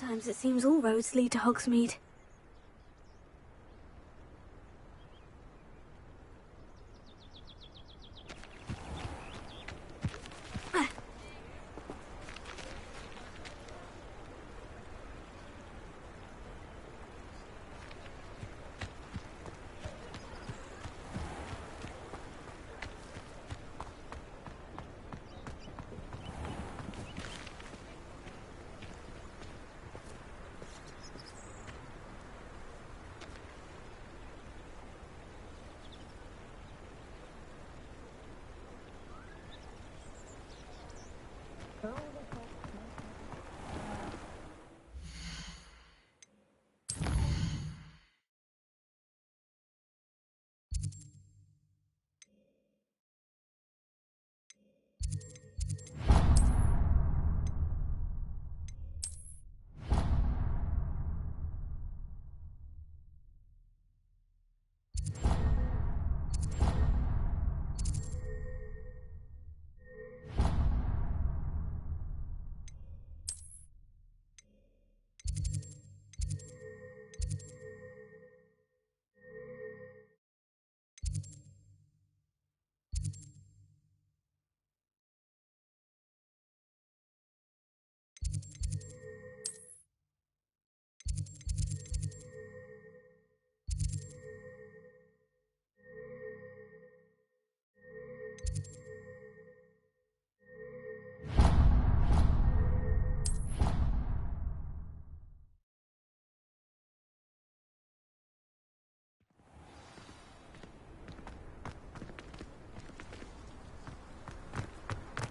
Sometimes it seems all roads lead to Hogsmeade.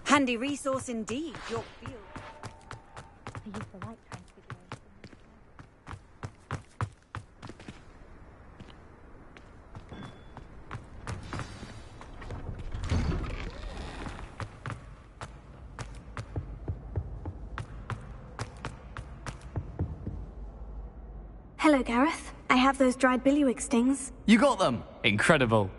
Handy resource indeed, your field. I use the light transfiguration. Hello, Gareth. I have those dried billywig stings. You got them! Incredible.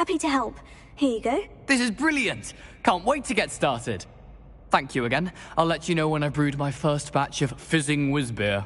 Happy to help. Here you go. This is brilliant! Can't wait to get started. Thank you again. I'll let you know when I've brewed my first batch of fizzing whiz-beer.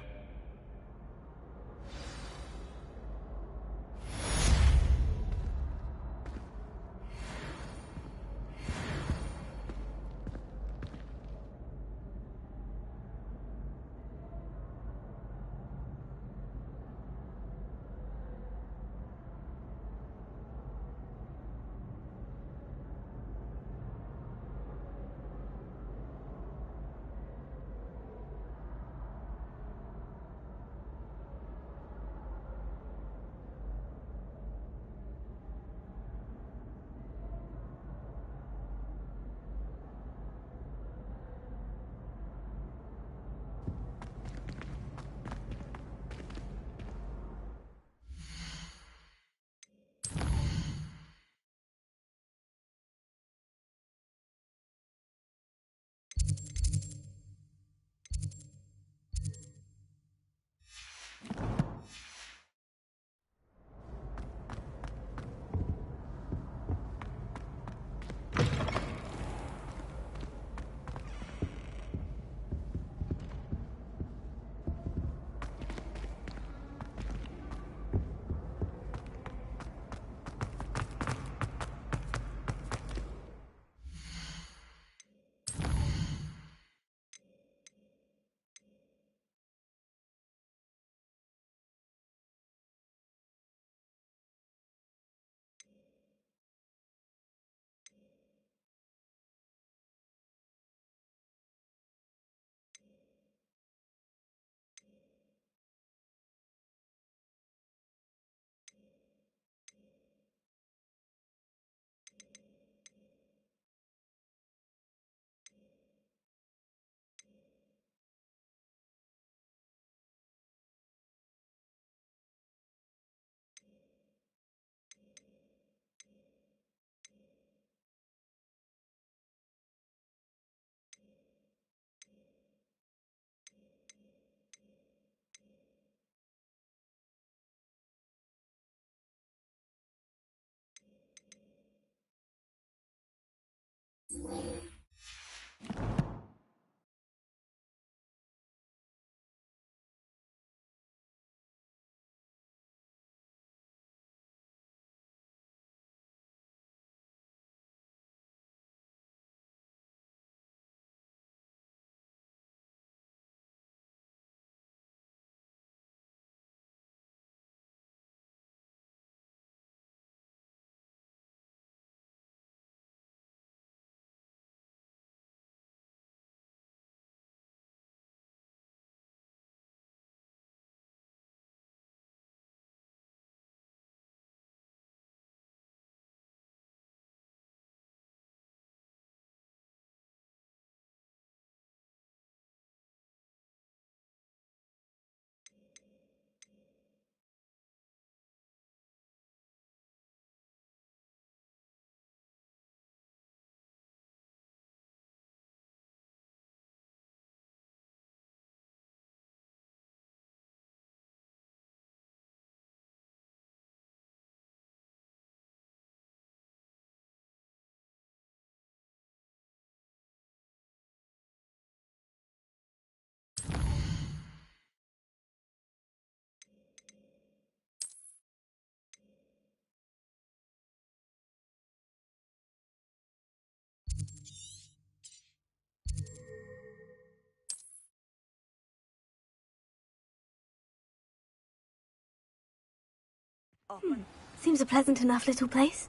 Seems a pleasant enough little place.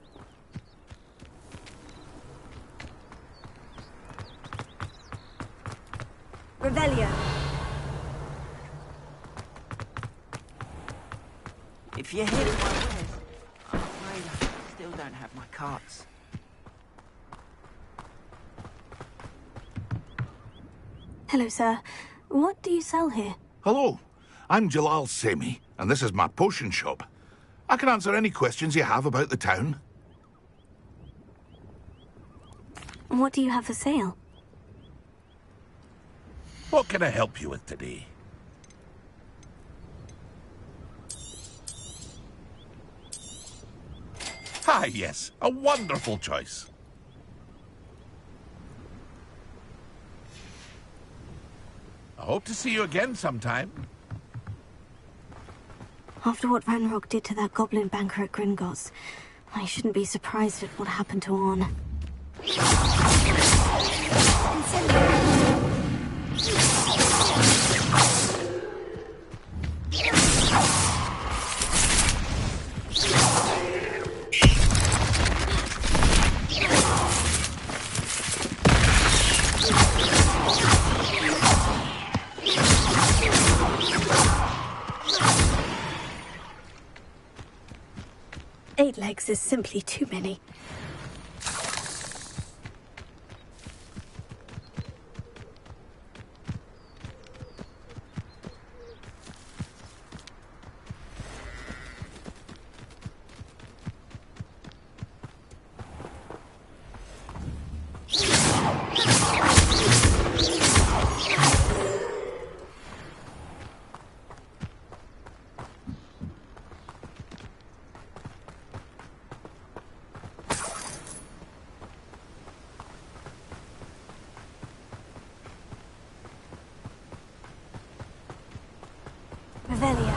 Revelio. If you're here for my wares, I'm afraid I still don't have my carts. Hello, sir. What do you sell here? Hello, I'm Jalal Semi, and this is my potion shop. I can answer any questions you have about the town. What do you have for sale? What can I help you with today? Ah, yes, a wonderful choice. I hope to see you again sometime. After what Ranrock did to that goblin banker at Gringotts, I shouldn't be surprised at what happened to Orn. 8 legs is simply too many. Revelio.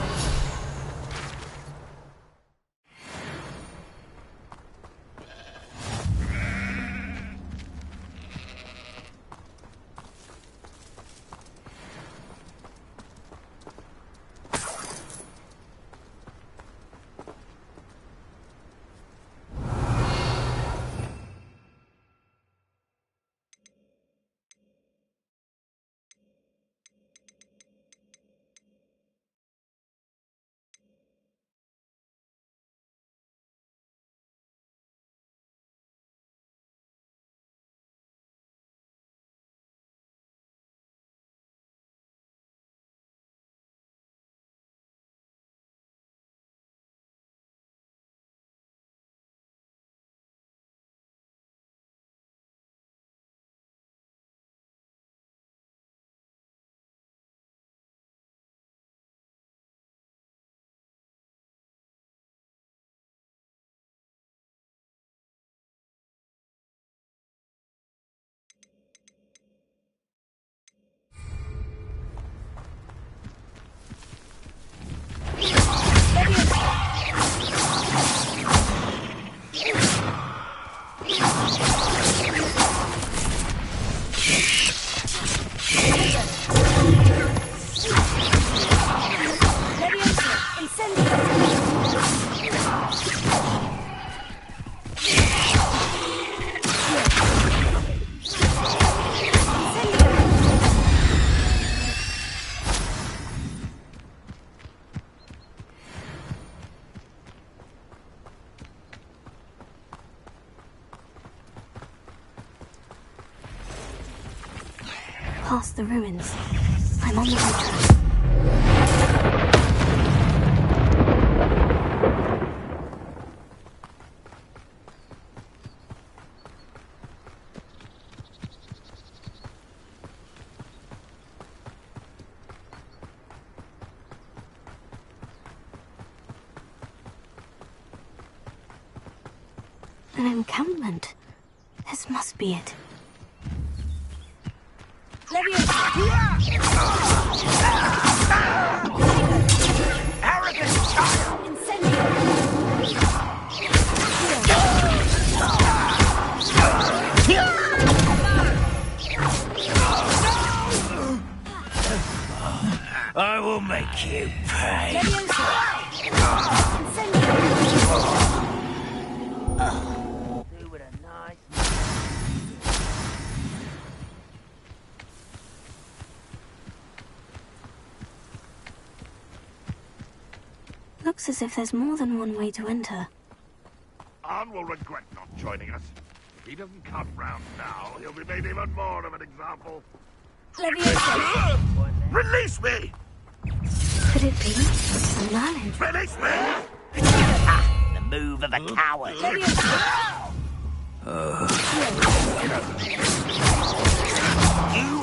Past the ruins. I'm on the right track. An encampment. This must be it. I will make you pay. Do with a nice... Looks as if there's more than one way to enter. Arn will regret not joining us. If he doesn't come round now, he'll be made even more of an example. Release me! Could it be a knowledge? Release me! The move of a coward. You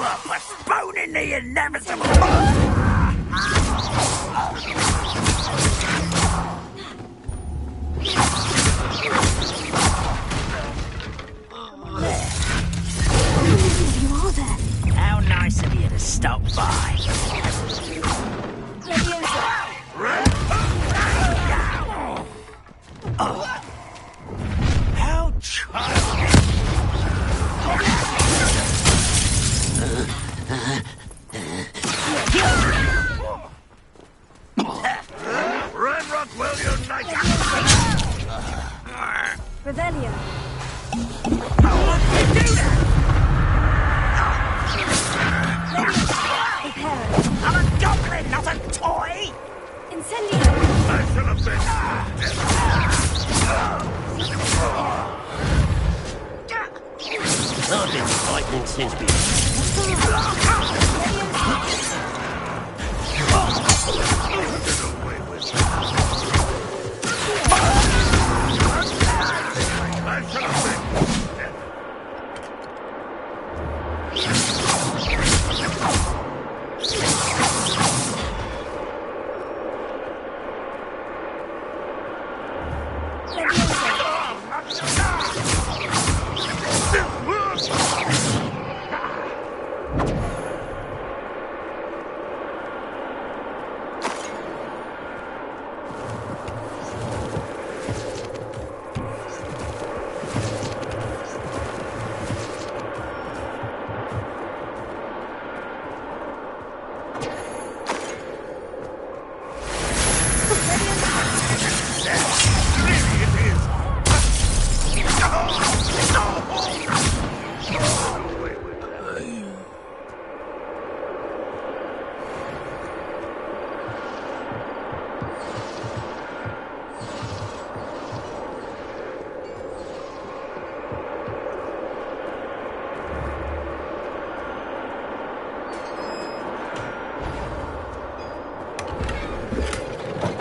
are postponing the inevitable. You are there. How nice of you to stop by. How charming. Renrock will unite! Rebellion. What did you do that? I'm a goblin, not a toy! Incendio. I shall have been... I've been fighting since before.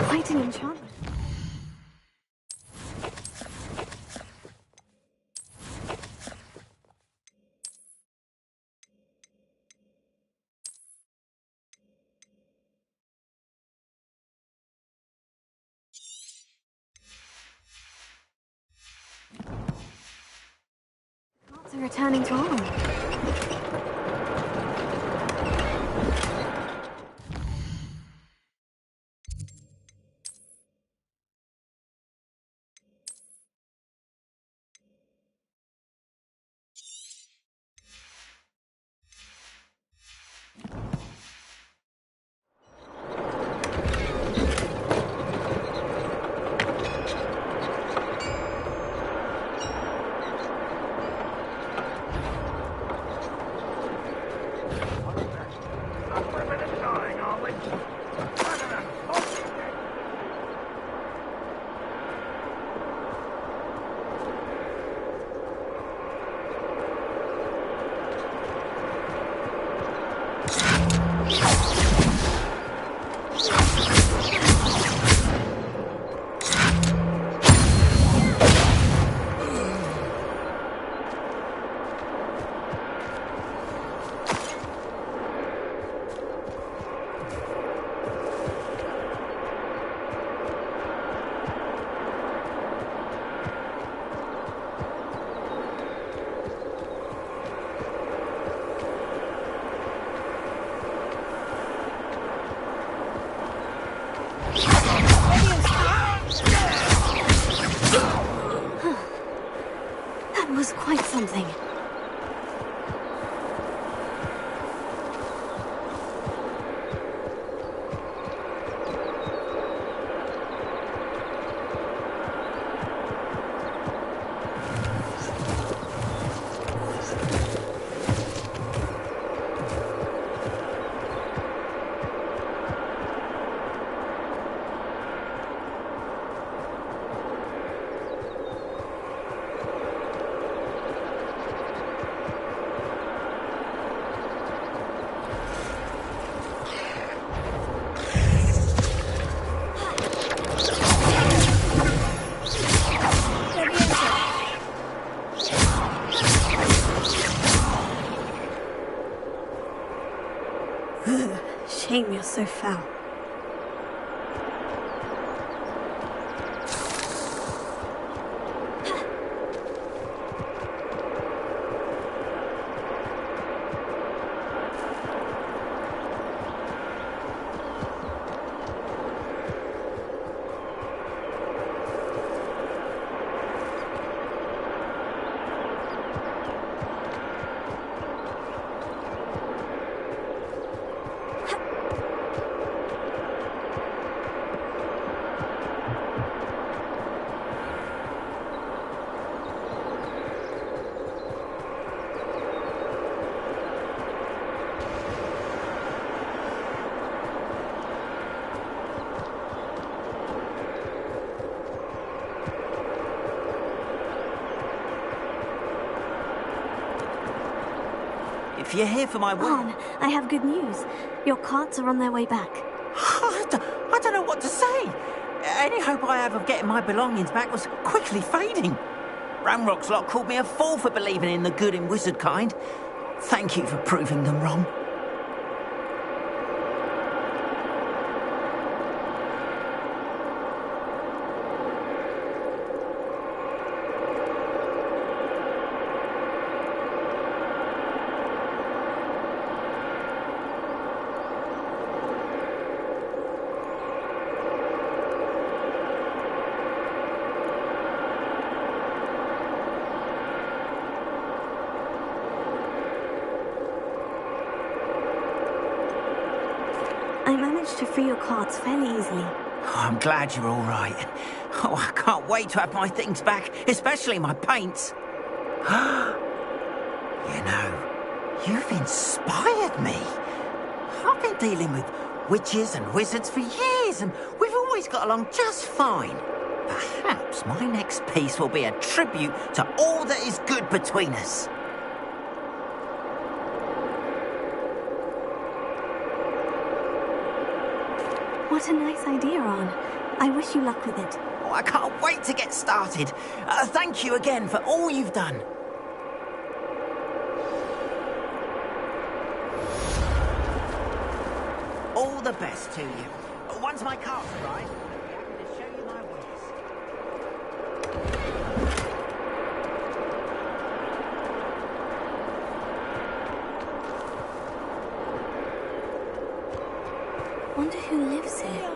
Fighting enchantment. Lots are returning to Arn. Shame you're so foul. If you're here for my wedding... On, I have good news. Your carts are on their way back. I don't know what to say. Any hope I have of getting my belongings back was quickly fading. Ramrock's lot called me a fool for believing in the good in wizard kind. Thank you for proving them wrong. I managed to free your carts fairly easily. Oh, I'm glad you're all right. Oh, I can't wait to have my things back, especially my paints. You know, you've inspired me. I've been dealing with witches and wizards for years, and we've always got along just fine. Perhaps my next piece will be a tribute to all that is good between us. What a nice idea, Ron. I wish you luck with it. Oh, I can't wait to get started. Thank you again for all you've done. All the best to you. Once my carts arrive, I'll be happy to show you my wares. Wonder who lives here.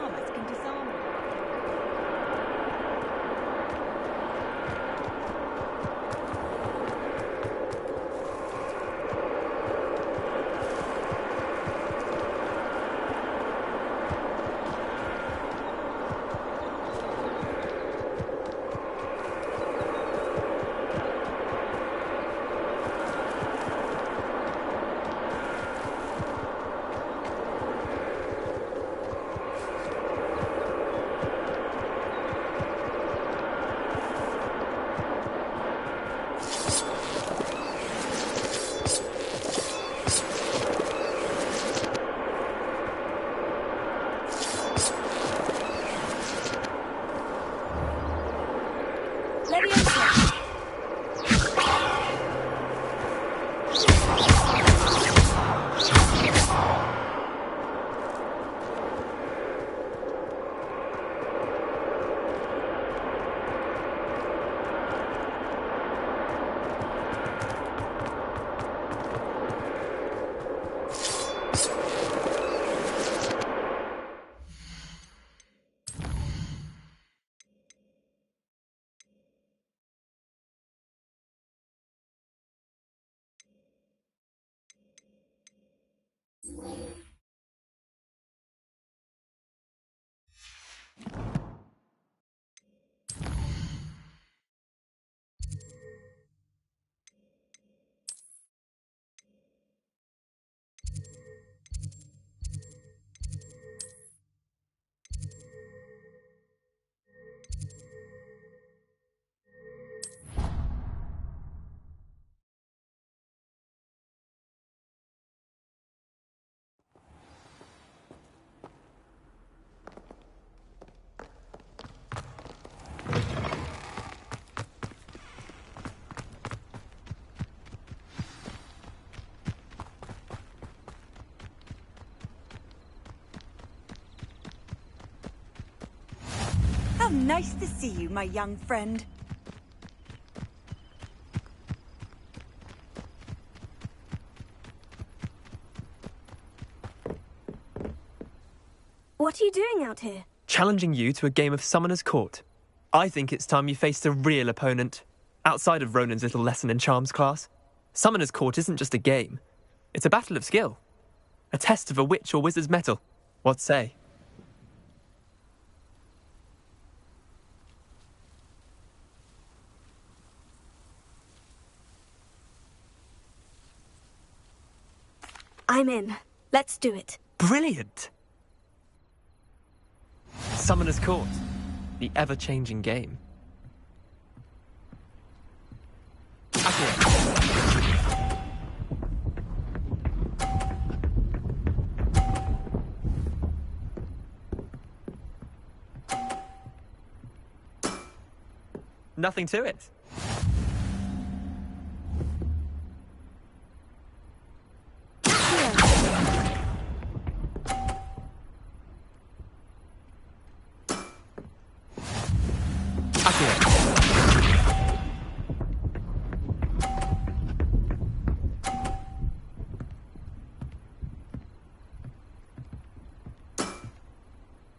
nice to see you, my young friend. What are you doing out here? Challenging you to a game of Summoner's Court. I think it's time you faced a real opponent. Outside of Ronan's little lesson in charms class, Summoner's Court isn't just a game. It's a battle of skill. A test of a witch or wizard's mettle. What say? I'm in. Let's do it. Brilliant! Summoner's Court. The ever-changing game. Nothing to it.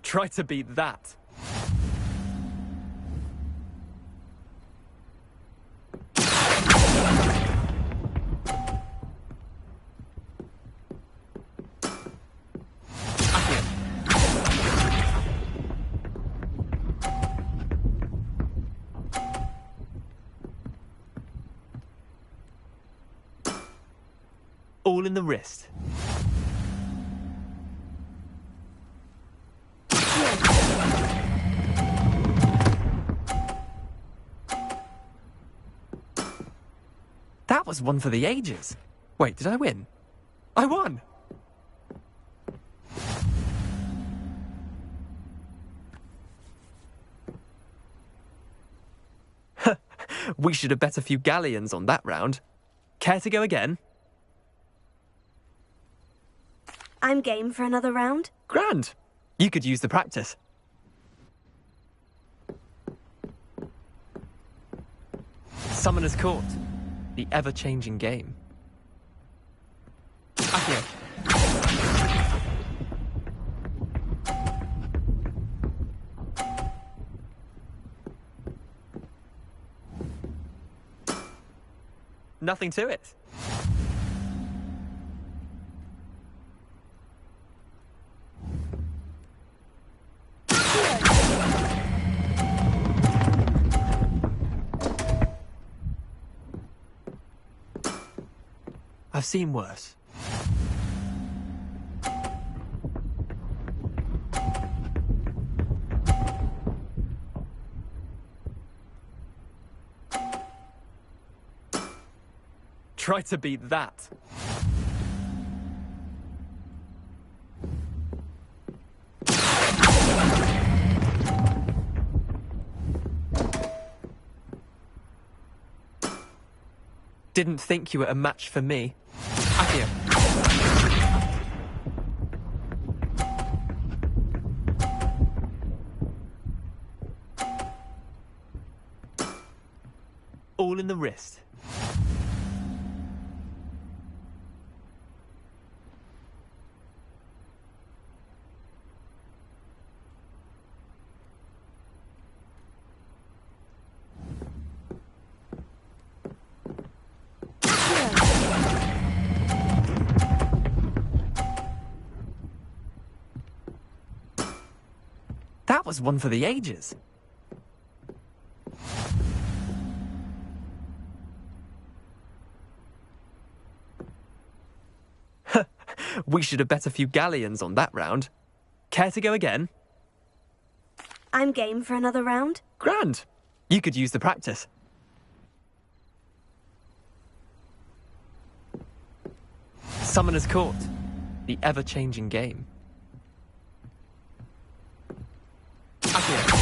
Try to beat that. All in the wrist. That was one for the ages. Wait, did I win? I won! We should have bet a few galleons on that round. Care to go again? I'm game for another round. Grand! You could use the practice. Summoner's Court. The ever-changing game. Accio. Nothing to it. I've seen worse. Try to beat that. Didn't think you were a match for me. Accio. All in the wrist. That was one for the ages. We should have bet a few galleons on that round. Care to go again? I'm game for another round. Grand! You could use the practice. Summoner's Court. The ever-changing game. Accio.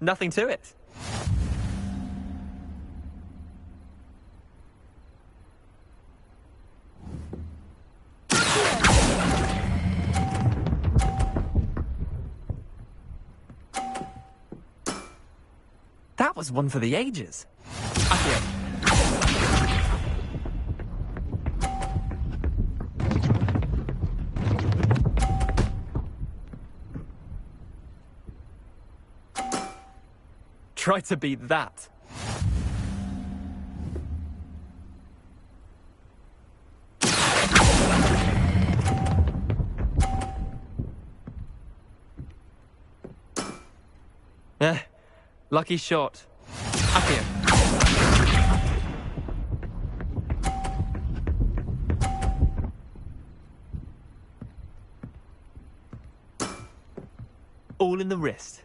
Nothing to it. That was one for the ages. Accio. Try to beat that. Lucky shot. Accio. All in the wrist.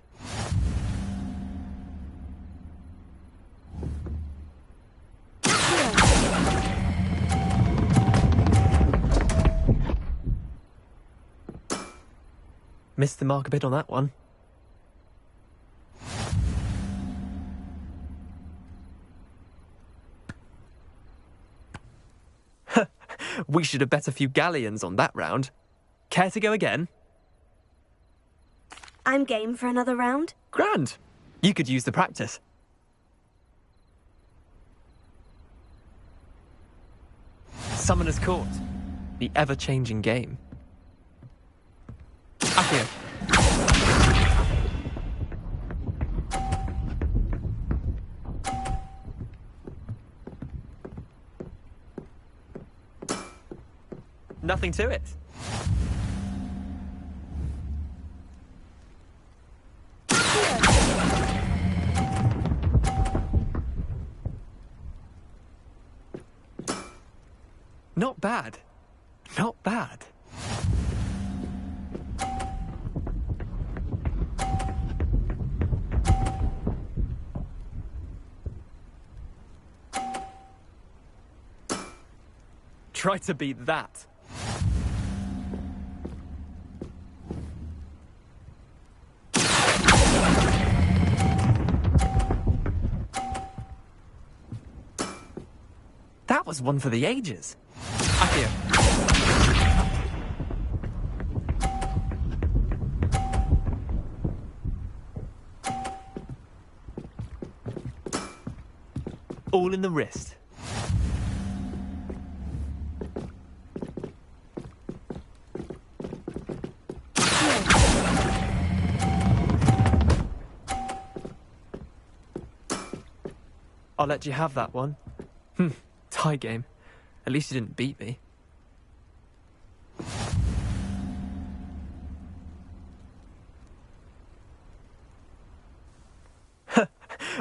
Missed the mark a bit on that one. We should have bet a few galleons on that round. Care to go again? I'm game for another round. Grand. You could use the practice. Summoner's Court. The ever-changing game. Accio. Nothing to it. Not bad. Not bad. Try to beat that. That was one for the ages. Accio. All in the wrist. I'll let you have that one. Tie game. At least you didn't beat me.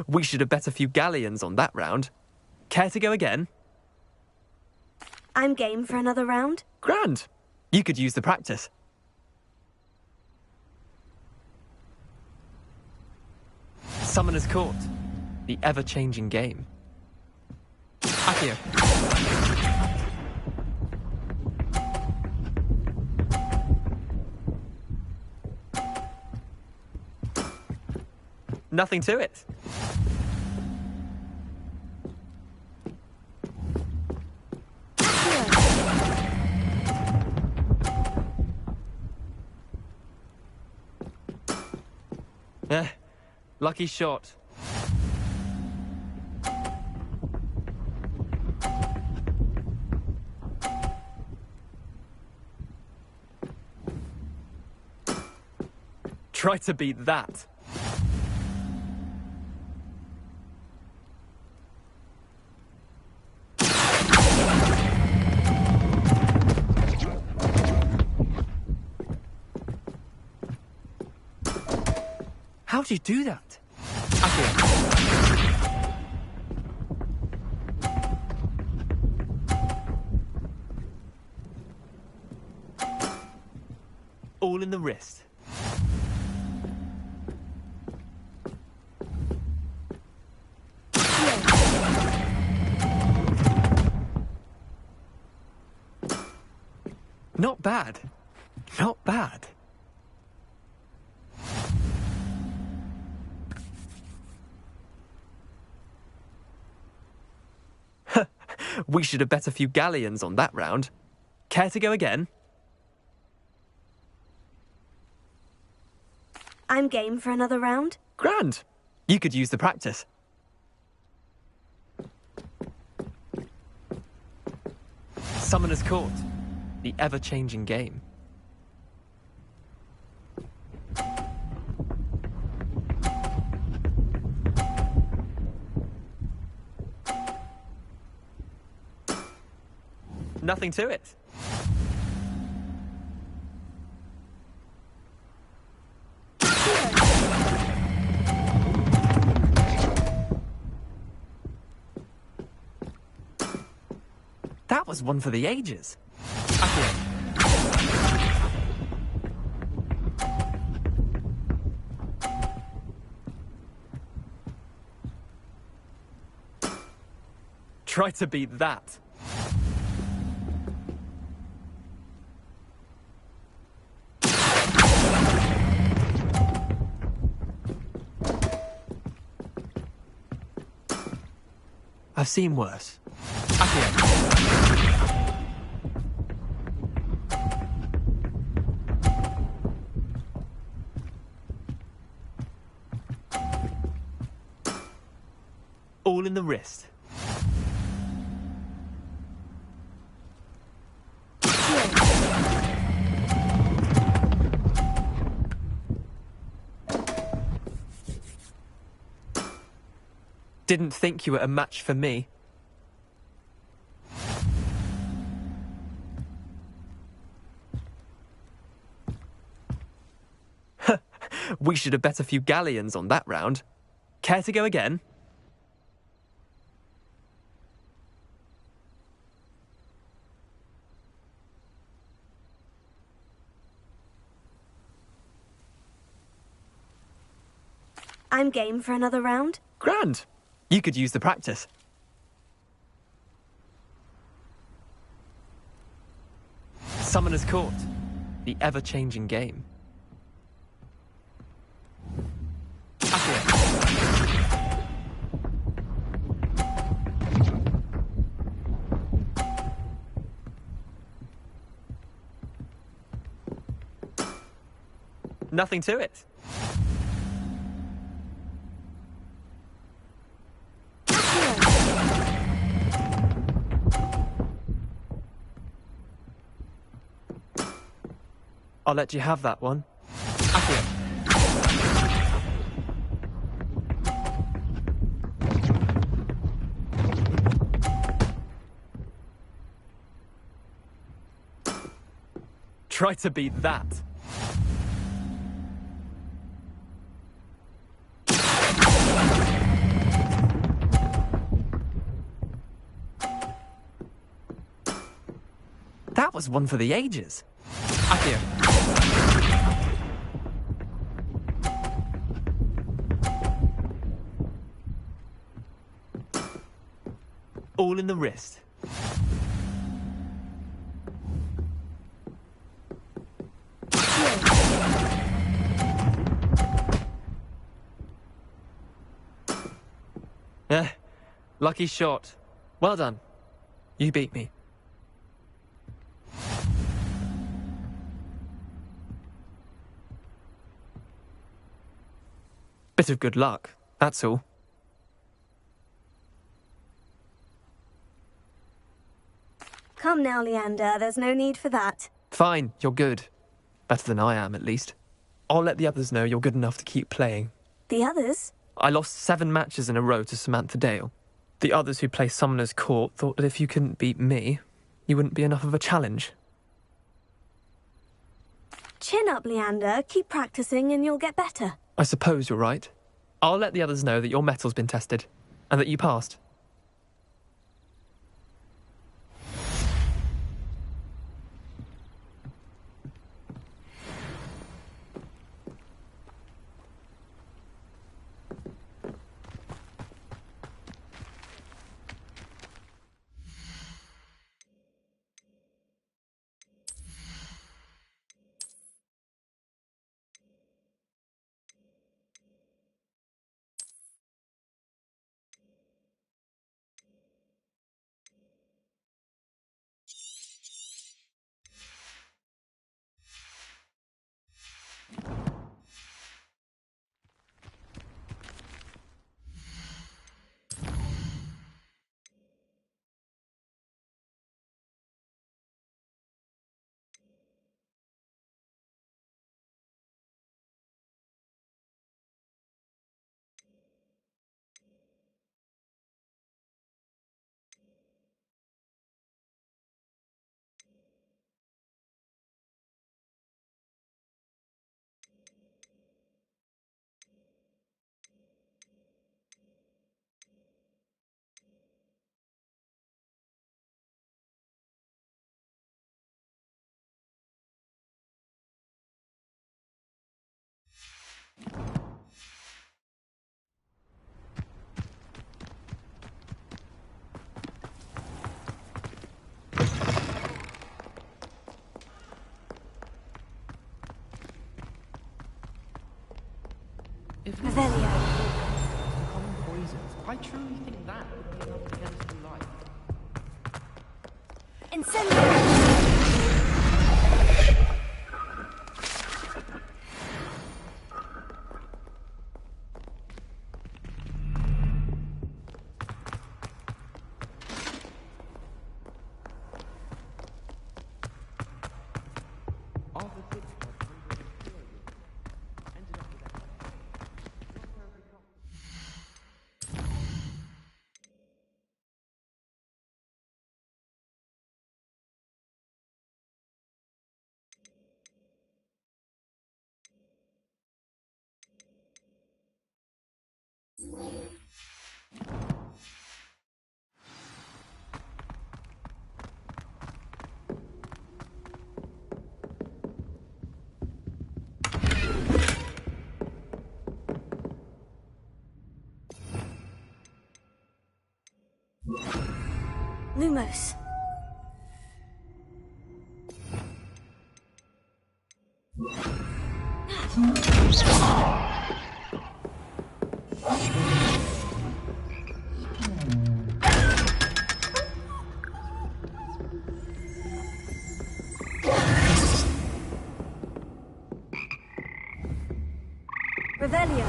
We should have bet a few galleons on that round. Care to go again? I'm game for another round. Grand. You could use the practice. Summoner's Court. The ever-changing game. Accio. Nothing to it. Lucky shot. Try to beat that. How do you do that? Accio. All in the wrist. Not bad. Not bad. We should have bet a few galleons on that round. Care to go again? I'm game for another round. Grand. You could use the practice. Summoner's Court. The ever-changing game. Nothing to it. That was one for the ages. Try to beat that. I've seen worse. All in the wrist. Didn't think you were a match for me. We should have bet a few galleons on that round. Care to go again? I'm game for another round. Grand. You could use the practice. Summoner's Court. The ever-changing game. Nothing to it. I'll let you have that one. Try to beat that. That was one for the ages. Akio. All in the wrist. Lucky shot. Well done. You beat me. Bit of good luck, that's all. Come now, Leander, there's no need for that. Fine, you're good. Better than I am, at least. I'll let the others know you're good enough to keep playing. The others? I lost 7 matches in a row to Samantha Dale. The others who play Summoner's Court thought that if you couldn't beat me, you wouldn't be enough of a challenge. Chin up, Leander. Keep practicing and you'll get better. I suppose you're right. I'll let the others know that your metal's been tested, and that you passed. If Revelio. common poisons, I truly think that would be enough to get us to life. Incendio! Arthur Dix had hundreds of theories. Ended up with that. Not where we got. Lumos. Revelio.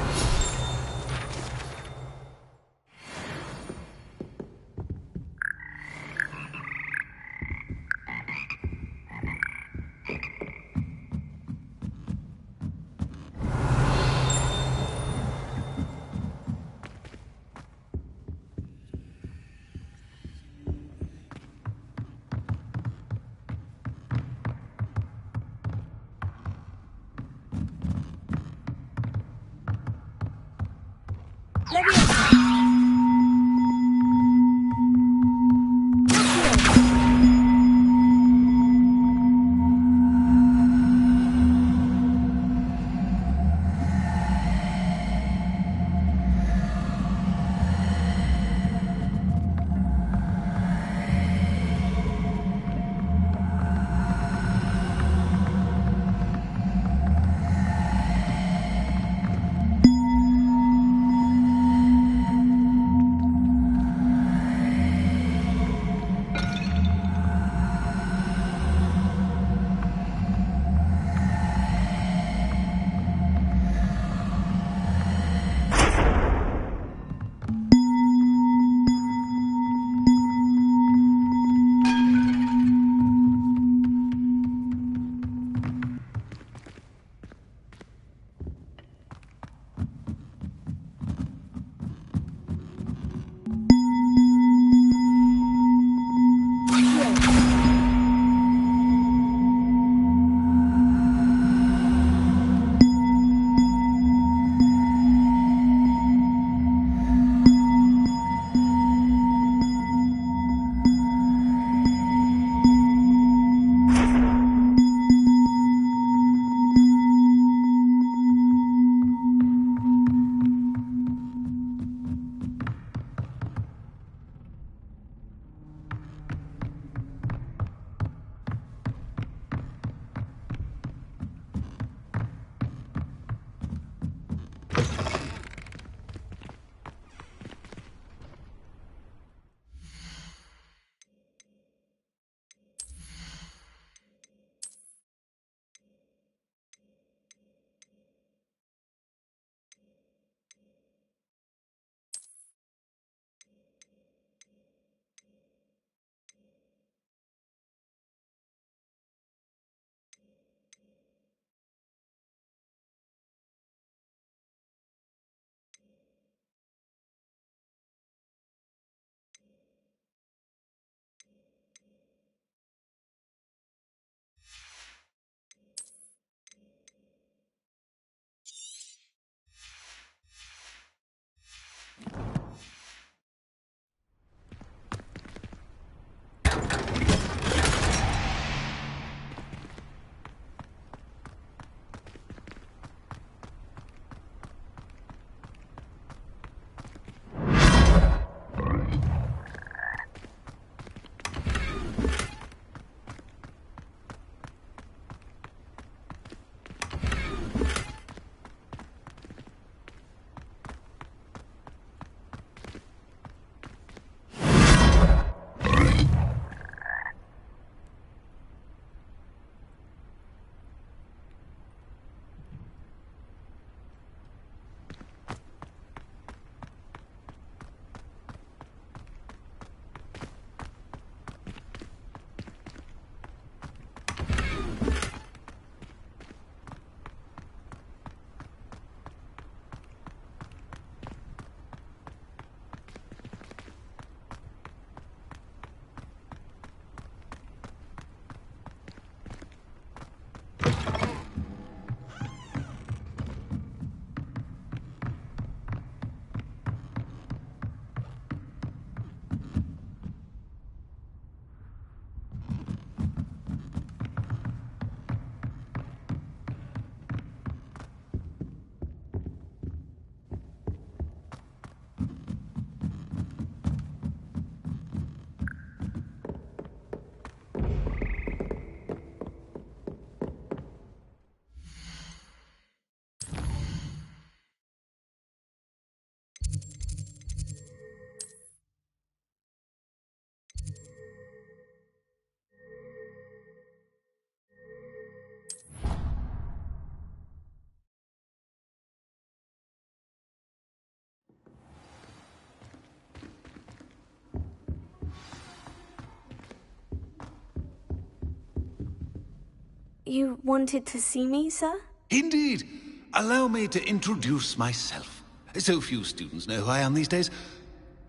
You wanted to see me, sir? Indeed. Allow me to introduce myself. So few students know who I am these days.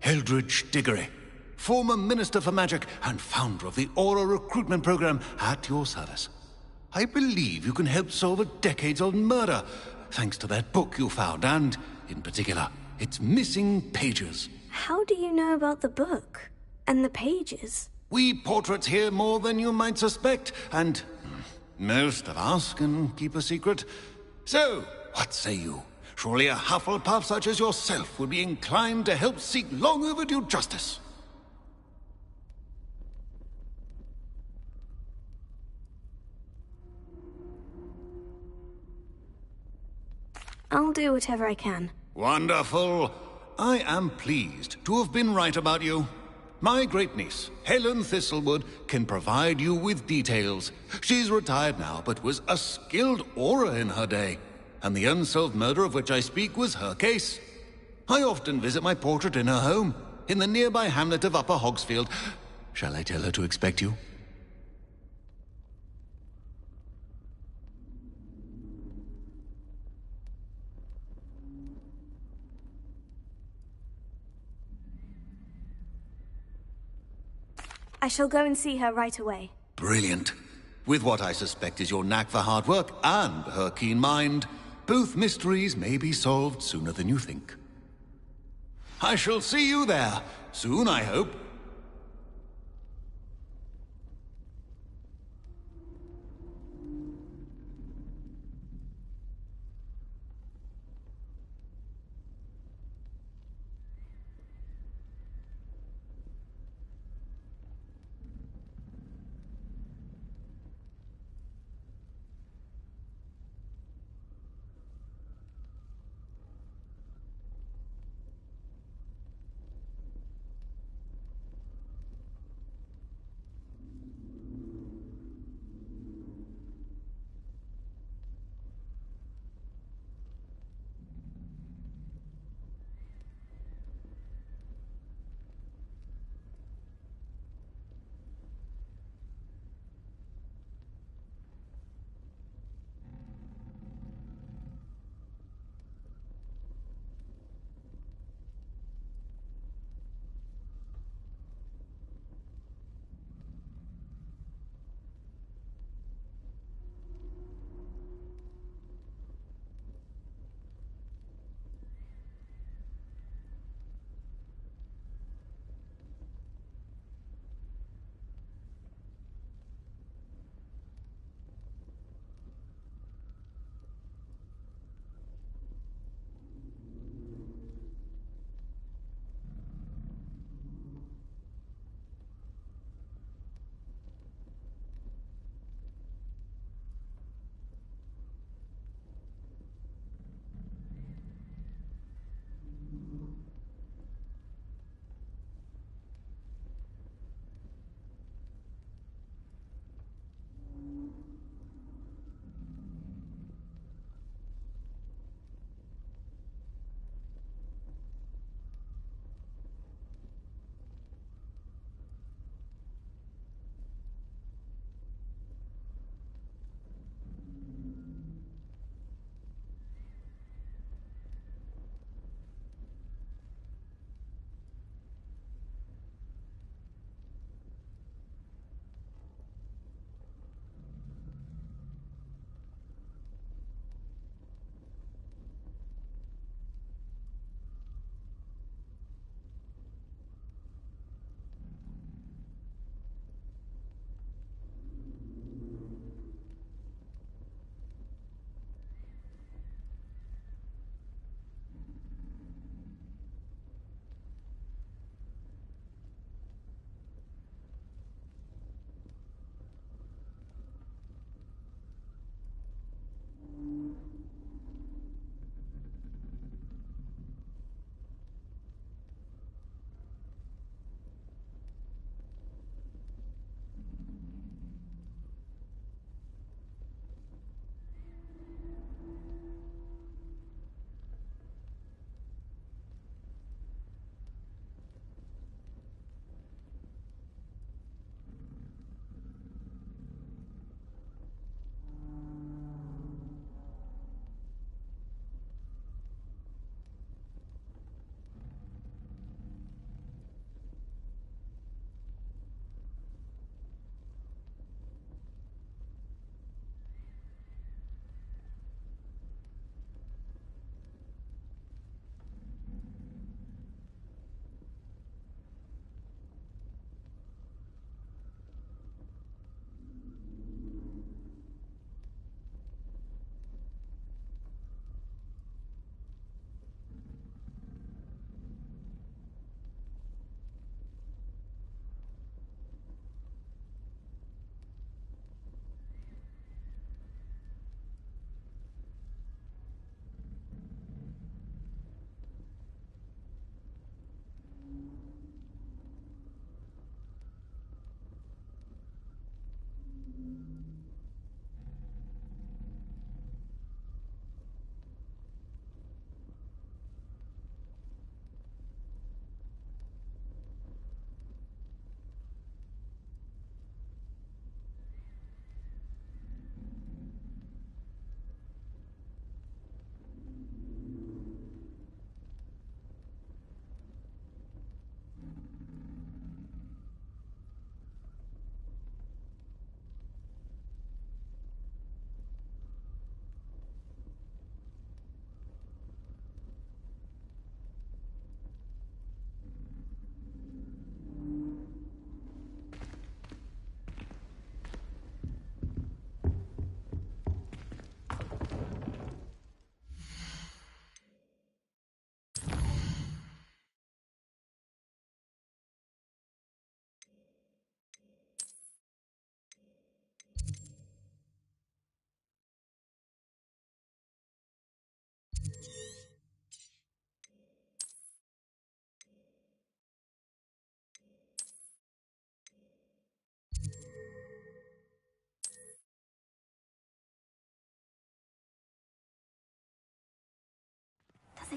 Eldridge Diggory, former Minister for Magic and founder of the Aura recruitment program, at your service. I believe you can help solve a decades-old murder, thanks to that book you found, and, in particular, its missing pages. How do you know about the book? And the pages? We portraits hear more than you might suspect, and most of us can keep a secret. So, what say you? Surely a Hufflepuff such as yourself would be inclined to help seek long overdue justice. I'll do whatever I can. Wonderful. I am pleased to have been right about you. My great-niece, Helen Thistlewood, can provide you with details. She's retired now, but was a skilled aura in her day. And the unsolved murder of which I speak was her case. I often visit my portrait in her home, in the nearby hamlet of Upper Hogsfield. Shall I tell her to expect you? I shall go and see her right away. Brilliant. With what I suspect is your knack for hard work and her keen mind, both mysteries may be solved sooner than you think. I shall see you there, soon I hope.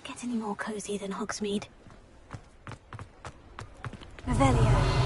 get any more cozy than Hogsmeade. Revelio.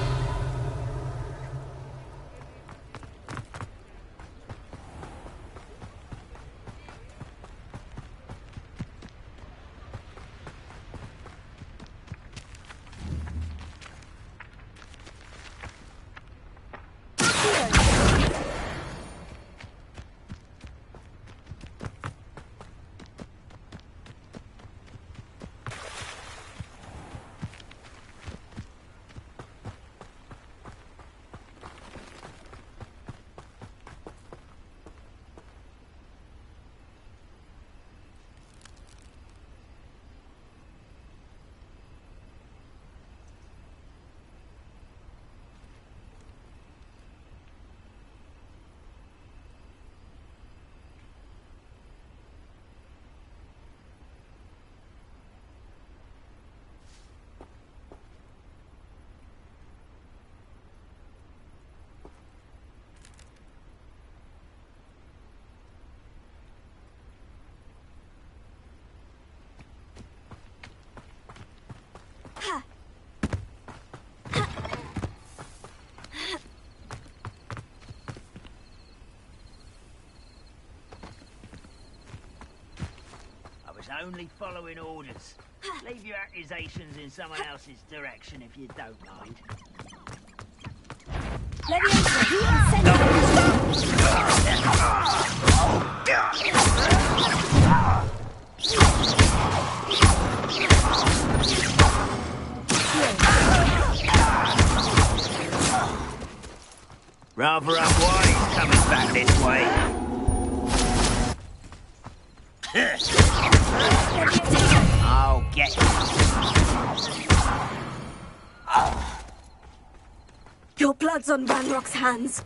Only following orders. Leave your accusations in someone else's direction if you don't mind. Rather unwise coming back this way. I'll get you. Your blood's on Ranrock's hands.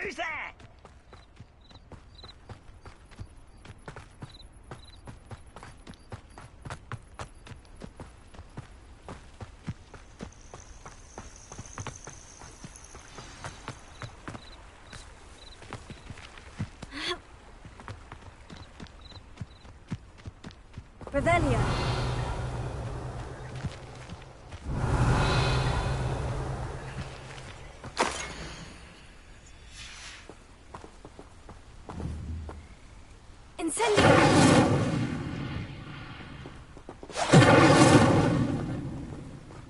Who's there? Revelio. Incendio.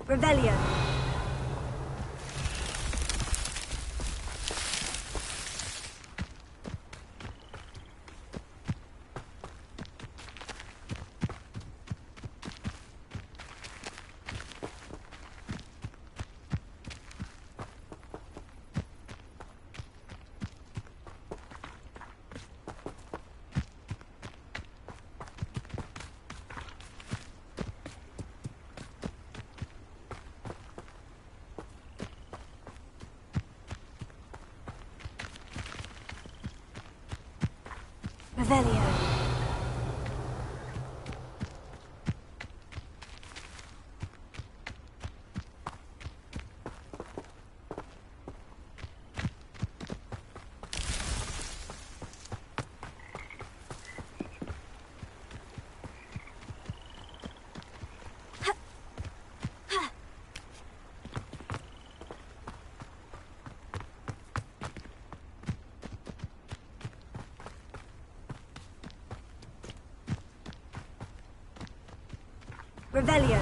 Revelio. Revelio. Revelio.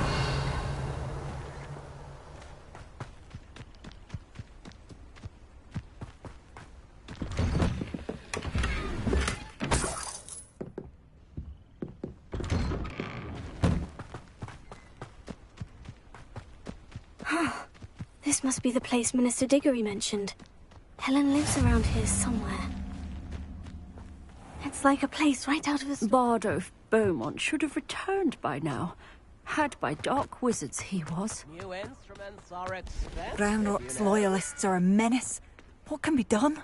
This must be the place Minister Diggory mentioned. Helen lives around here somewhere. It's like a place right out of a... Bard of Beaumont should have returned by now. Had by dark wizards, he was. New instruments are expensive. Ranrock's loyalists are a menace. What can be done?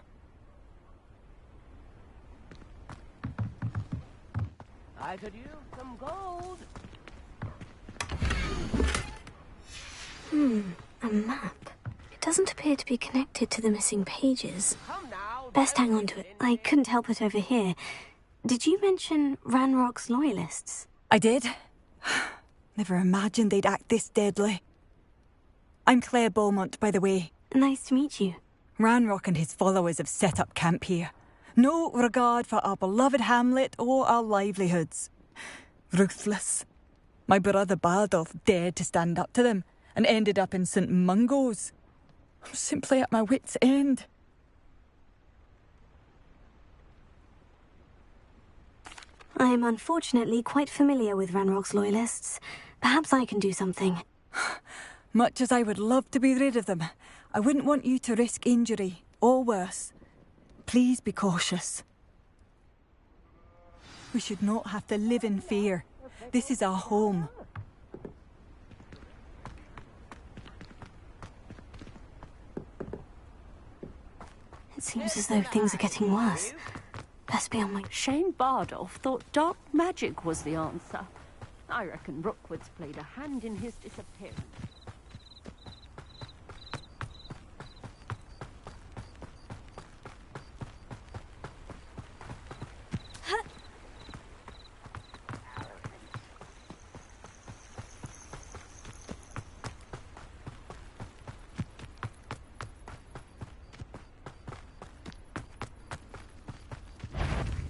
I could use some gold. A map. It doesn't appear to be connected to the missing pages. Come now. Best hang on to it. I couldn't help it over here. Did you mention Ranrock's loyalists? I did. Never imagined they'd act this deadly. I'm Claire Beaumont, by the way. Nice to meet you. Ranrock and his followers have set up camp here. No regard for our beloved hamlet or our livelihoods. Ruthless. My brother Bardolph dared to stand up to them and ended up in St. Mungo's. I'm simply at my wit's end. I am unfortunately quite familiar with Ranrock's loyalists. Perhaps I can do something. Much as I would love to be rid of them, I wouldn't want you to risk injury, or worse. Please be cautious. We should not have to live in fear. This is our home. It seems as though things are getting worse. Best be on my... Shane Bardolph thought dark magic was the answer. I reckon Rookwood's played a hand in his disappearance.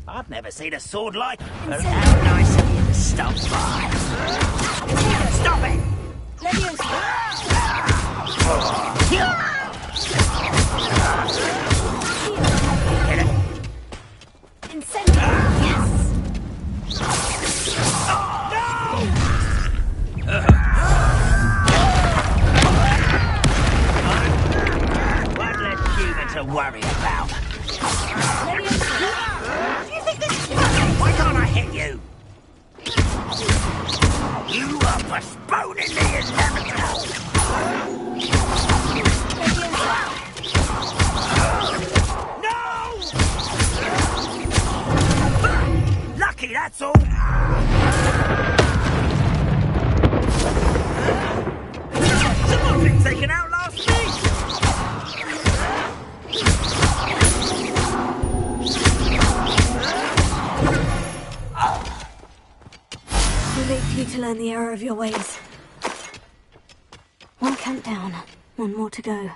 I've never seen a sword like... How nice of you to stop by. Stop it! Get it? Incendiary! Yes! One less human to worry about. Why can't I hit you? You are postponing the inevitable. No! Lucky, that's all. Someone thinks they can outlast me. Too late for you to learn the error of your ways. One count down, one more to go.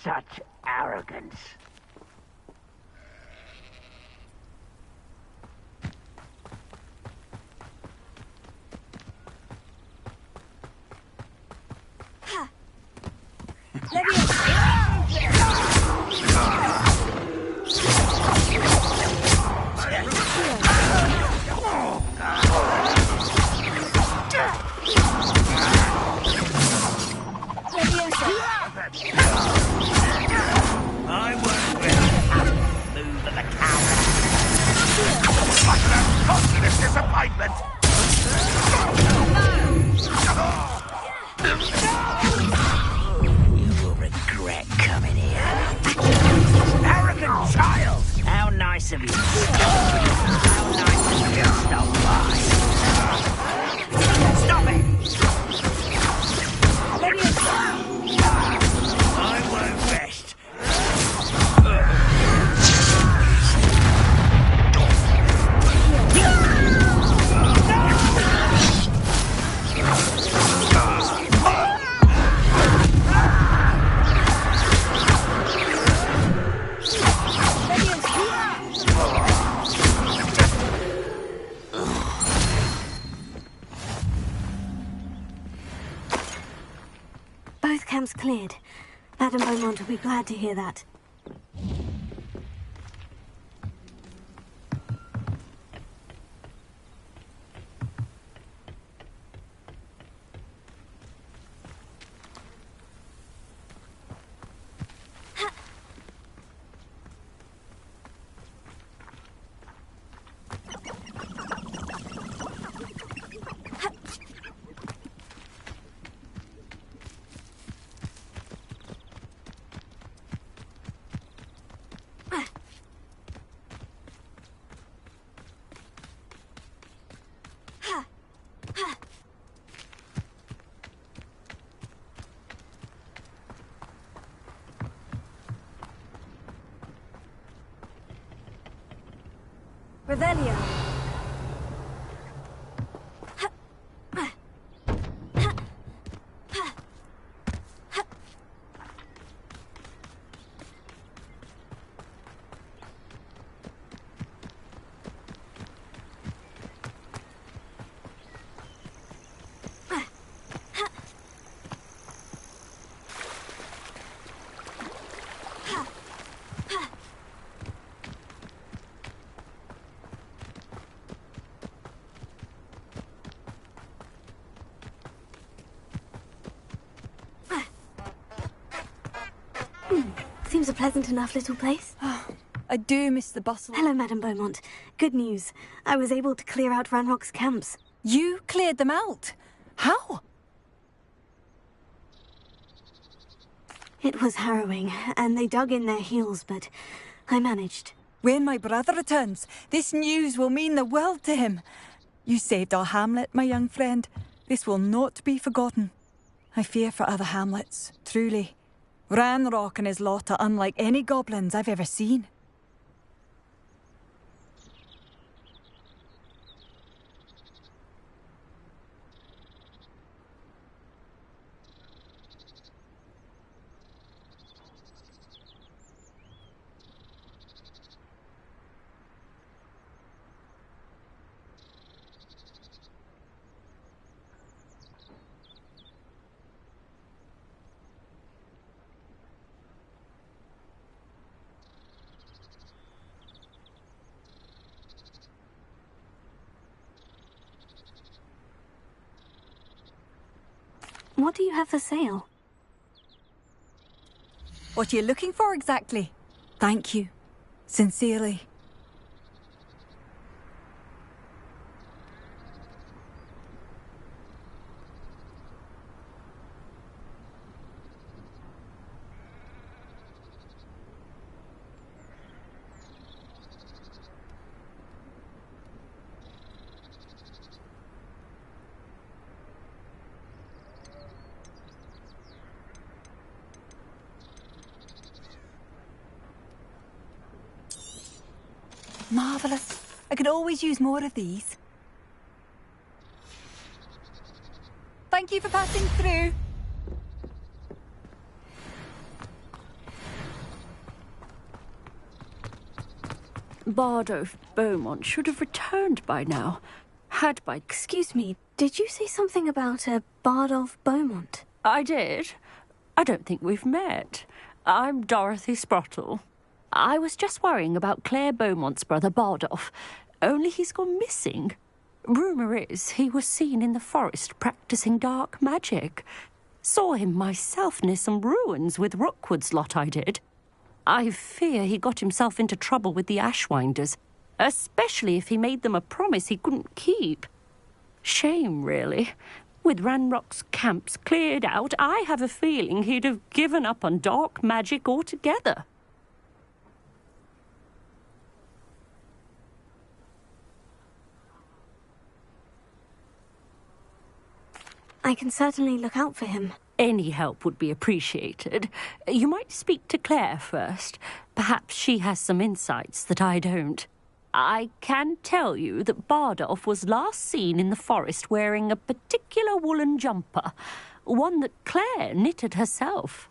Such arrogance. servant! You will regret coming here. Arrogant child! How nice of you. How nice of you to stop by. Stop it! I won't rest. Both camps cleared. Madame Beaumont will be glad to hear that. Revelio. Seems a pleasant enough little place. I do miss the bustle. Hello, Madame Beaumont. Good news. I was able to clear out Ranrock's camps. You cleared them out? How? It was harrowing, and they dug in their heels, but I managed. When my brother returns, this news will mean the world to him. You saved our hamlet, my young friend. This will not be forgotten. I fear for other hamlets, truly. Ranrock and his lot are unlike any goblins I've ever seen. What do you have for sale? What are you looking for exactly? Thank you. Sincerely. Marvellous. I could always use more of these. Thank you for passing through. Bardolph Beaumont should have returned by now. Excuse me, did you say something about a Bardolph Beaumont? I did. I don't think we've met. I'm Dorothy Sprottle. I was just worrying about Claire Beaumont's brother Bardolph, only he's gone missing. Rumour is he was seen in the forest practising dark magic. Saw him myself near some ruins with Rookwood's lot I did. I fear he got himself into trouble with the Ashwinders, especially if he made them a promise he couldn't keep. Shame, really. With Ranrock's camps cleared out, I have a feeling he'd have given up on dark magic altogether. I can certainly look out for him. Any help would be appreciated. You might speak to Claire first. Perhaps she has some insights that I don't. I can tell you that Bardolph was last seen in the forest wearing a particular woolen jumper, one that Claire knitted herself.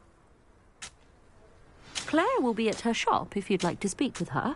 Claire will be at her shop if you'd like to speak with her.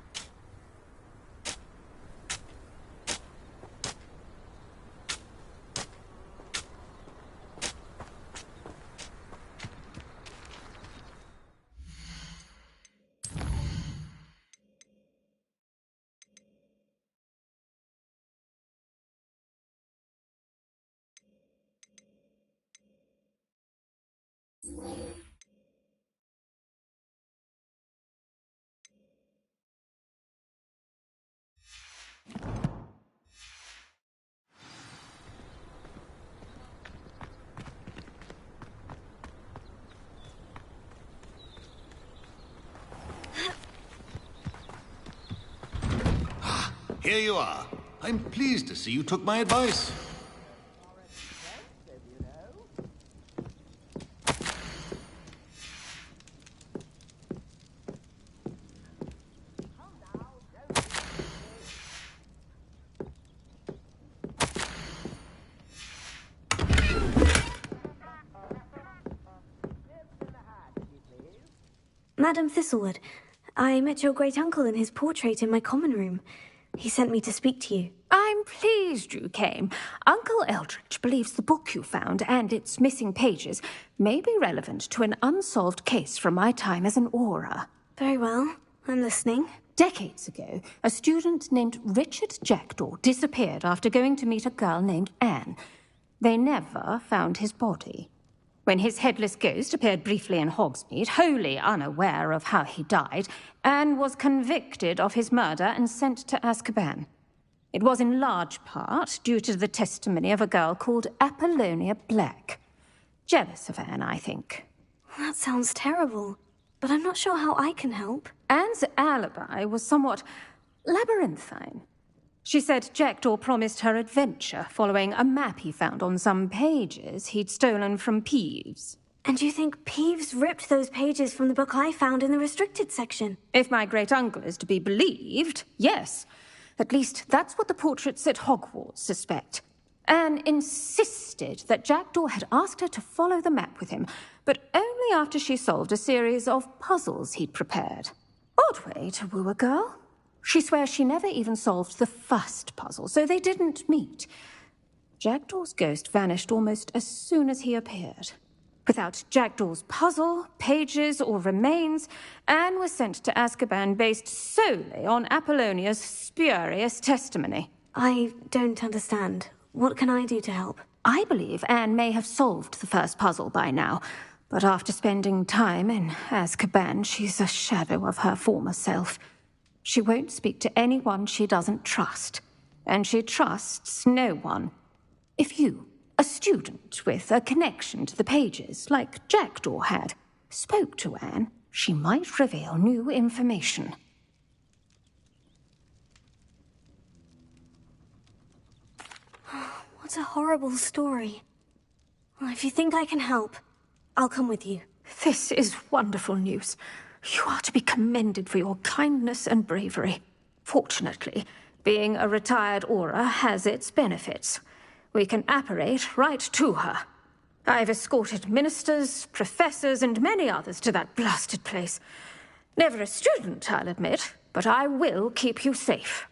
Here you are. I'm pleased to see you took my advice. Madam Thistlewood, I met your great-uncle in his portrait in my common room. He sent me to speak to you. I'm pleased you came. Uncle Eldridge believes the book you found and its missing pages may be relevant to an unsolved case from my time as an Auror. Very well. I'm listening. Decades ago, a student named Richard Jackdaw disappeared after going to meet a girl named Anne. They never found his body. When his headless ghost appeared briefly in Hogsmeade, wholly unaware of how he died, Anne was convicted of his murder and sent to Azkaban. It was in large part due to the testimony of a girl called Apollonia Black. Jealous of Anne, I think. That sounds terrible, but I'm not sure how I can help. Anne's alibi was somewhat labyrinthine. She said Jackdaw promised her adventure following a map he found on some pages he'd stolen from Peeves. And you think Peeves ripped those pages from the book I found in the restricted section? If my great-uncle is to be believed, yes. At least that's what the portraits at Hogwarts suspect. Anne insisted that Jackdaw had asked her to follow the map with him, but only after she solved a series of puzzles he'd prepared. Odd way to woo a girl. She swears she never even solved the first puzzle, so they didn't meet. Jackdaw's ghost vanished almost as soon as he appeared. Without Jackdaw's puzzle, pages, or remains, Anne was sent to Azkaban based solely on Apollonia's spurious testimony. I don't understand. What can I do to help? I believe Anne may have solved the first puzzle by now, but after spending time in Azkaban, she's a shadow of her former self. She won't speak to anyone she doesn't trust, and she trusts no one. If you, a student with a connection to the pages, like Jackdaw had, spoke to Anne, she might reveal new information. What a horrible story. Well, if you think I can help, I'll come with you. This is wonderful news. You are to be commended for your kindness and bravery. Fortunately, being a retired Auror has its benefits. We can apparate right to her. I've escorted ministers, professors, and many others to that blasted place. Never a student, I'll admit, but I will keep you safe.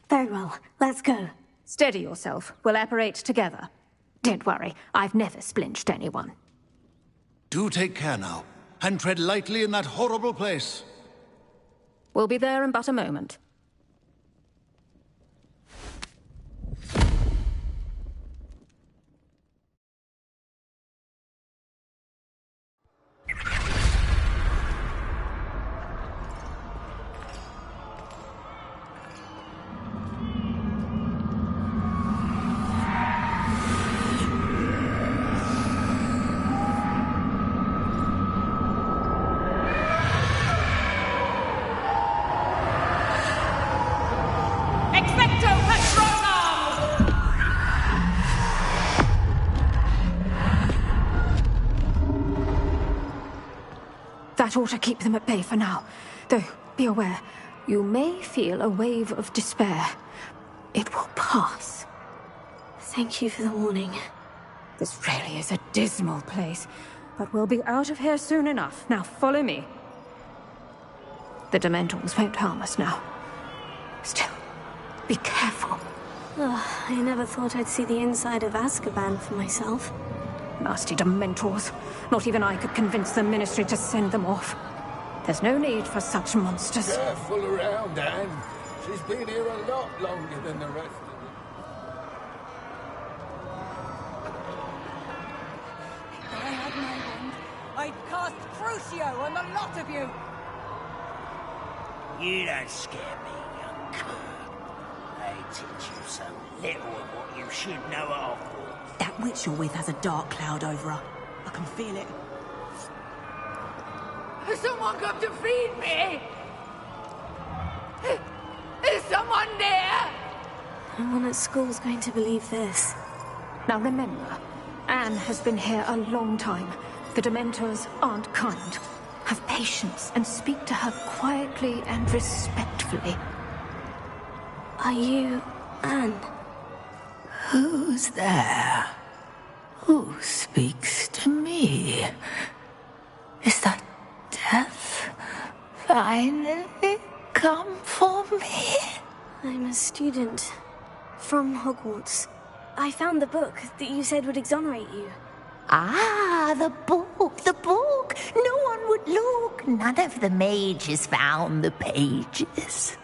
Very well. Let's go. Steady yourself. We'll apparate together. Don't worry, I've never splinched anyone. Do take care now, and tread lightly in that horrible place. We'll be there in but a moment. That ought to keep them at bay for now. Though, be aware, you may feel a wave of despair. It will pass. Thank you for the warning. This really is a dismal place, but we'll be out of here soon enough. Now follow me. The Dementors won't harm us now. Still, be careful. Oh, I never thought I'd see the inside of Azkaban for myself. Nasty Dementors. Not even I could convince the Ministry to send them off. There's no need for such monsters. Careful around, Anne. She's been here a lot longer than the rest of them. If I had my wand, I'd cast Crucio on the lot of you! You don't scare me, young cur. They teach you so little of what you should know at Hogwarts. That witch you're with has a dark cloud over her. I can feel it. Has someone come to feed me? Is someone there? No one at school's going to believe this. Now remember, Anne has been here a long time. The Dementors aren't kind. Have patience and speak to her quietly and respectfully. Are you Anne? Who's there? Who speaks to me? Is that death finally come for me? I'm a student from Hogwarts. I found the book that you said would exonerate you. Ah, the book, the book. No one would look. None of the mages found the pages.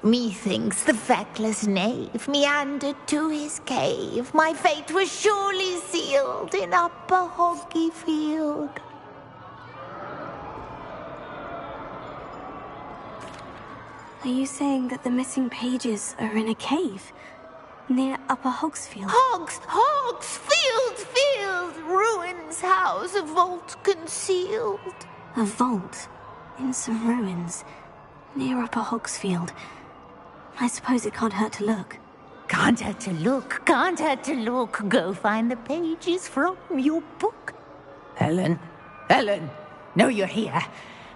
Methinks the feckless knave meandered to his cave. My fate was surely sealed in Upper Hoggyfield. Are you saying that the missing pages are in a cave near Upper Hogsfield? Hogsfield, ruins house, a vault concealed. A vault in some ruins near Upper Hogsfield. I suppose it can't hurt to look. Can't hurt to look, can't hurt to look. Go find the pages from your book. Helen, know you're here.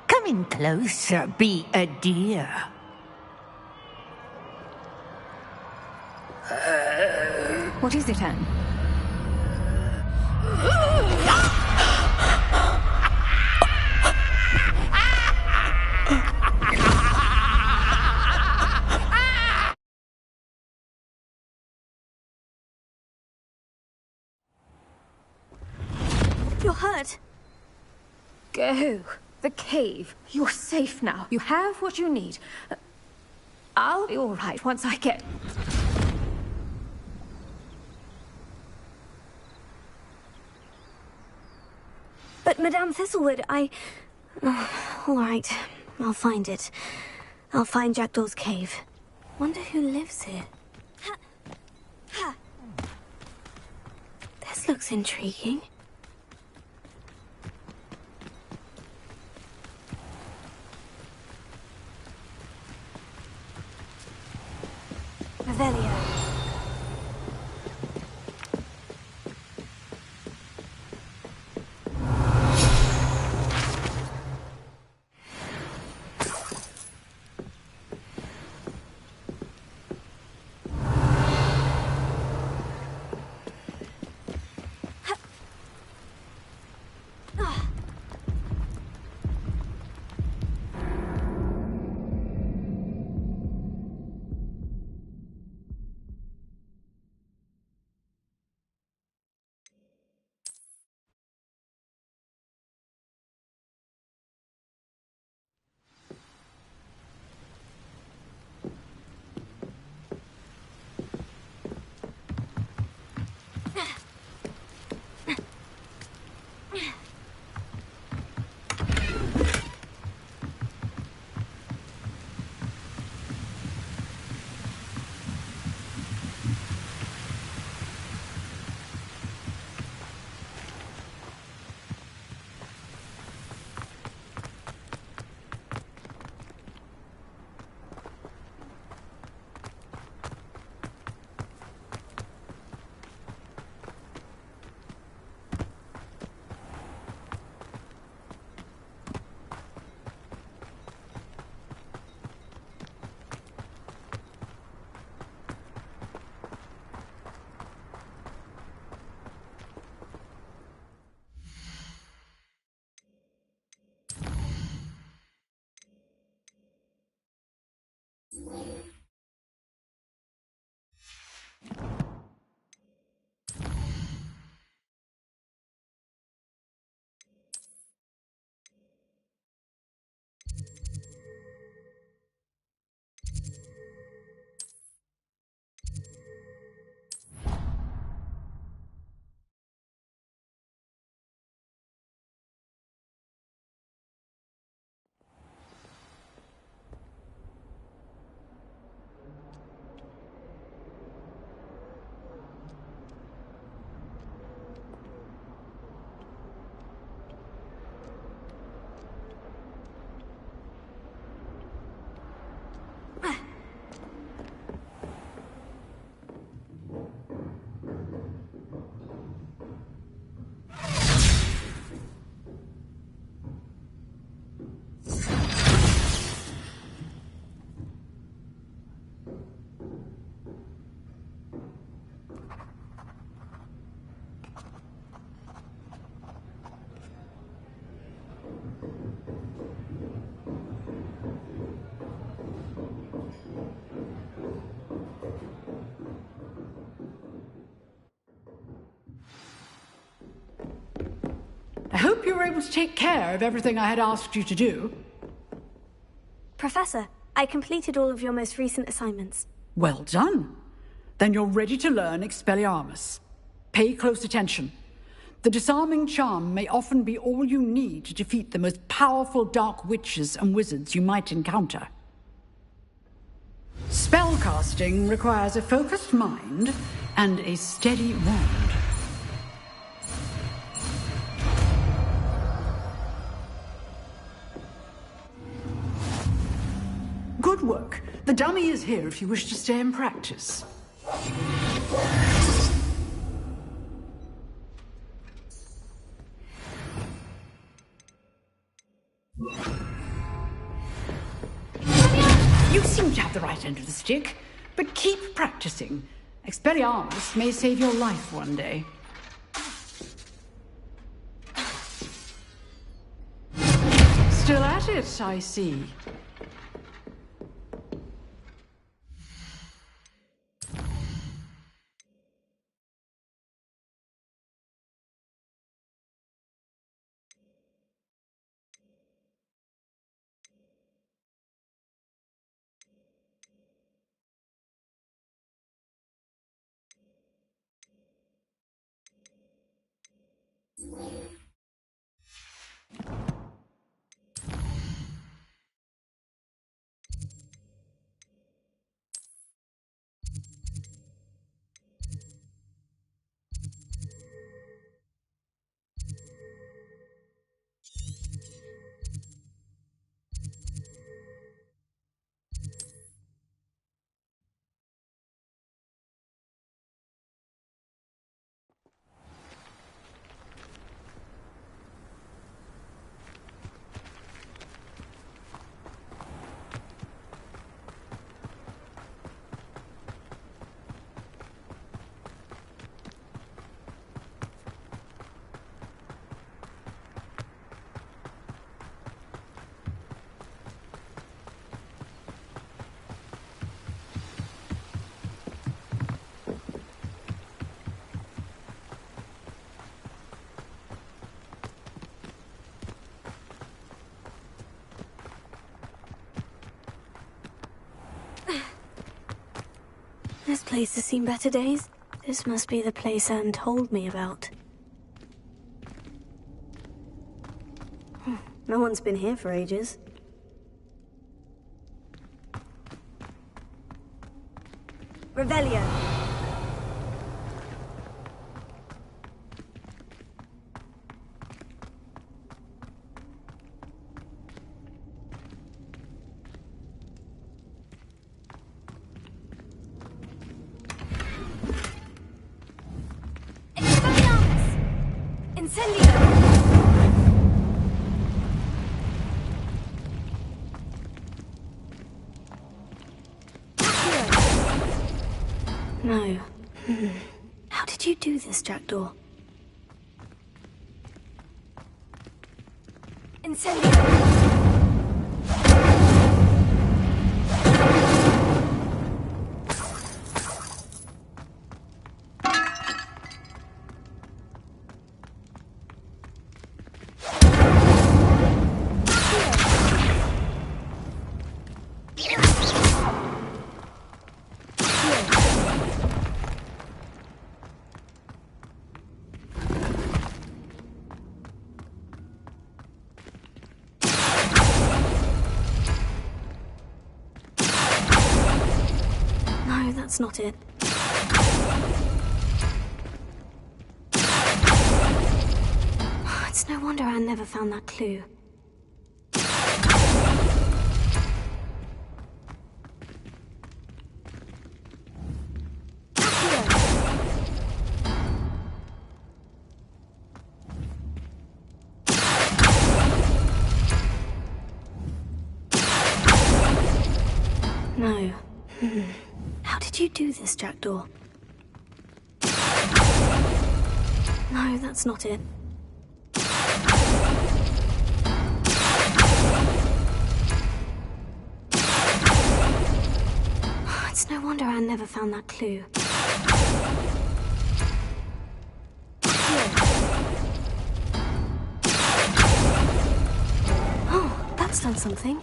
Come in closer, be a dear. What is it, Anne? You're hurt. Go. The cave. You're safe now. You have what you need. I'll be all right once I get... But Madame Thistlewood, all right, I'll find it. I'll find Jackdaw's cave. Wonder who lives here. This looks intriguing. Revelio. were able to take care of everything I had asked you to do. Professor, I completed all of your most recent assignments. Well done. Then you're ready to learn Expelliarmus. Pay close attention. The disarming charm may often be all you need to defeat the most powerful dark witches and wizards you might encounter. Spellcasting requires a focused mind and a steady wand. Good work. The dummy is here if you wish to stay and practice. You seem to have the right end of the stick, but keep practicing. Expelliarmus may save your life one day. Still at it, I see. This place has seen better days. This must be the place Anne told me about. No one's been here for ages. Revelio. No. How did you do this, Jackdaw? Incendio! That's not it. It's no wonder Anne never found that clue. No. How did you do this, Jackdaw? No, that's not it. It's no wonder Anne never found that clue. That's done something.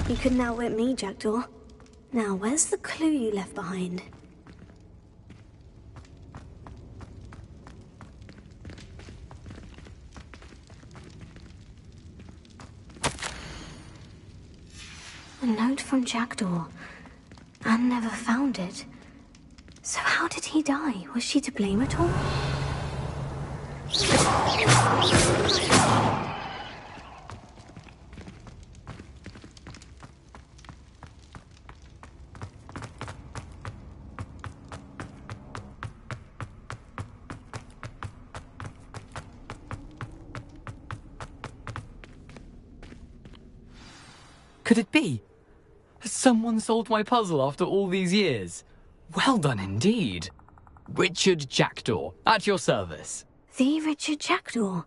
You couldn't outwit me, Jackdaw. Now, where's the clue you left behind? A note from Jackdaw. Anne never found it. So how did he die? Was she to blame at all? Could it be? Has someone solved my puzzle after all these years? Well done indeed. Richard Jackdaw, at your service. The Richard Jackdaw?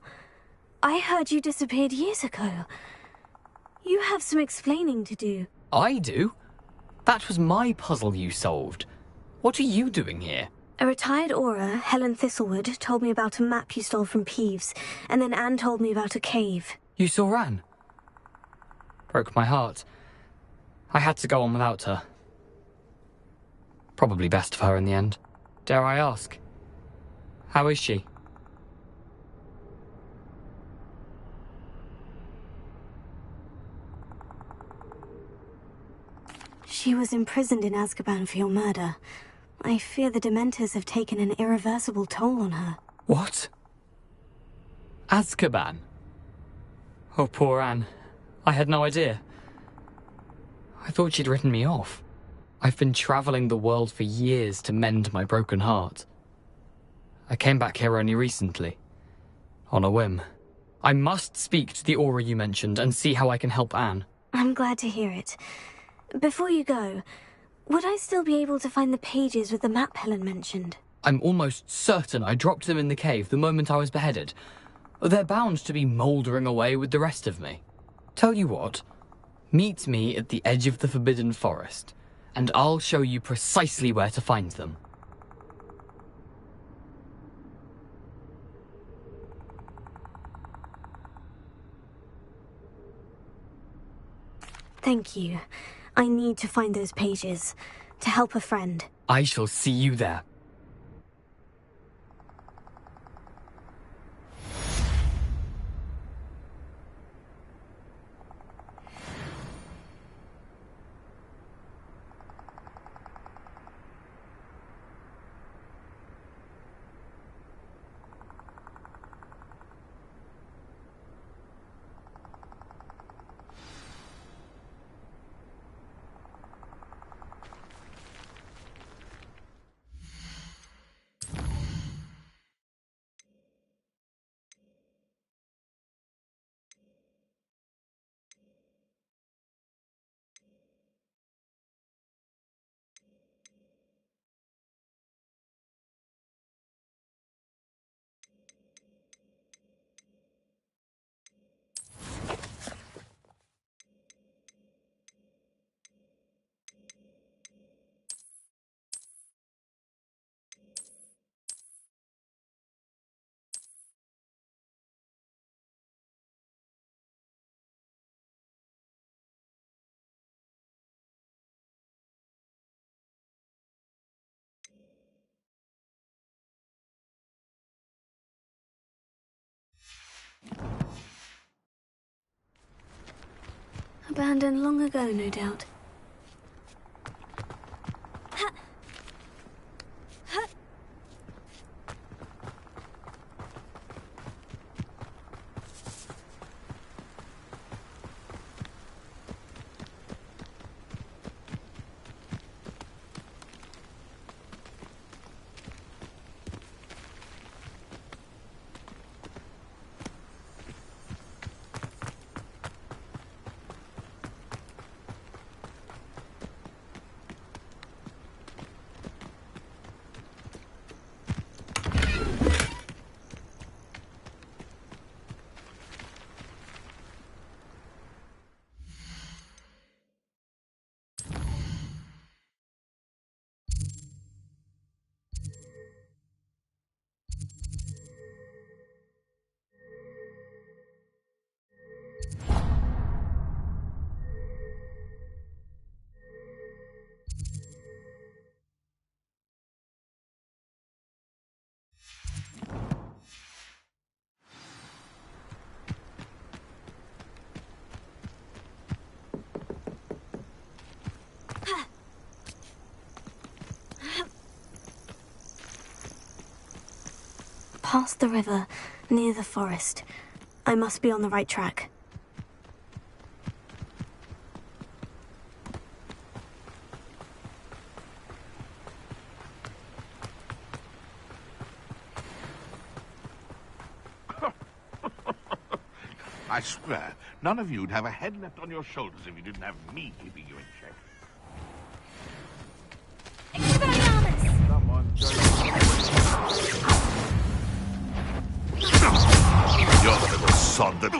I heard you disappeared years ago. You have some explaining to do. I do? That was my puzzle you solved. What are you doing here? A retired aura, Helen Thistlewood, told me about a map you stole from Peeves, and then Anne told me about a cave. You saw Anne? Broke my heart. I had to go on without her. Probably best for her in the end. Dare I ask? How is she? She was imprisoned in Azkaban for your murder. I fear the Dementors have taken an irreversible toll on her. What? Azkaban? Oh, poor Anne. I had no idea. I thought she'd written me off. I've been traveling the world for years to mend my broken heart. I came back here only recently. On a whim. I must speak to the aura you mentioned and see how I can help Anne. I'm glad to hear it. Before you go, would I still be able to find the pages with the map Helen mentioned? I'm almost certain I dropped them in the cave the moment I was beheaded. They're bound to be mouldering away with the rest of me. Tell you what, meet me at the edge of the Forbidden Forest, and I'll show you precisely where to find them. Thank you. I need to find those pages, to help a friend. I shall see you there. Abandoned long ago, no doubt. past the river, near the forest. I must be on the right track. I swear, none of you'd have a head left on your shoulders if you didn't have me keeping you in check. Someone You're the little sod that...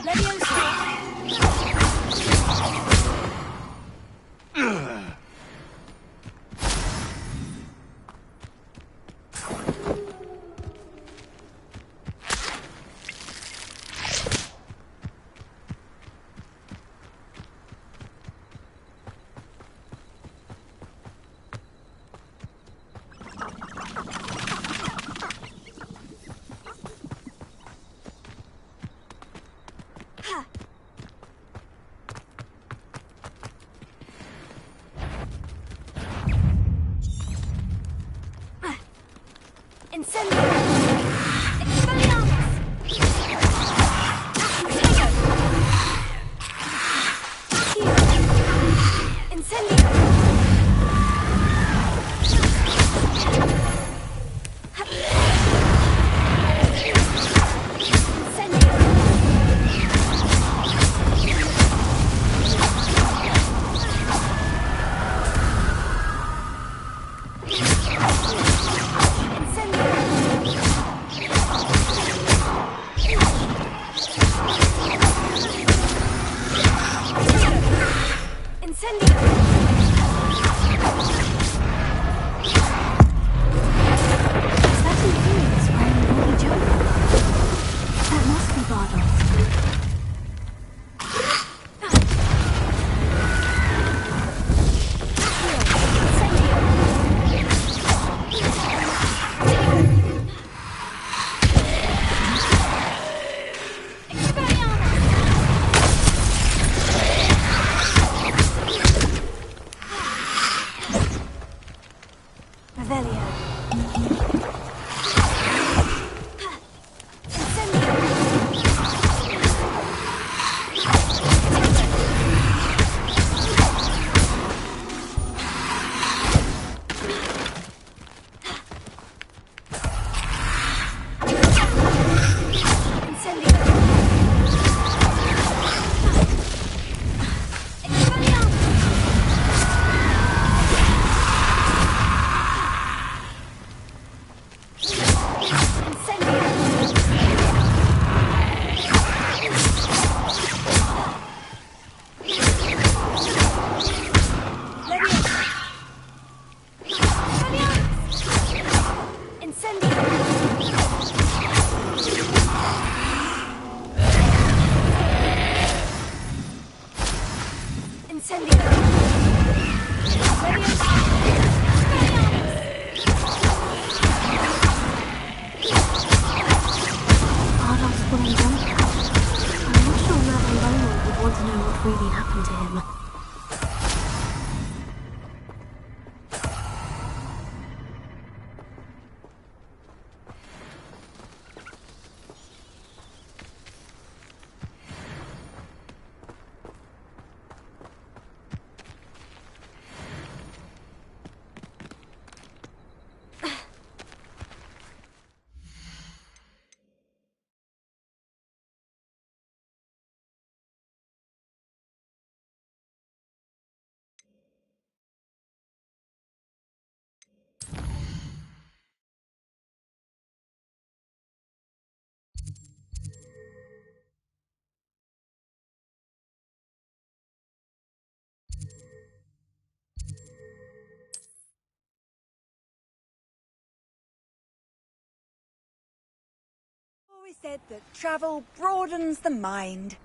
Always said that travel broadens the mind.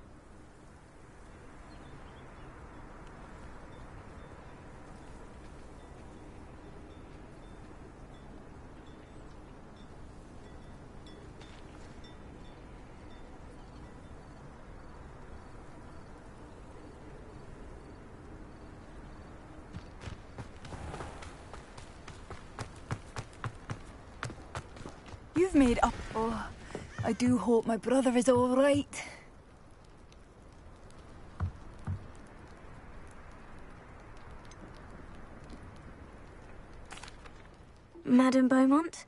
You've made up. Oh. I do hope my brother is all right. Madame Beaumont,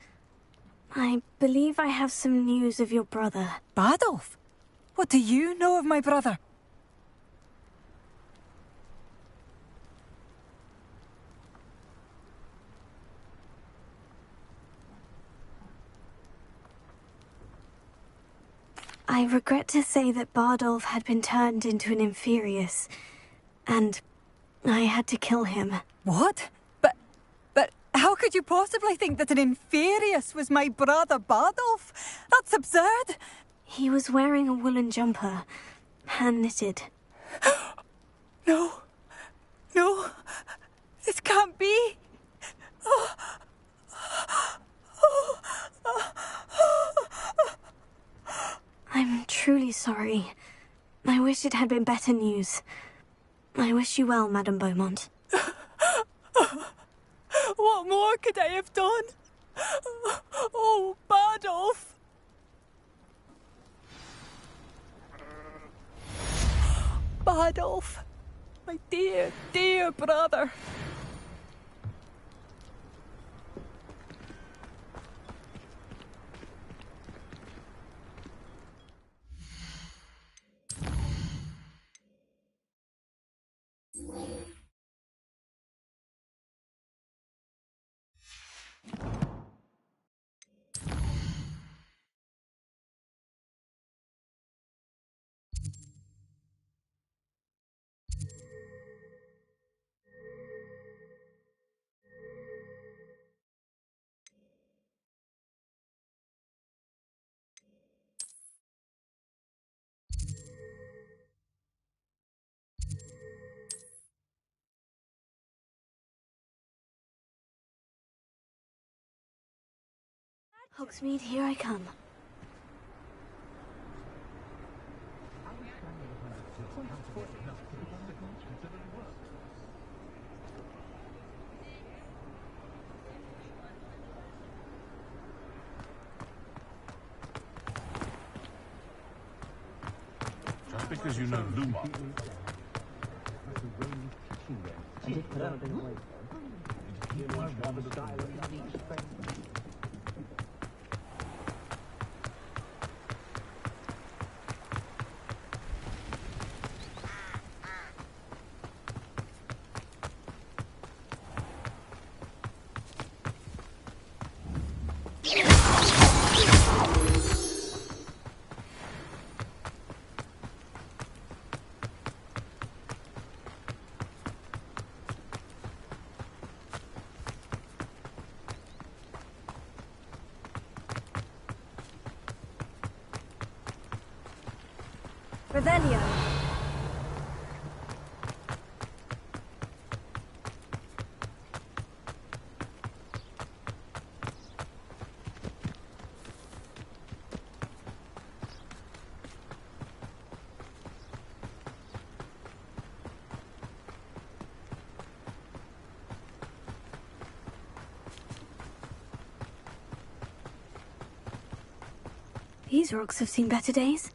I believe I have some news of your brother. Badolf? What do you know of my brother? I regret to say that Bardolph had been turned into an Inferius, and I had to kill him. What? But how could you possibly think that an Inferius was my brother Bardolph? That's absurd. He was wearing a woolen jumper, hand-knitted. No. No. This can't be. I'm truly sorry. I wish it had been better news. I wish you well, Madame Beaumont. What more could I have done? Oh, Bardolph! Bardolph! My dear, dear brother! Hogsmeade, here I come. Just because you know Luma. Revelio. These rocks have seen better days.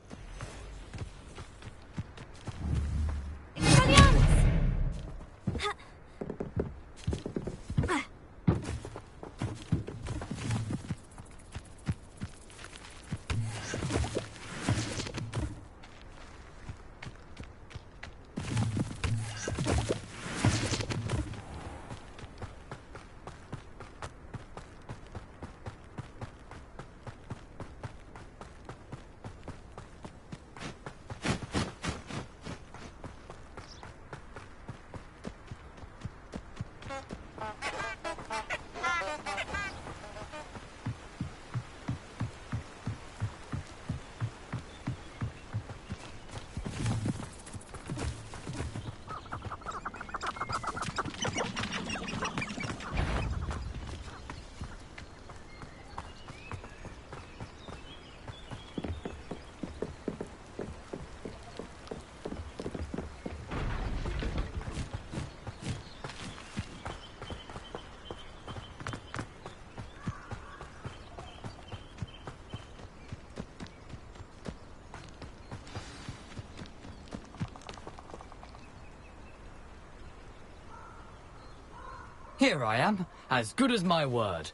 Here I am, as good as my word.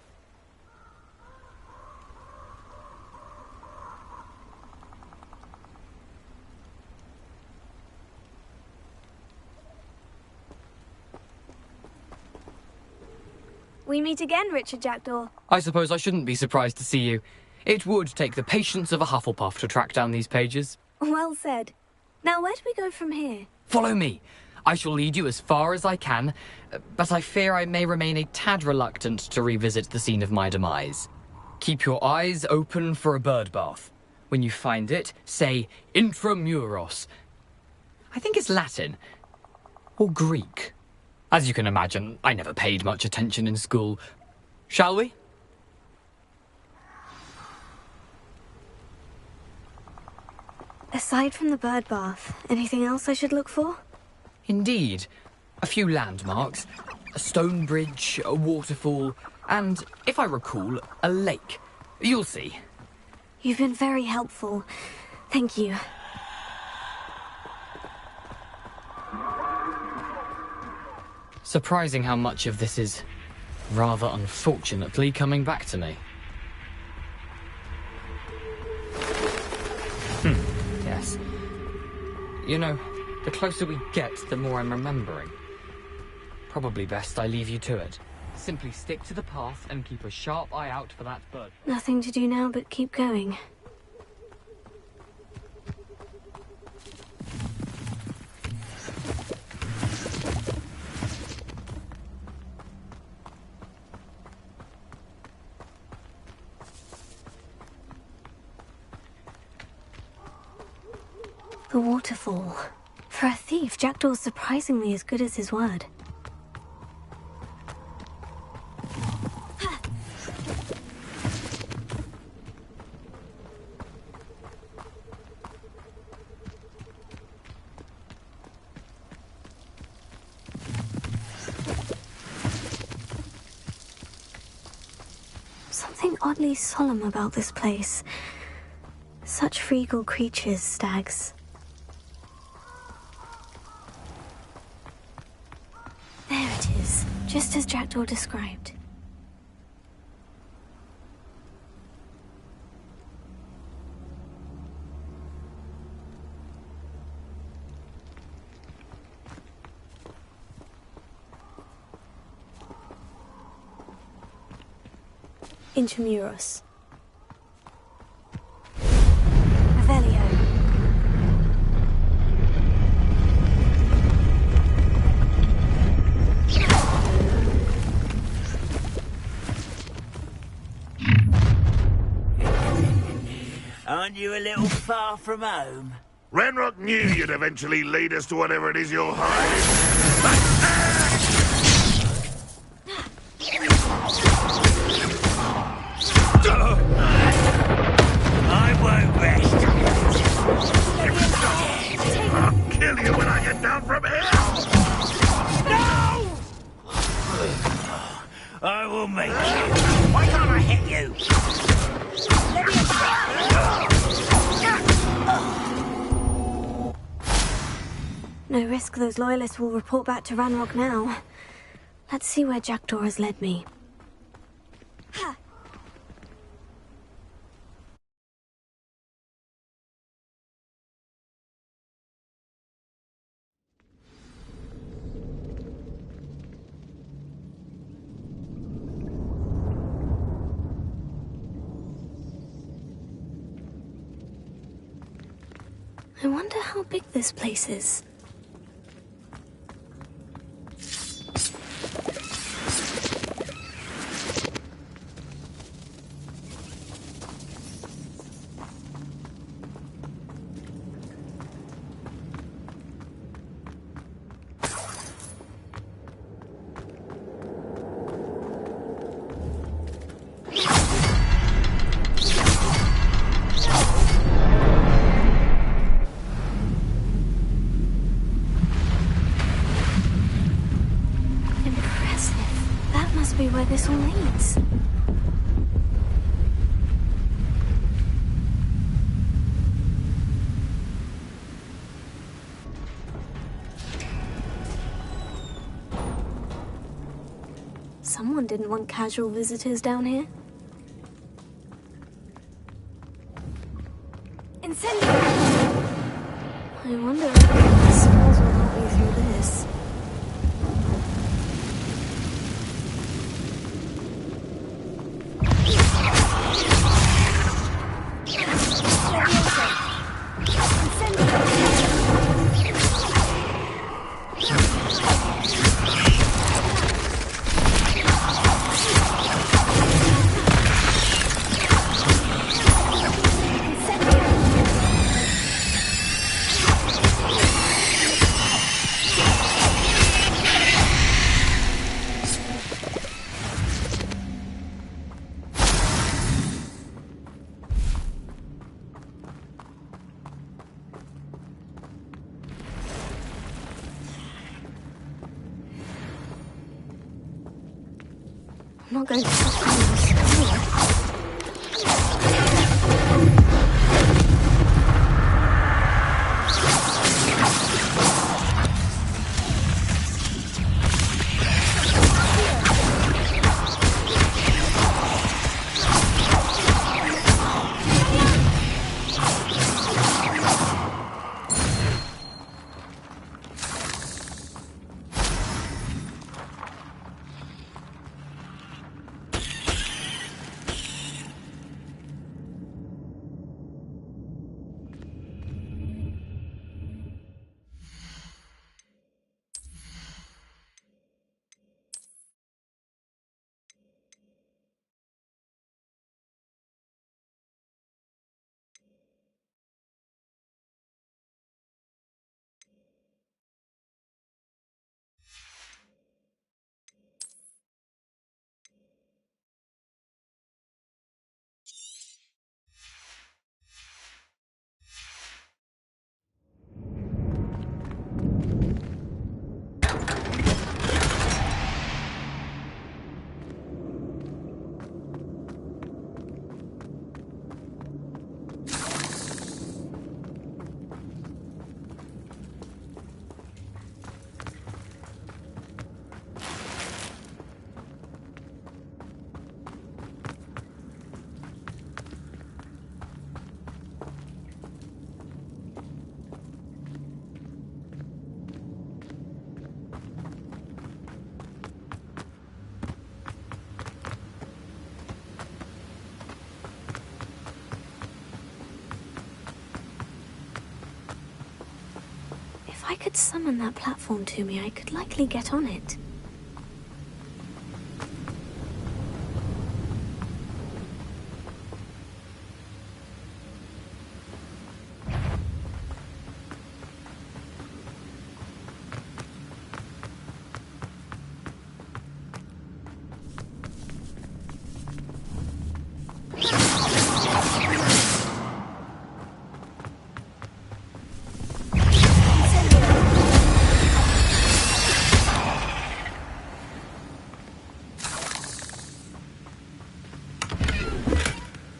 We meet again, Richard Jackdaw. I suppose I shouldn't be surprised to see you. It would take the patience of a Hufflepuff to track down these pages. Well said. Now, where do we go from here? Follow me. I shall lead you as far as I can, but I fear I may remain a tad reluctant to revisit the scene of my demise. Keep your eyes open for a bird bath. When you find it, say intramuros. I think it's Latin. Or Greek. As you can imagine, I never paid much attention in school. Shall we? Aside from the bird bath, anything else I should look for? Indeed. A few landmarks, a stone bridge, a waterfall, and, if I recall, a lake. You'll see. You've been very helpful. Thank you. Surprising how much of this is, rather unfortunately, coming back to me. Yes. You know, the closer we get, the more I'm remembering. Probably best I leave you to it. Simply stick to the path and keep a sharp eye out for that bird. Nothing to do now but keep going. The waterfall. For a thief, Jackdaw's surprisingly as good as his word. Something oddly solemn about this place. Such regal creatures, stags. There it is, just as Jackdaw described. Intramuros. Revelio. Aren't you a little far from home? Ranrock knew you'd eventually lead us to whatever it is you're hiding. I won't rest. I'll kill you when I get down from here! No! I will make you. Why can't I hit you? No risk those loyalists will report back to Ranrock now. Let's see where Jackdaw has led me. Ha! I wonder how big this place is. Where this all leads. Someone didn't want casual visitors down here. Incendio! I wonder if the spells will help me through this. I'm not going to touch this. If I could summon that platform to me, I could likely get on it.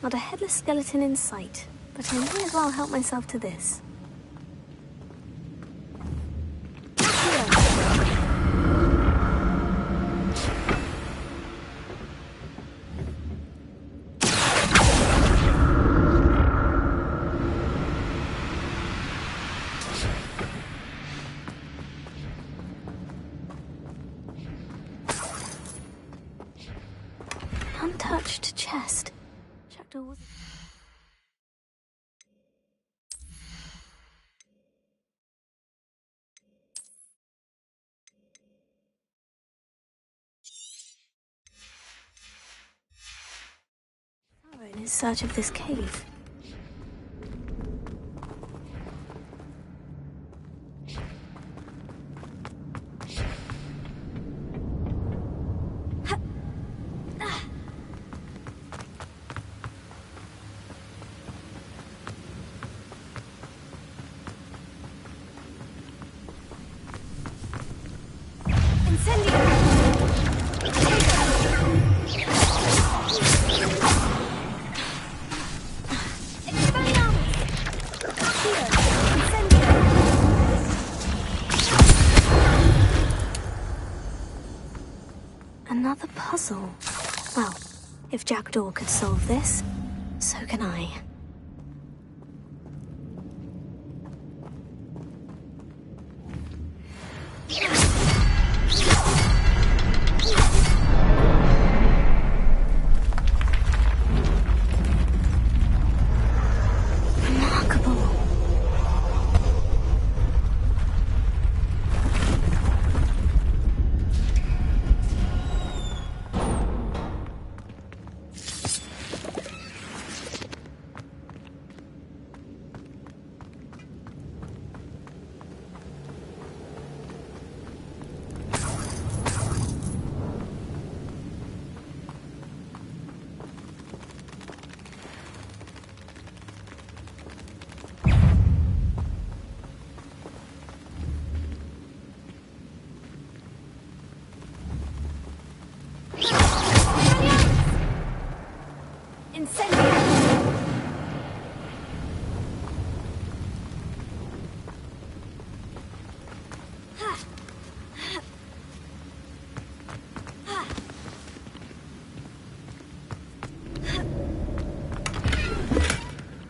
Not a headless skeleton in sight, but I may as well help myself to this. Untouched chest. Jackdaw was... in search of this cave. puzzle. Well, if Jackdaw could solve this, so can I.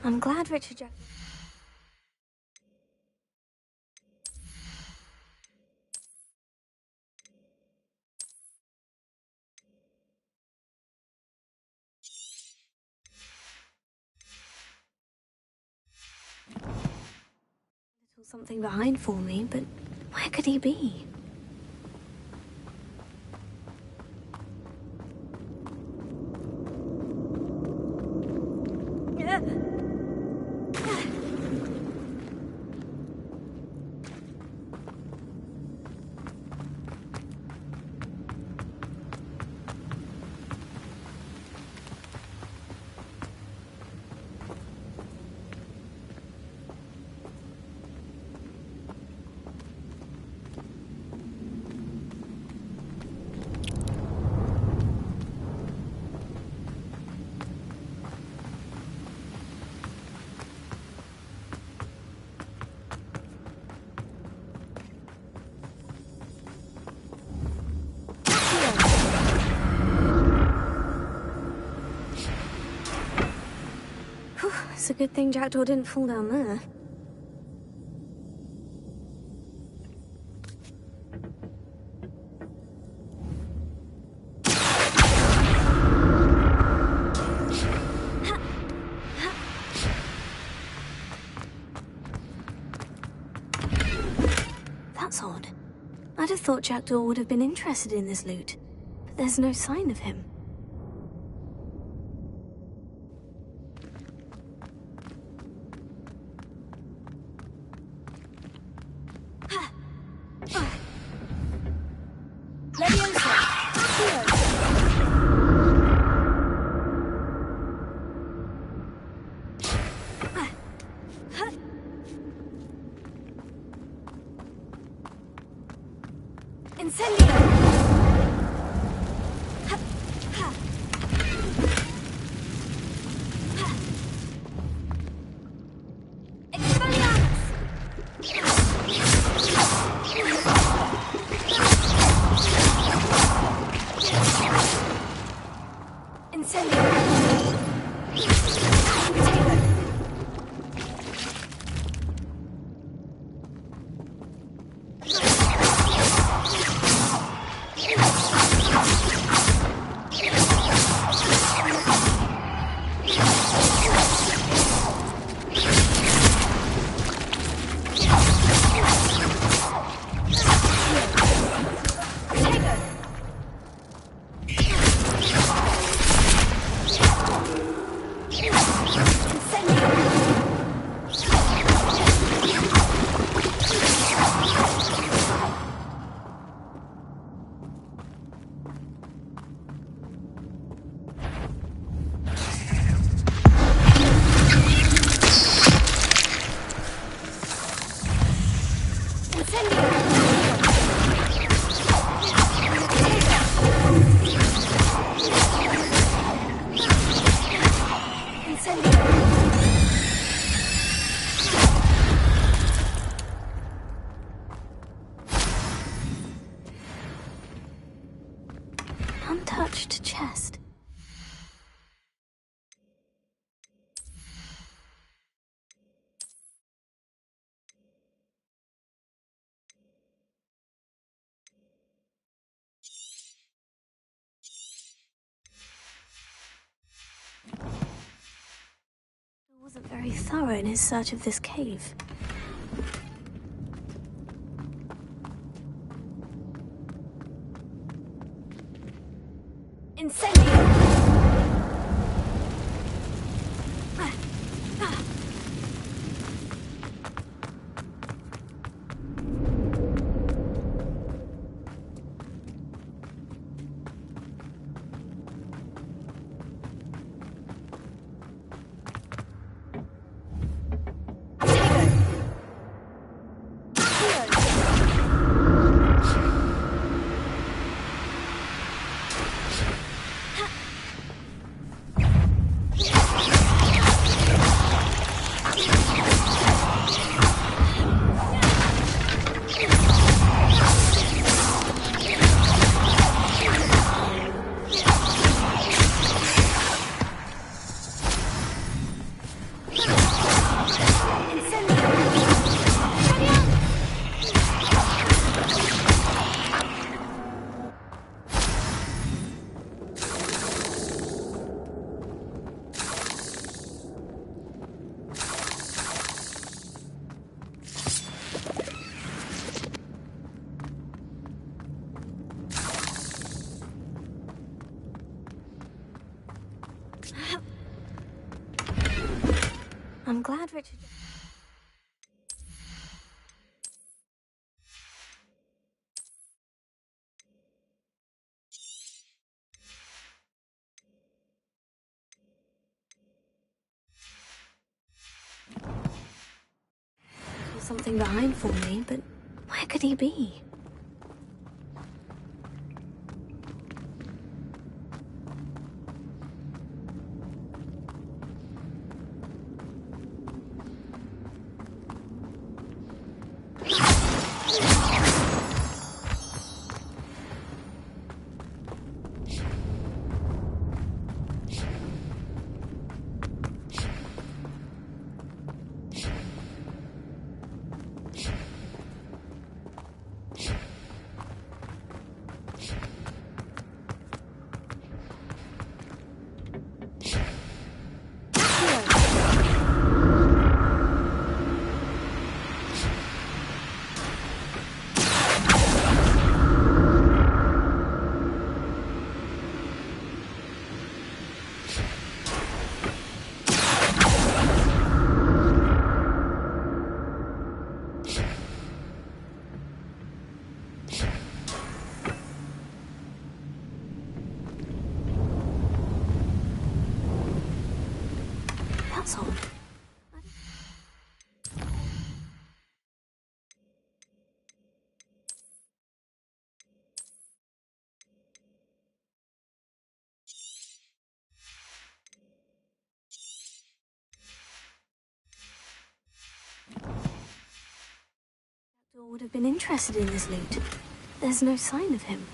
I'm glad Richard Jack... something behind for me, but where could he be? It's a good thing Jackdaw didn't fall down there. That's odd. I'd have thought Jackdaw would have been interested in this loot, but there's no sign of him. large chest. He wasn't very thorough in his search of this cave. Incendio! I'm glad Richard... There's something behind for me, but where could he be? That's odd. Jackdaw would have been interested in this loot. There's no sign of him.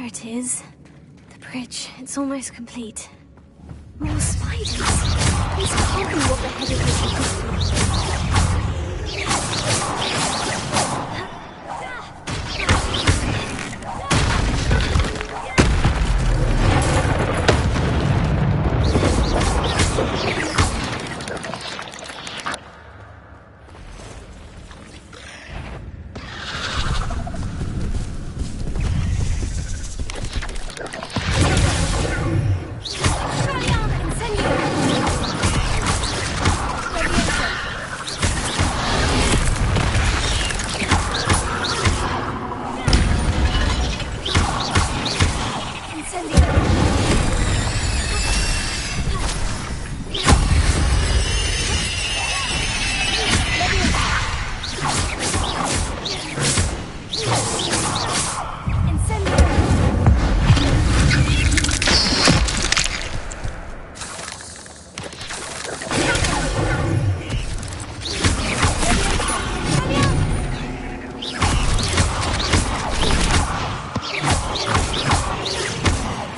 There it is. The bridge. It's almost complete. More spiders. Please tell me what the heck is this?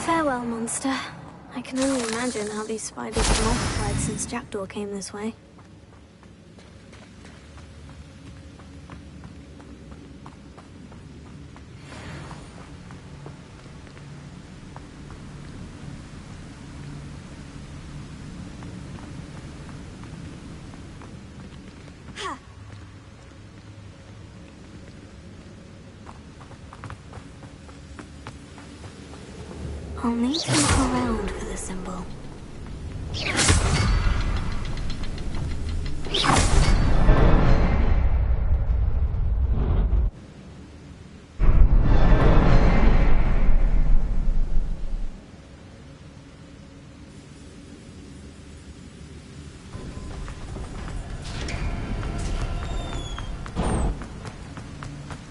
Farewell, monster. I can only imagine how these spiders have multiplied since Jackdaw came this way. I'll need to look around for the symbol.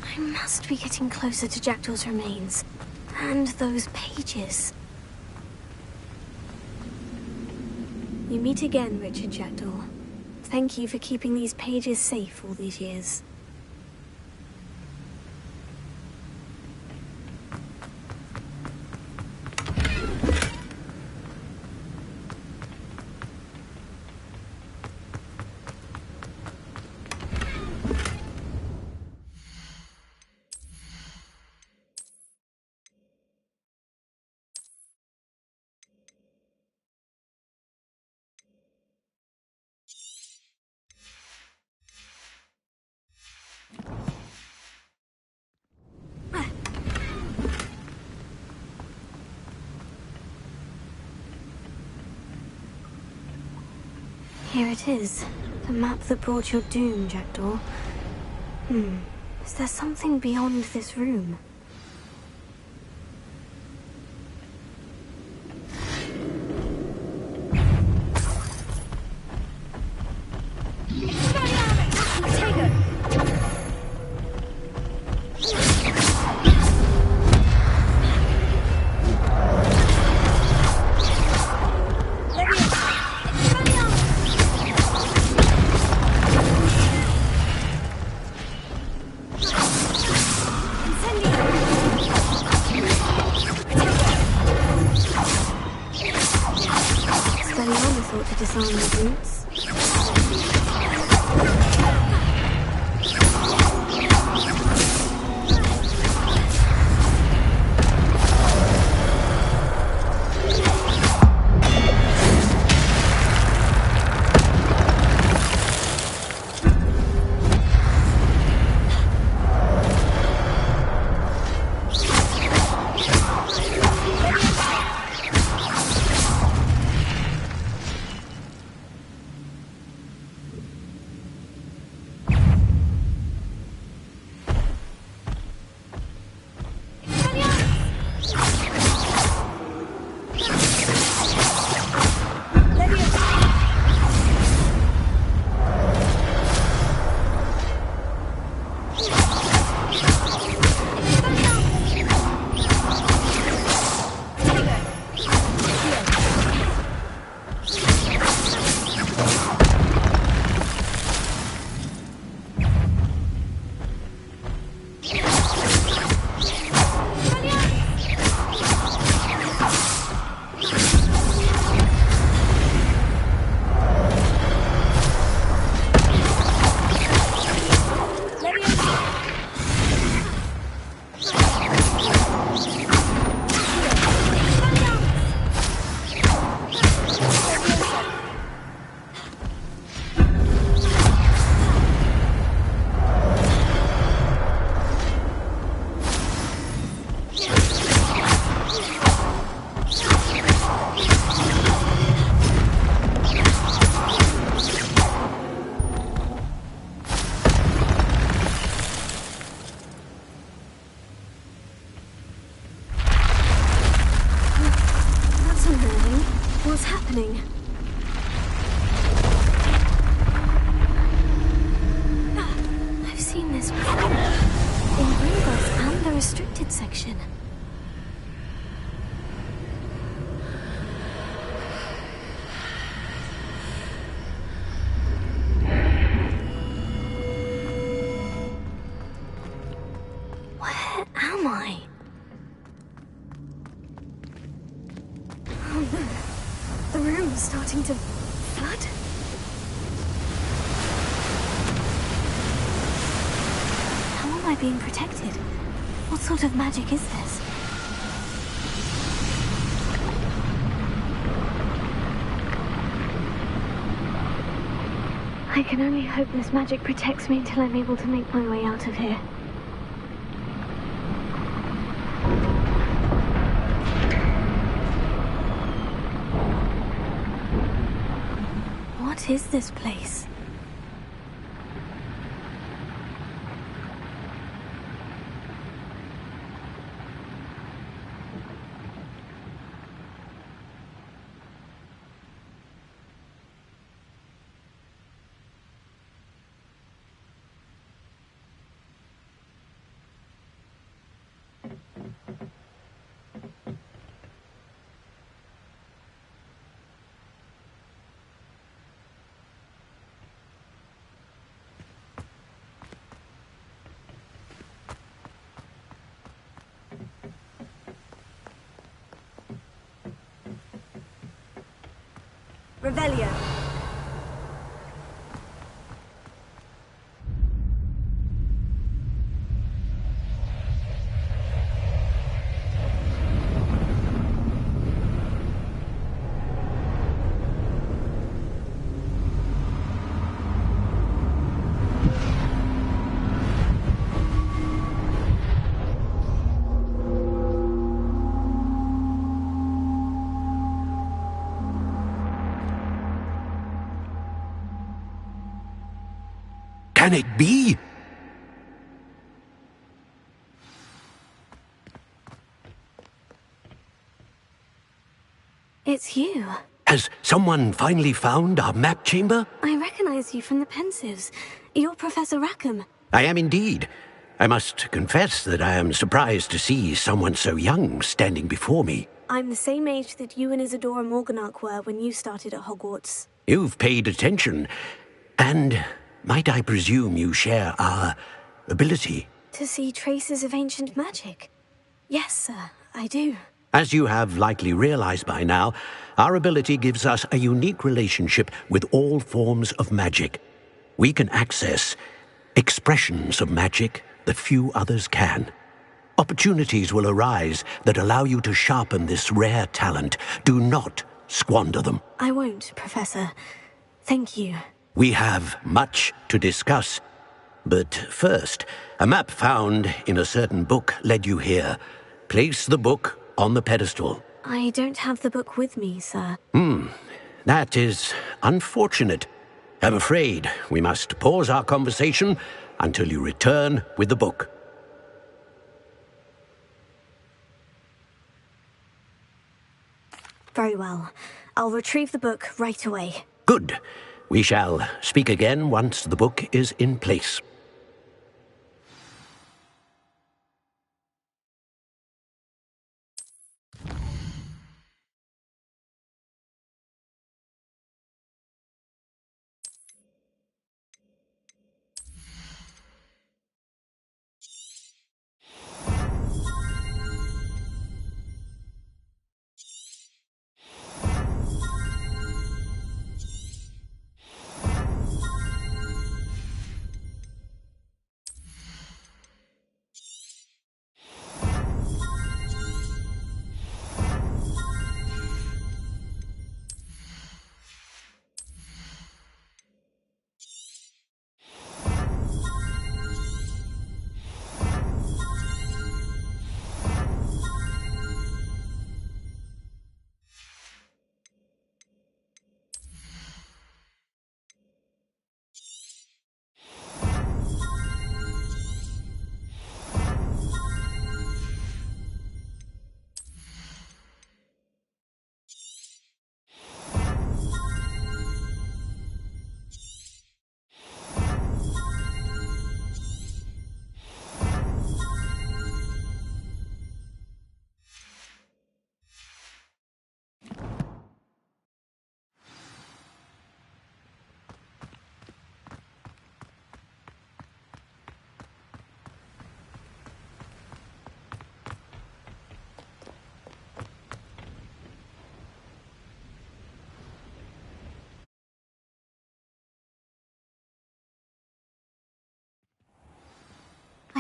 I must be getting closer to Jackdaw's remains. And those pages. We meet again, Richard Jackdaw. Thank you for keeping these pages safe all these years. Here it is. The map that brought your doom, Jackdaw. Is there something beyond this room? Incendio! starting to flood? How am I being protected? What sort of magic is this? I can only hope this magic protects me until I'm able to make my way out of here. What is this place? Revelio. Can it be? It's you. Has someone finally found our map chamber? I recognize you from the Pensives. You're Professor Rackham. I am indeed. I must confess that I am surprised to see someone so young standing before me. I'm the same age that you and Isadora Morganach were when you started at Hogwarts. You've paid attention, and might I presume you share our ability? To see traces of ancient magic? Yes, sir, I do. As you have likely realized by now, our ability gives us a unique relationship with all forms of magic. We can access expressions of magic that few others can. Opportunities will arise that allow you to sharpen this rare talent. Do not squander them. I won't, Professor. Thank you. We have much to discuss. But first, a map found in a certain book led you here. Place the book on the pedestal. I don't have the book with me, sir. That is unfortunate. I'm afraid we must pause our conversation until you return with the book. Very well. I'll retrieve the book right away. Good. We shall speak again once the book is in place.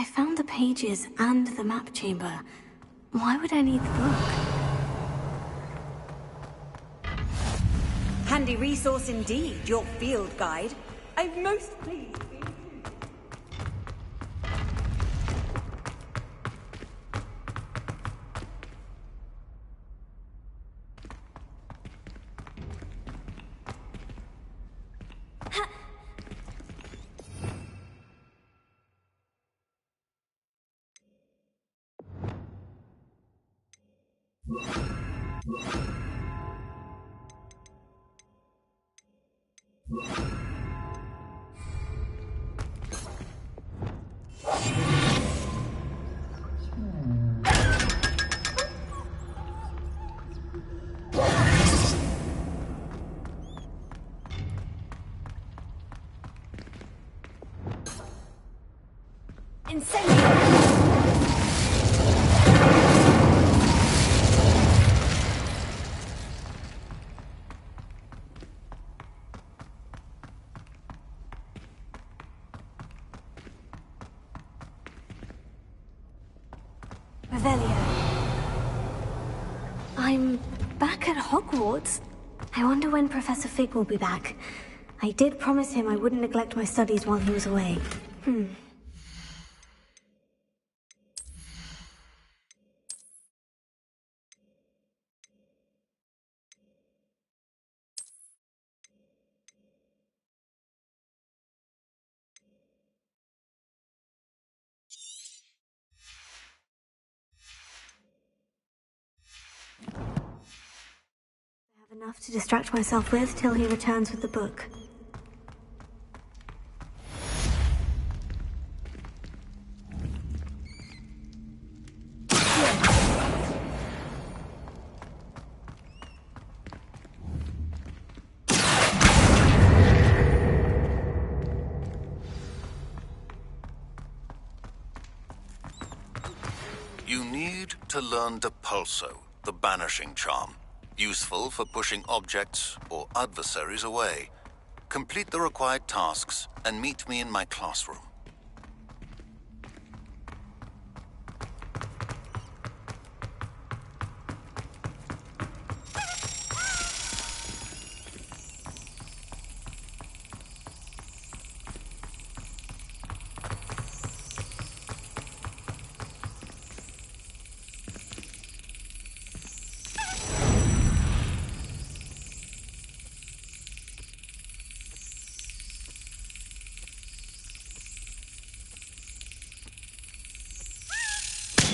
I found the pages and the map chamber. Why would I need the book? Handy resource indeed, your field guide. I'm most pleased. Revelio. I'm back at Hogwarts. I wonder when Professor Fig will be back. I did promise him I wouldn't neglect my studies while he was away. I have enough to distract myself with till he returns with the book. You need to learn Depulso, the banishing charm. Useful for pushing objects or adversaries away. Complete the required tasks and meet me in my classroom.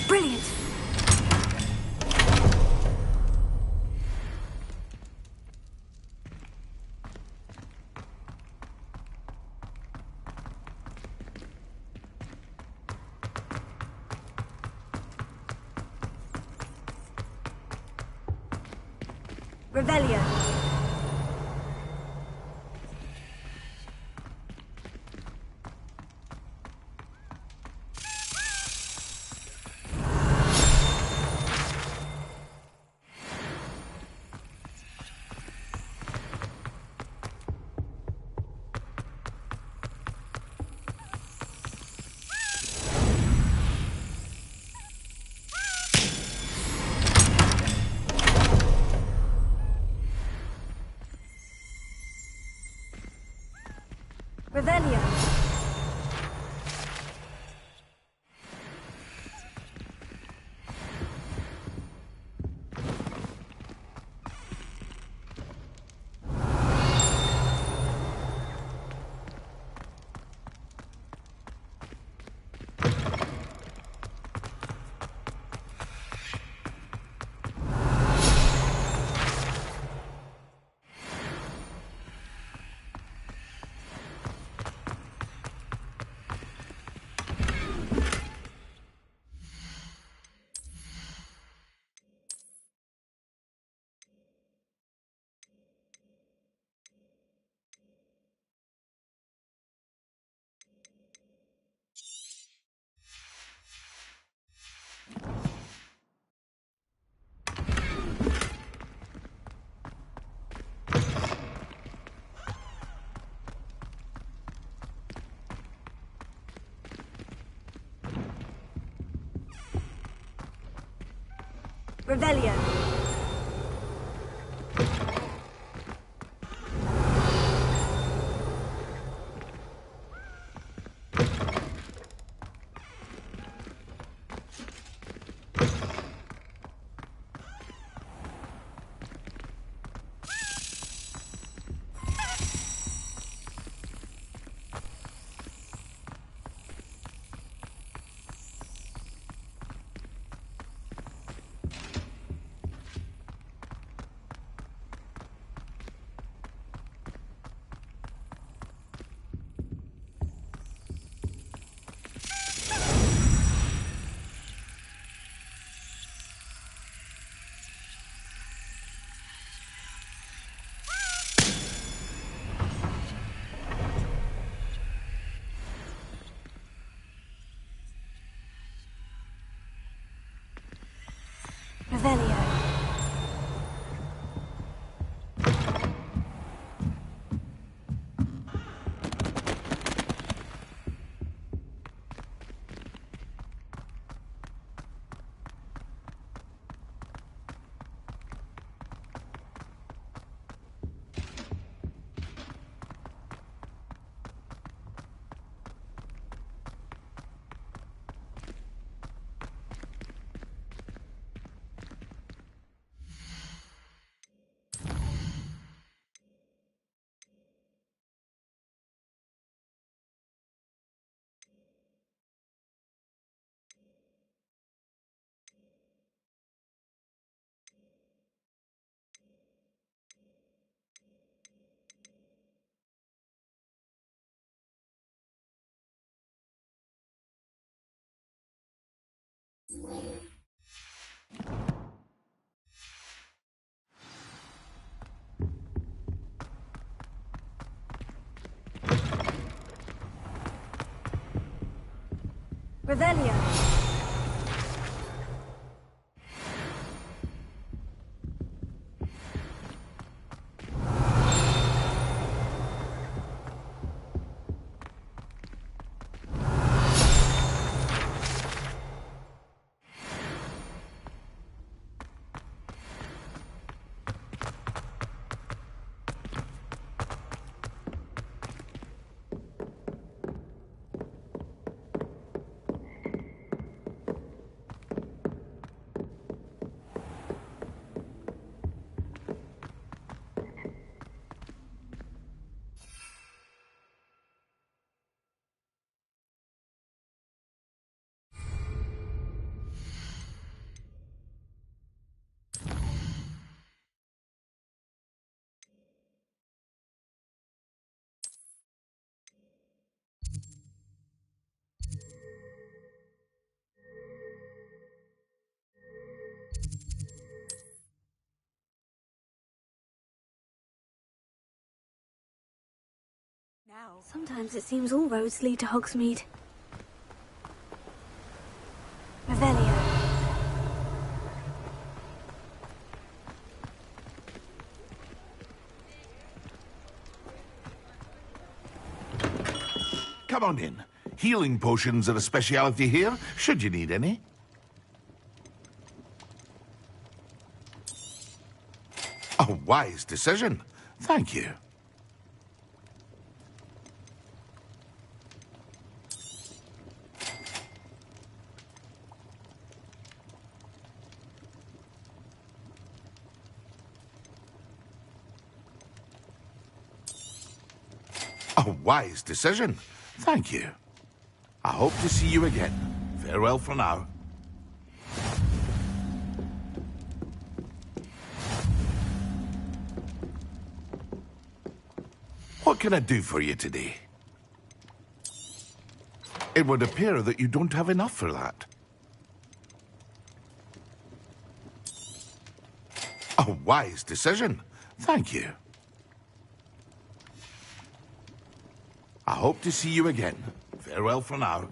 Brilliant! Revelio. Revelio. Revelio. Revelio. Revelio. Now, sometimes it seems all roads lead to Hogsmeade. Revelio. Come on in. Healing potions are a speciality here, should you need any. A wise decision. Thank you. A wise decision. Thank you. I hope to see you again. Farewell for now. What can I do for you today? It would appear that you don't have enough for that. A wise decision. Thank you. I hope to see you again. Farewell for now.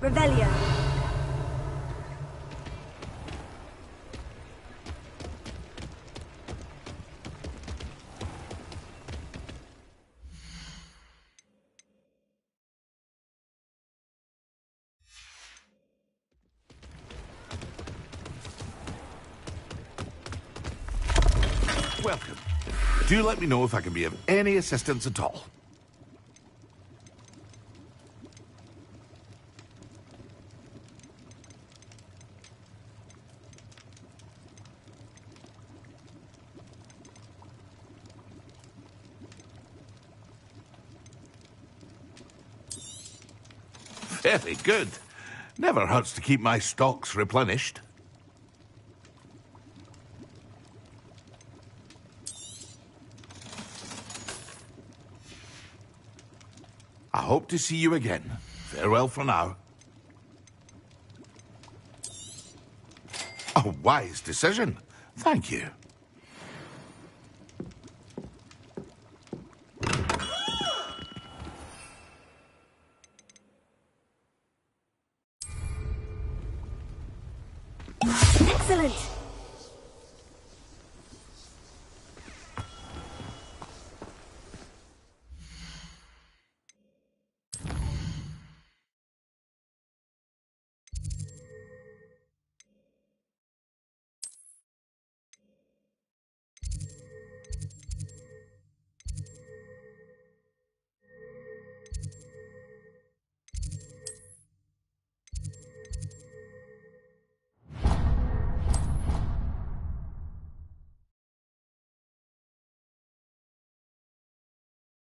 Revelio. Welcome. Do let me know if I can be of any assistance at all. Very good. Never hurts to keep my stocks replenished. I hope to see you again. Farewell for now. A wise decision. Thank you. Excellent.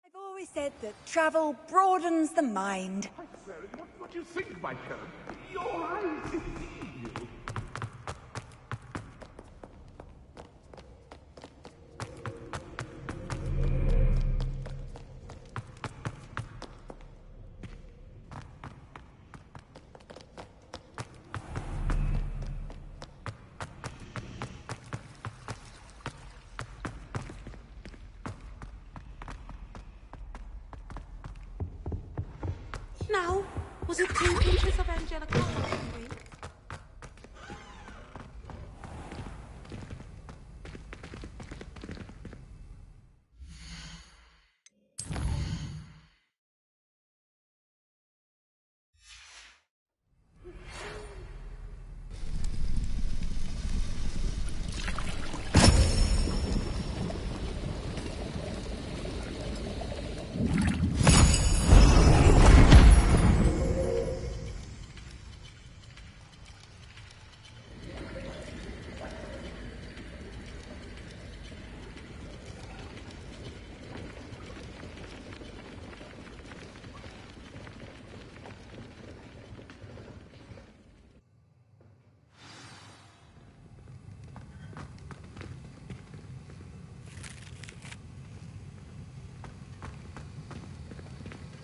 I've always said that travel broadens the mind. What do you think, Michael? Your eyes deceive you. Now, was it 2 pinches of Angelica last week?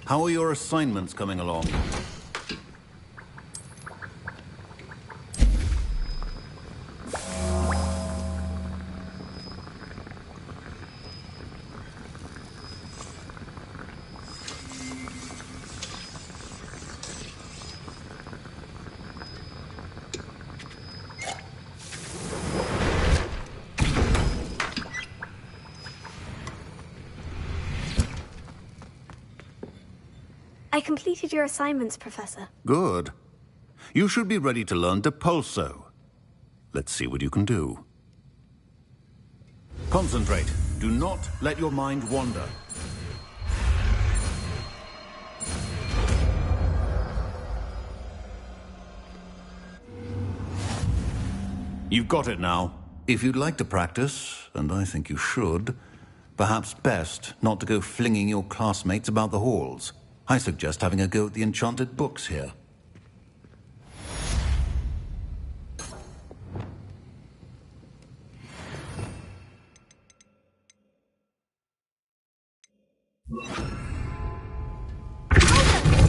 How are your assignments coming along? I completed your assignments, Professor. Good. You should be ready to learn Depulso. Let's see what you can do. Concentrate. Do not let your mind wander. You've got it now. If you'd like to practice, and I think you should, perhaps best not to go flinging your classmates about the halls. I suggest having a go at the enchanted books here.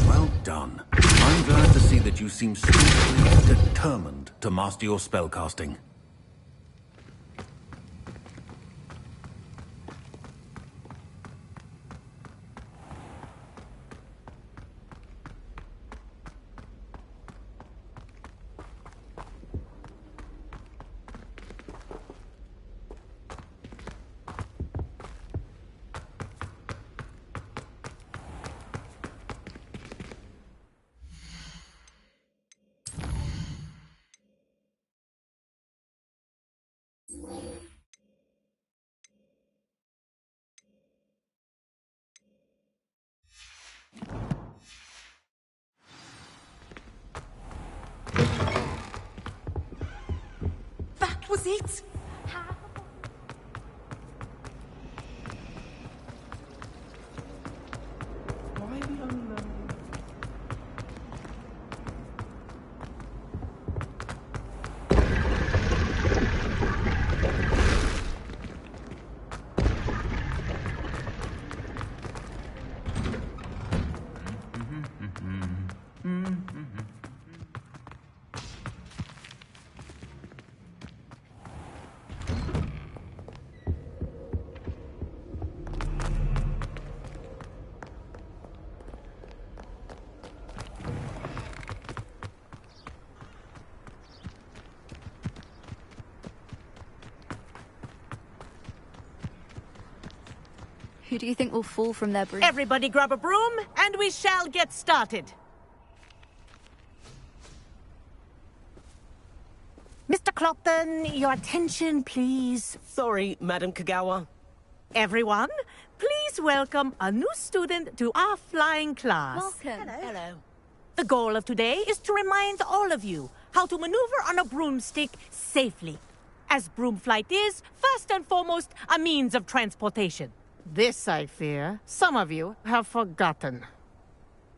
Well done. I'm glad to see that you seem seriously determined to master your spellcasting. seats. Why are we on Who do you think will fall from their broom? Everybody grab a broom, and we shall get started. Mr. Clopton, your attention, please. Sorry, Madam Kagawa. Everyone, please welcome a new student to our flying class. Welcome. Hello. The goal of today is to remind all of you how to maneuver on a broomstick safely. As broom flight is, first and foremost, a means of transportation. This, I fear, some of you have forgotten.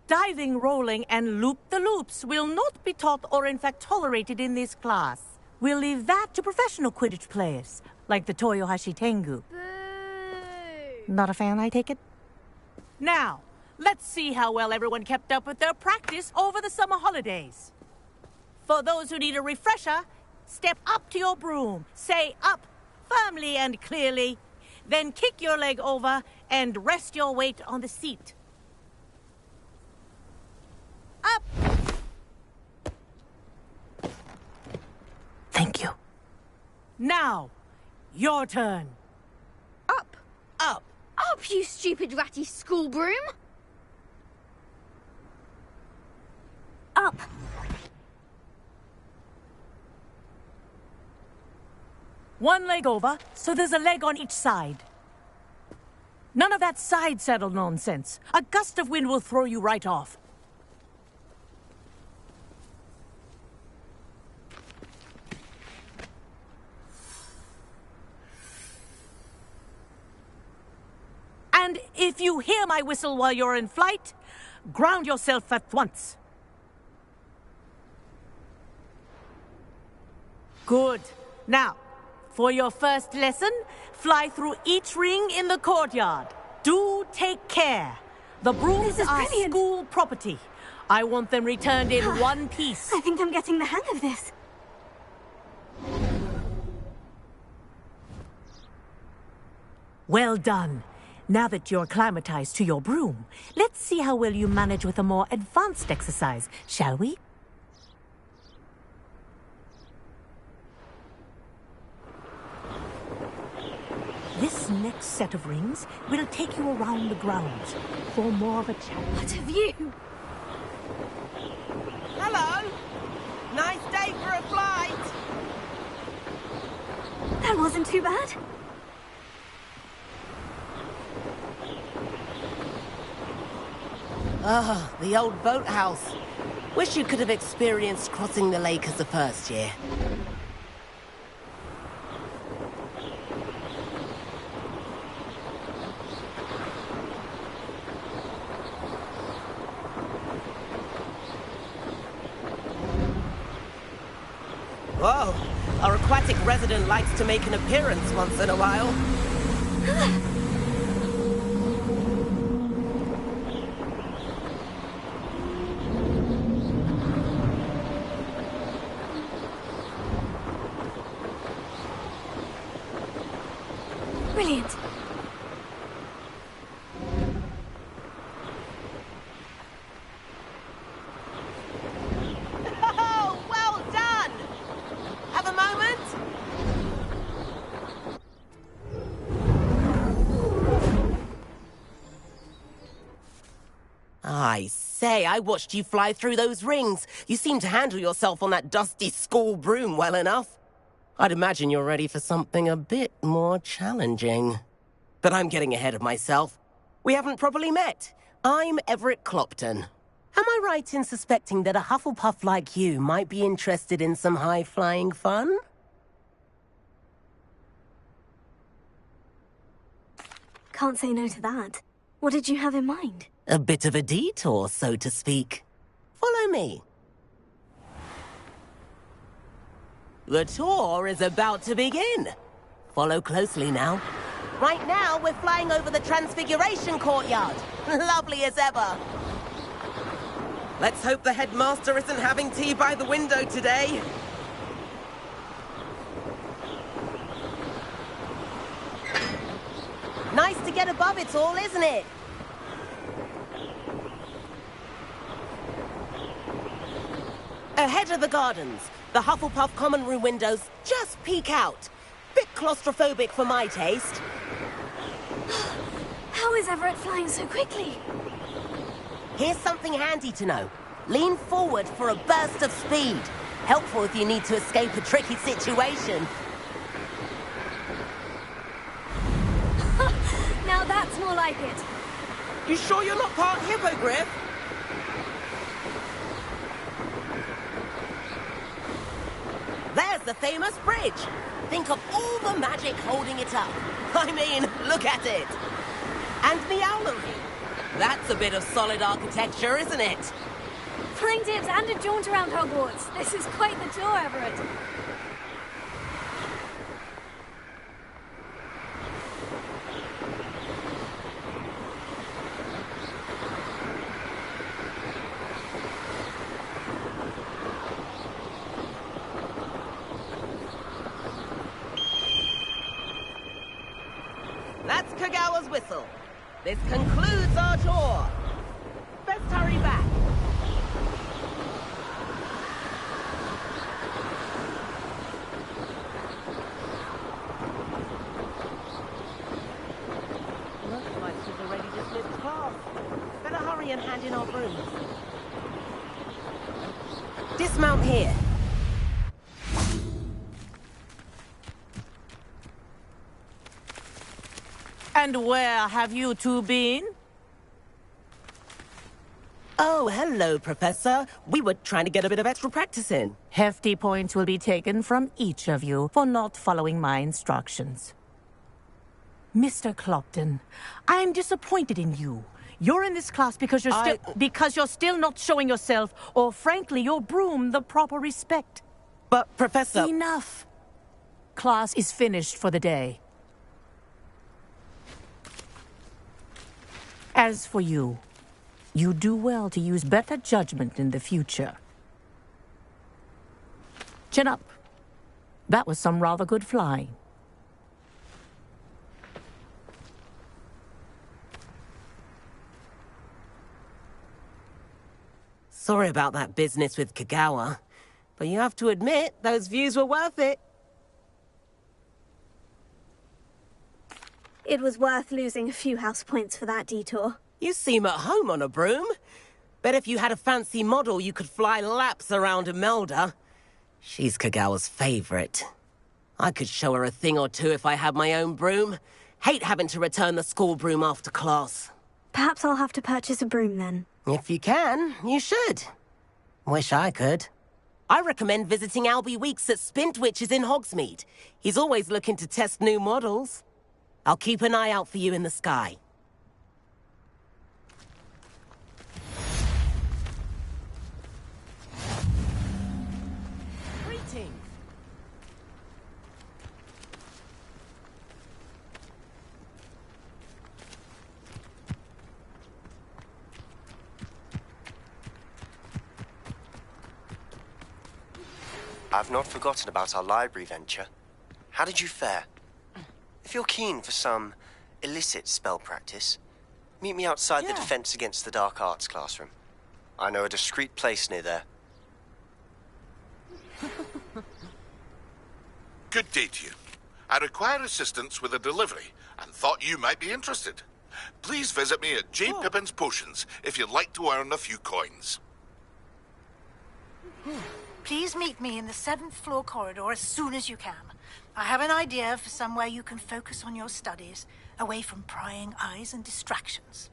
Diving, rolling, and loop-the-loops will not be taught or in fact tolerated in this class. We'll leave that to professional Quidditch players, like the Toyohashi Tengu. Not a fan, I take it? Now, let's see how well everyone kept up with their practice over the summer holidays. For those who need a refresher, step up to your broom, say up firmly and clearly, then kick your leg over and rest your weight on the seat. Up! Thank you. Now, your turn. Up! Up! Up, you stupid ratty school broom! Up! One leg over, so there's a leg on each side. None of that side saddle nonsense. A gust of wind will throw you right off. And if you hear my whistle while you're in flight, ground yourself at once. Good. Now, for your first lesson, fly through each ring in the courtyard. Do take care. The brooms are school property. I want them returned in one piece. I think I'm getting the hang of this. Well done. Now that you're acclimatized to your broom, let's see how well you manage with a more advanced exercise, shall we? This next set of rings will take you around the grounds for more of a challenge. What have you? Hello! Nice day for a flight! That wasn't too bad. Ah, the old boathouse. Wish you could have experienced crossing the lake as the first year. Whoa, our aquatic resident likes to make an appearance once in a while. Brilliant. Oh, well done! Have a moment? I say, I watched you fly through those rings. You seem to handle yourself on that dusty school broom well enough. I'd imagine you're ready for something a bit more challenging. But I'm getting ahead of myself. We haven't properly met. I'm Everett Clopton. Am I right in suspecting that a Hufflepuff like you might be interested in some high-flying fun? Can't say no to that. What did you have in mind? A bit of a detour, so to speak. Follow me. The tour is about to begin. Follow closely now. Right now, we're flying over the Transfiguration Courtyard. Lovely as ever. Let's hope the headmaster isn't having tea by the window today. Nice to get above it all, isn't it? Ahead of the gardens, the Hufflepuff common room windows just peek out. Bit claustrophobic for my taste. How is Everett flying so quickly? Here's something handy to know. Lean forward for a burst of speed. Helpful if you need to escape a tricky situation. Now that's more like it. You sure you're not part hippogriff? There's the famous bridge. Think of all the magic holding it up. I mean, look at it. And the owlery. That's a bit of solid architecture, isn't it? Flying dips and a jaunt around Hogwarts. This is quite the tour, Everett. That's Kagawa's whistle. This concludes our tour. Best hurry back. Looks like she's already just slipped past. Better hurry and hand in our brooms. Dismount here. And where have you two been? Oh, hello, Professor. We were trying to get a bit of extra practice in. Hefty points will be taken from each of you for not following my instructions. Mr. Clopton, I'm disappointed in you. You're in this class because you're still not showing yourself, or frankly, your broom the proper respect. But, Professor... Enough. Class is finished for the day. As for you, you do well to use better judgment in the future. Chin up. That was some rather good flying. Sorry about that business with Kagawa, but you have to admit, those views were worth it. It was worth losing a few house points for that detour. You seem at home on a broom. Bet if you had a fancy model, you could fly laps around Imelda. She's Kagawa's favorite. I could show her a thing or two if I had my own broom. Hate having to return the school broom after class. Perhaps I'll have to purchase a broom then. If you can, you should. Wish I could. I recommend visiting Albie Weeks at Spintwitches in Hogsmeade. He's always looking to test new models. I'll keep an eye out for you in the sky. Greetings. I've not forgotten about our library venture. How did you fare? If you're keen for some illicit spell practice, meet me outside the Defense Against the Dark Arts classroom. I know a discreet place near there. Good day to you. I require assistance with a delivery and thought you might be interested. Please visit me at J. Pippin's Potions if you'd like to earn a few coins. Please meet me in the 7th floor corridor as soon as you can. I have an idea for somewhere you can focus on your studies, away from prying eyes and distractions.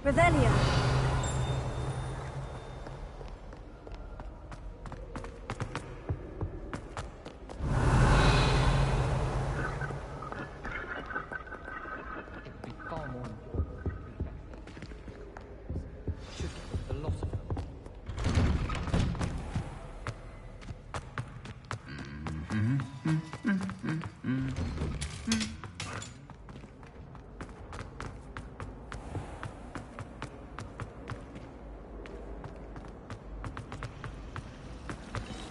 Revelio. It would be far more enjoyable to be effective. Should get rid of the lot of them.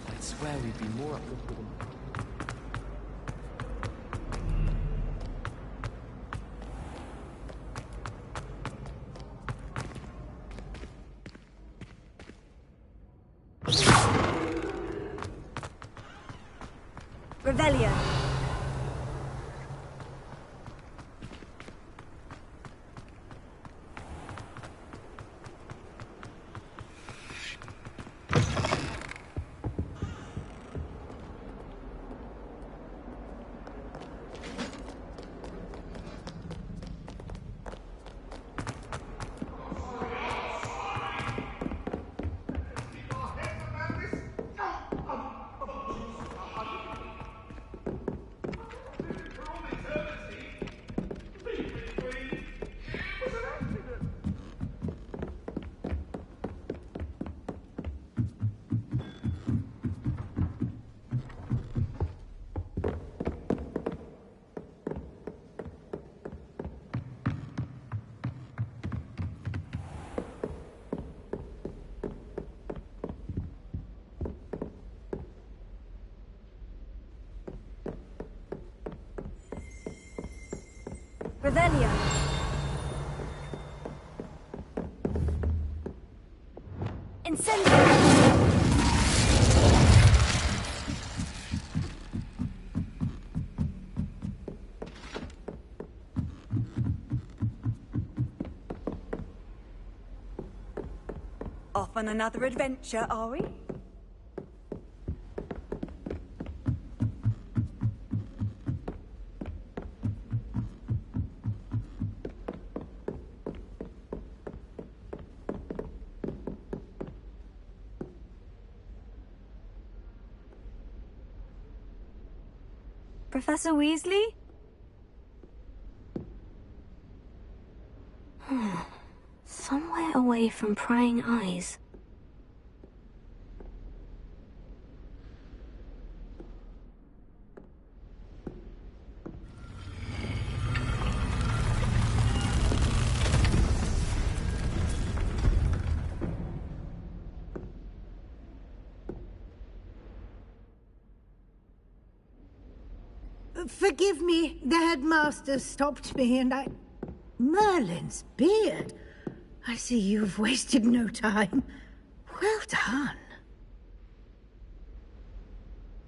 I swear we'd be more uplifted than... Revelio. Revelio. Incendio. Off on another adventure, are we? Professor Weasley? Somewhere away from prying eyes. Forgive me, the headmaster stopped me and I... Merlin's beard! I see you've wasted no time. Well done.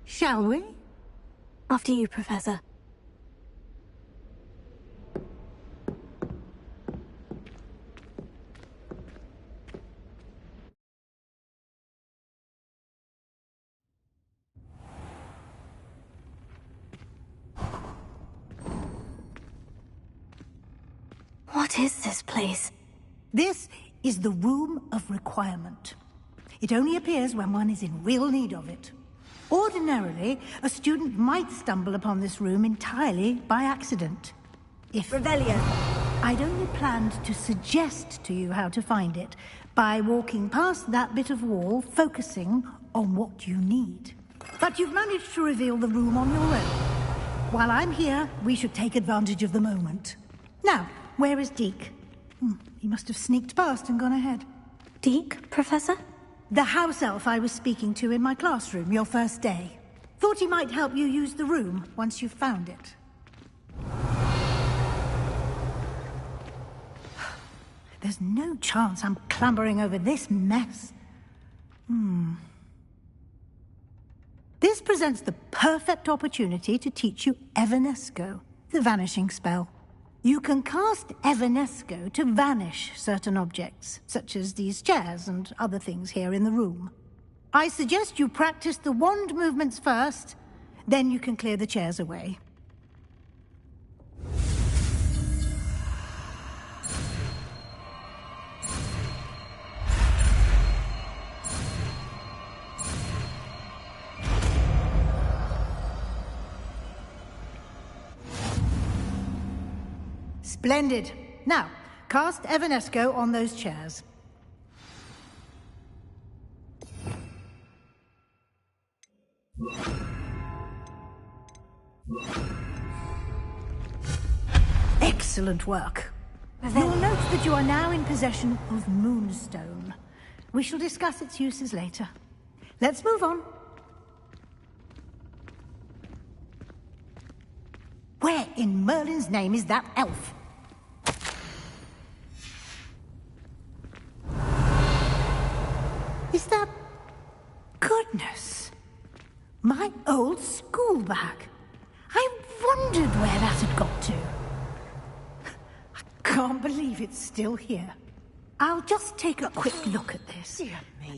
Shall we? After you, Professor. What is this place? This is the Room of Requirement. It only appears when one is in real need of it. Ordinarily, a student might stumble upon this room entirely by accident. If... Revelio. I'd only planned to suggest to you how to find it by walking past that bit of wall, focusing on what you need. But you've managed to reveal the room on your own. While I'm here, we should take advantage of the moment. Now, where is Deke? He must have sneaked past and gone ahead. Deke, Professor? The house elf I was speaking to in my classroom your first day. Thought he might help you use the room once you've found it. There's no chance I'm clambering over this mess. This presents the perfect opportunity to teach you Evanesco, the vanishing spell. You can cast Evanesco to vanish certain objects, such as these chairs and other things here in the room. I suggest you practice the wand movements first, then you can clear the chairs away. Splendid. Now, cast Evanesco on those chairs. Excellent work. You'll note that you are now in possession of Moonstone. We shall discuss its uses later. Let's move on. Where in Merlin's name is that elf? Is that... Goodness. My old school bag. I wondered where that had got to. I can't believe it's still here. I'll just take a quick look at this.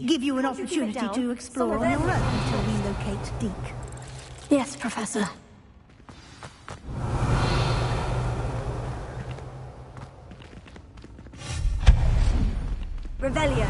Give you an opportunity to explore on your own until we locate Deke. Yes, Professor. Revelio.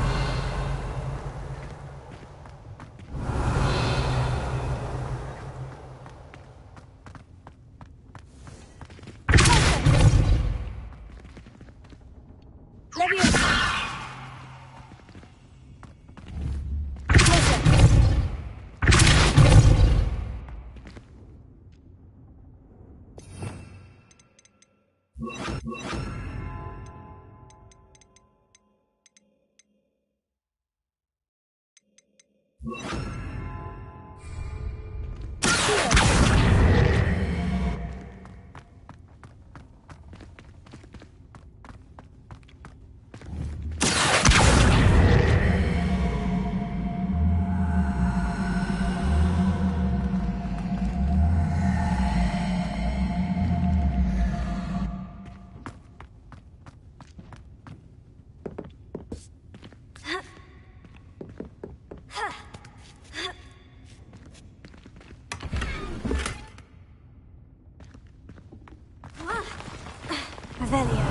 Revelio.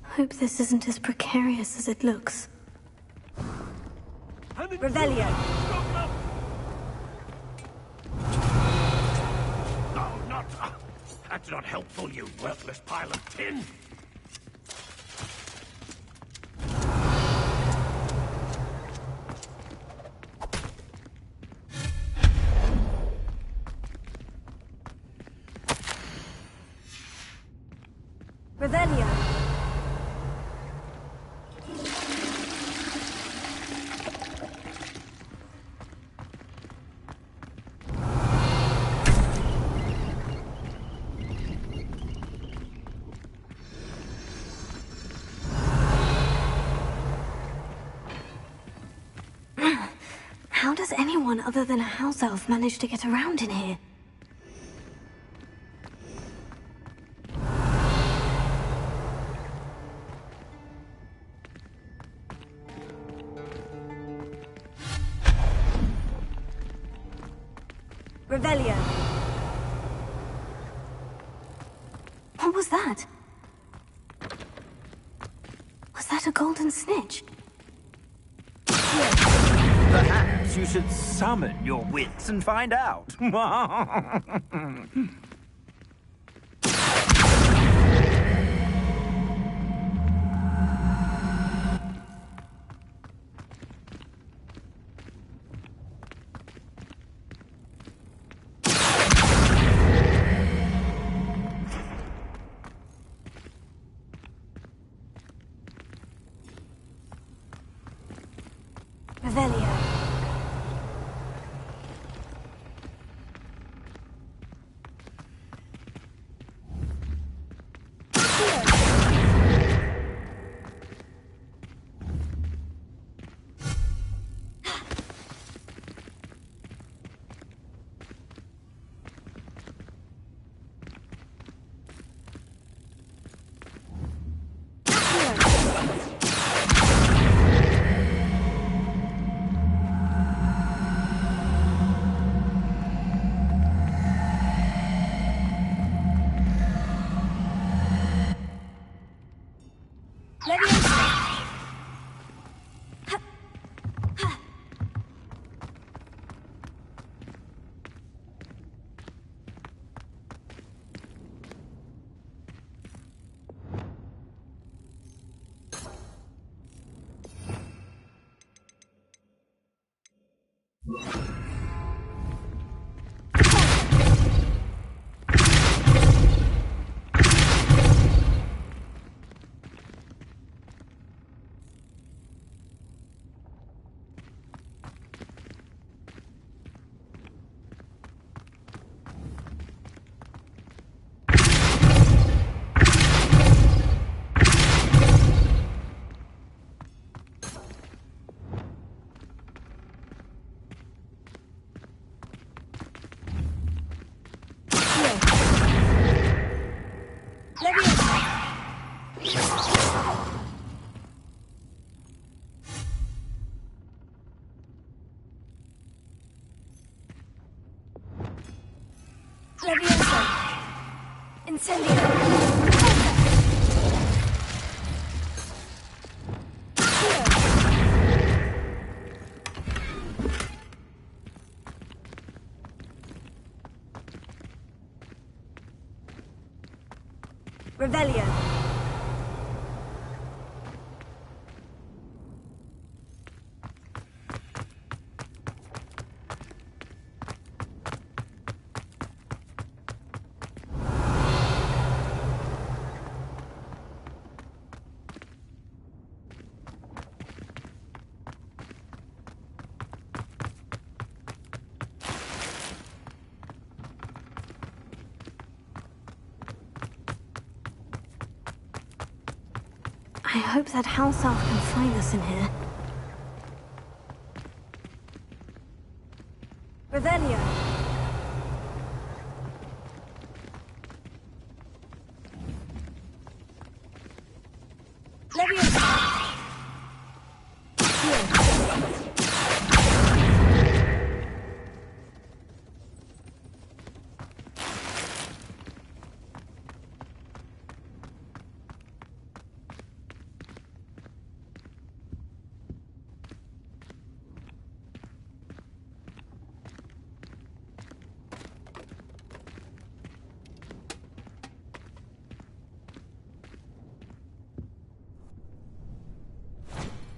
Hope this isn't as precarious as it looks. Revelio. No, not... that's not helpful, you worthless pile of tin. Revelio. How does anyone other than a house elf manage to get around in here? Revelio. What was that? Was that a golden snitch? Perhaps you should summon your wits and find out. Revelio. Revelio. I hope that house elf can find us in here. Revelio.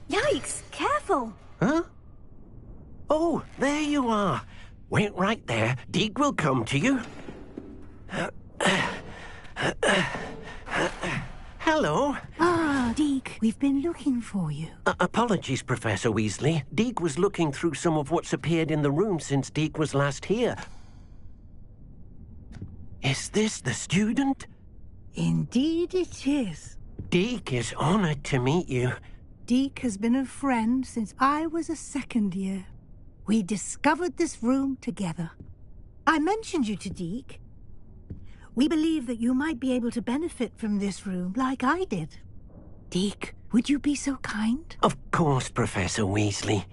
Yikes! Careful! Huh? Oh, there you are. Wait right there. Deke will come to you. Hello. Ah, Deke, we've been looking for you. Apologies, Professor Weasley. Deke was looking through some of what's appeared in the room since Deke was last here. Is this the student? Indeed it is. Deke is honored to meet you. Deke has been a friend since I was a second year. We discovered this room together. I mentioned you to Deke. We believe that you might be able to benefit from this room like I did. Deke, would you be so kind? Of course, Professor Weasley.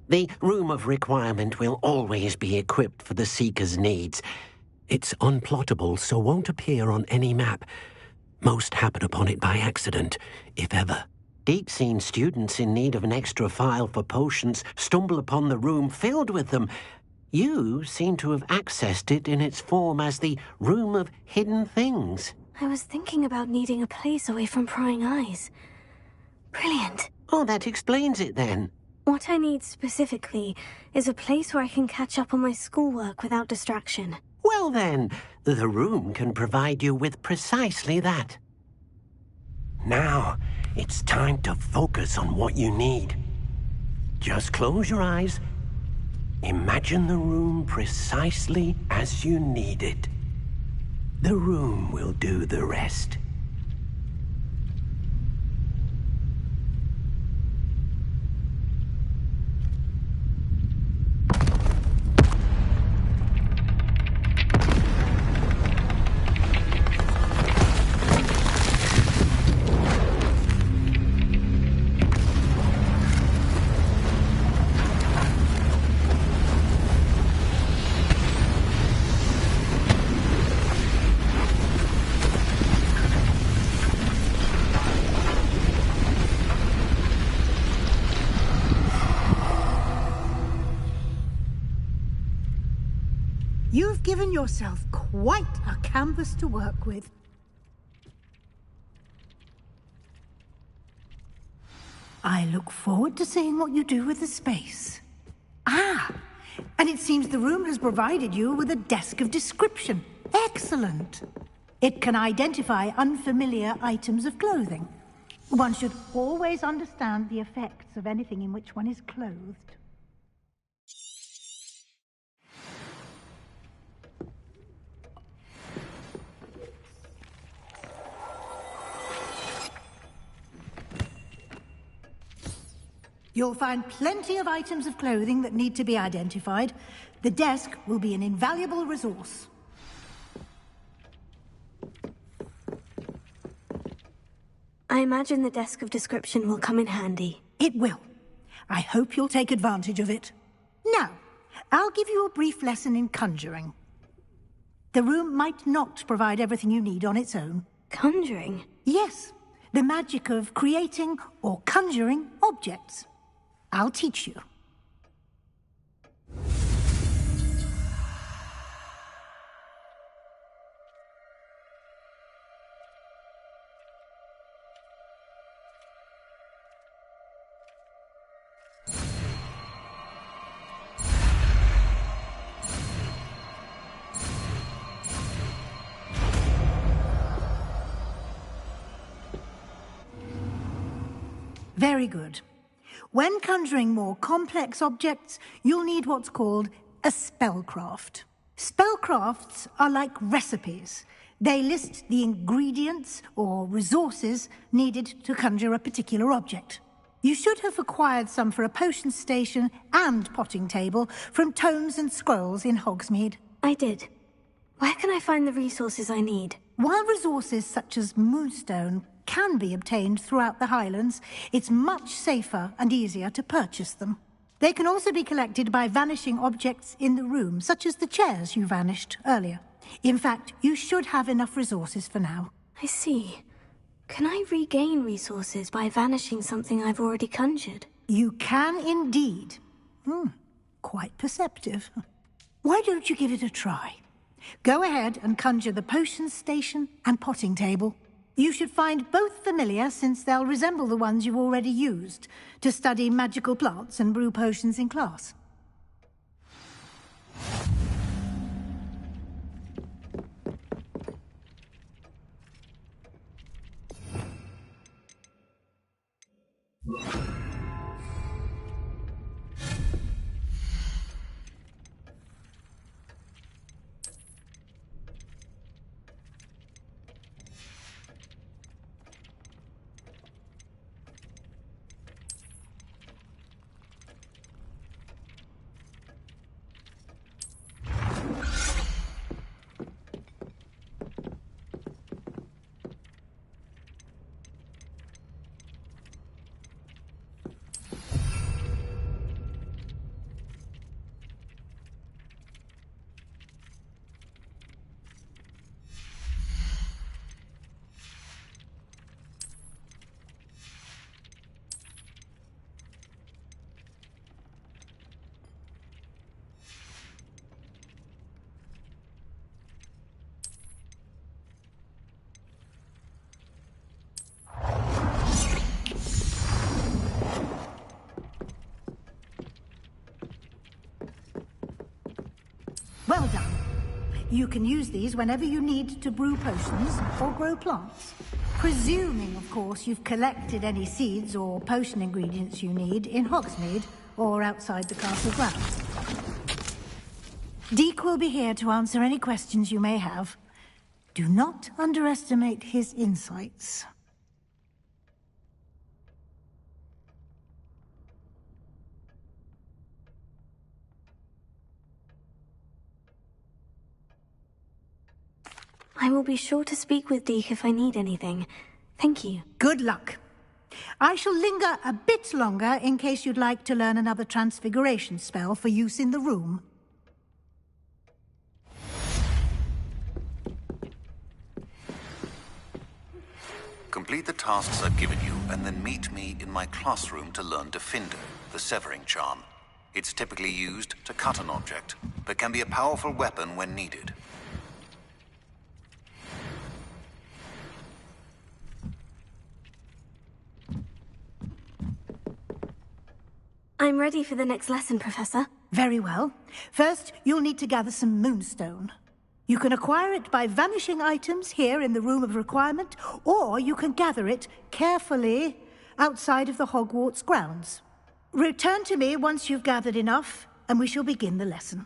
The Room of Requirement will always be equipped for the Seeker's needs. It's unplottable, so won't appear on any map. Most happen upon it by accident, if ever. Deke's seen students in need of an extra file for potions stumble upon the room filled with them. You seem to have accessed it in its form as the Room of Hidden Things. I was thinking about needing a place away from prying eyes. Brilliant. Oh, that explains it then. What I need specifically is a place where I can catch up on my schoolwork without distraction. Well then, the room can provide you with precisely that. Now, it's time to focus on what you need. Just close your eyes. Imagine the room precisely as you need it. The room will do the rest. You've given yourself quite a canvas to work with. I look forward to seeing what you do with the space. Ah, and it seems the room has provided you with a desk of description. Excellent. It can identify unfamiliar items of clothing. One should always understand the effects of anything in which one is clothed. You'll find plenty of items of clothing that need to be identified. The desk will be an invaluable resource. I imagine the desk of description will come in handy. It will. I hope you'll take advantage of it. Now, I'll give you a brief lesson in conjuring. The room might not provide everything you need on its own. Conjuring? Yes, the magic of creating or conjuring objects. I'll teach you. Very good. When conjuring more complex objects, you'll need what's called a spellcraft. Spellcrafts are like recipes. They list the ingredients or resources needed to conjure a particular object. You should have acquired some for a potion station and potting table from tomes and scrolls in Hogsmeade. I did. Where can I find the resources I need? While resources such as moonstone can be obtained throughout the Highlands, it's much safer and easier to purchase them. They can also be collected by vanishing objects in the room, such as the chairs you vanished earlier. In fact, you should have enough resources for now. I see. Can I regain resources by vanishing something I've already conjured? You can indeed. Quite perceptive. Why don't you give it a try? Go ahead and conjure the potion station and potting table. You should find both familiar, since they'll resemble the ones you've already used to study magical plants and brew potions in class. Well done. You can use these whenever you need to brew potions or grow plants. Presuming, of course, you've collected any seeds or potion ingredients you need in Hogsmeade or outside the castle grounds. Deke will be here to answer any questions you may have. Do not underestimate his insights. I will be sure to speak with Deke if I need anything. Thank you. Good luck. I shall linger a bit longer in case you'd like to learn another transfiguration spell for use in the room. Complete the tasks I've given you, and then meet me in my classroom to learn Defender, the severing charm. It's typically used to cut an object, but can be a powerful weapon when needed. I'm ready for the next lesson, Professor. Very well. First, you'll need to gather some moonstone. You can acquire it by vanishing items here in the Room of Requirement, or you can gather it carefully outside of the Hogwarts grounds. Return to me once you've gathered enough, and we shall begin the lesson.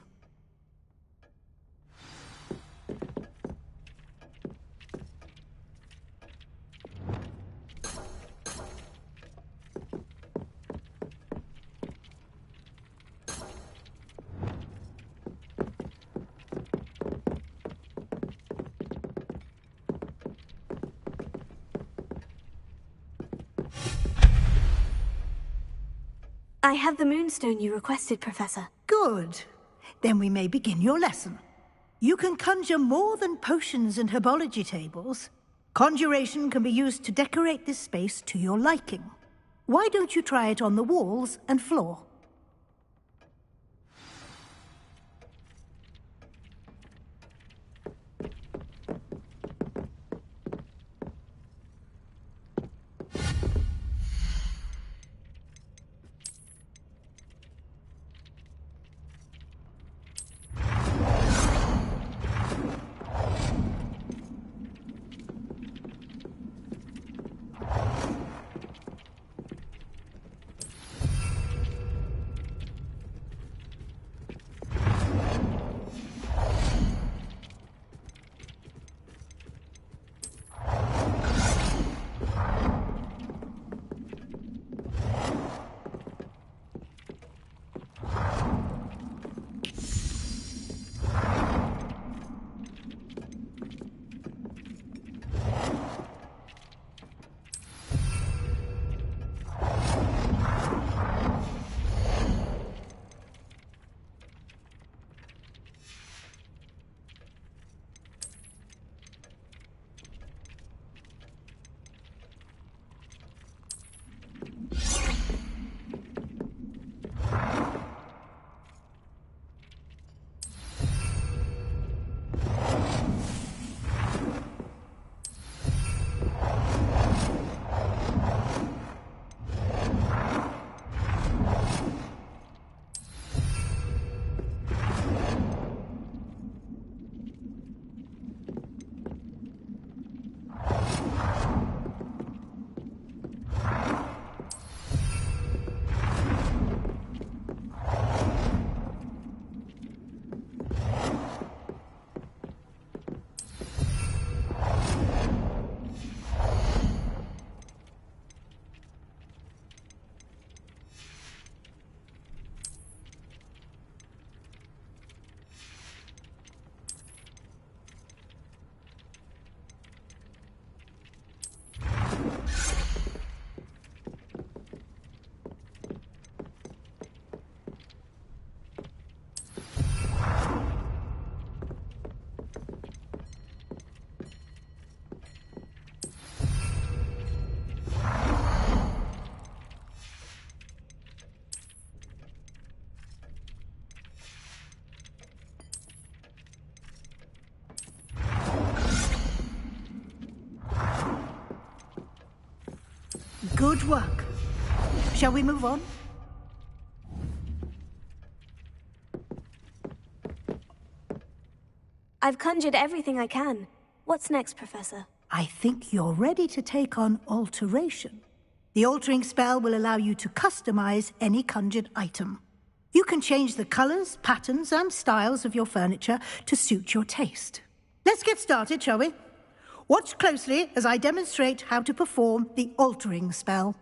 I have the moonstone you requested, Professor. Good. Then we may begin your lesson. You can conjure more than potions and herbology tables. Conjuration can be used to decorate this space to your liking. Why don't you try it on the walls and floor? Good work. Shall we move on? I've conjured everything I can. What's next, Professor? I think you're ready to take on alteration. The altering spell will allow you to customize any conjured item. You can change the colors, patterns, and styles of your furniture to suit your taste. Let's get started, shall we? Watch closely as I demonstrate how to perform the altering spell.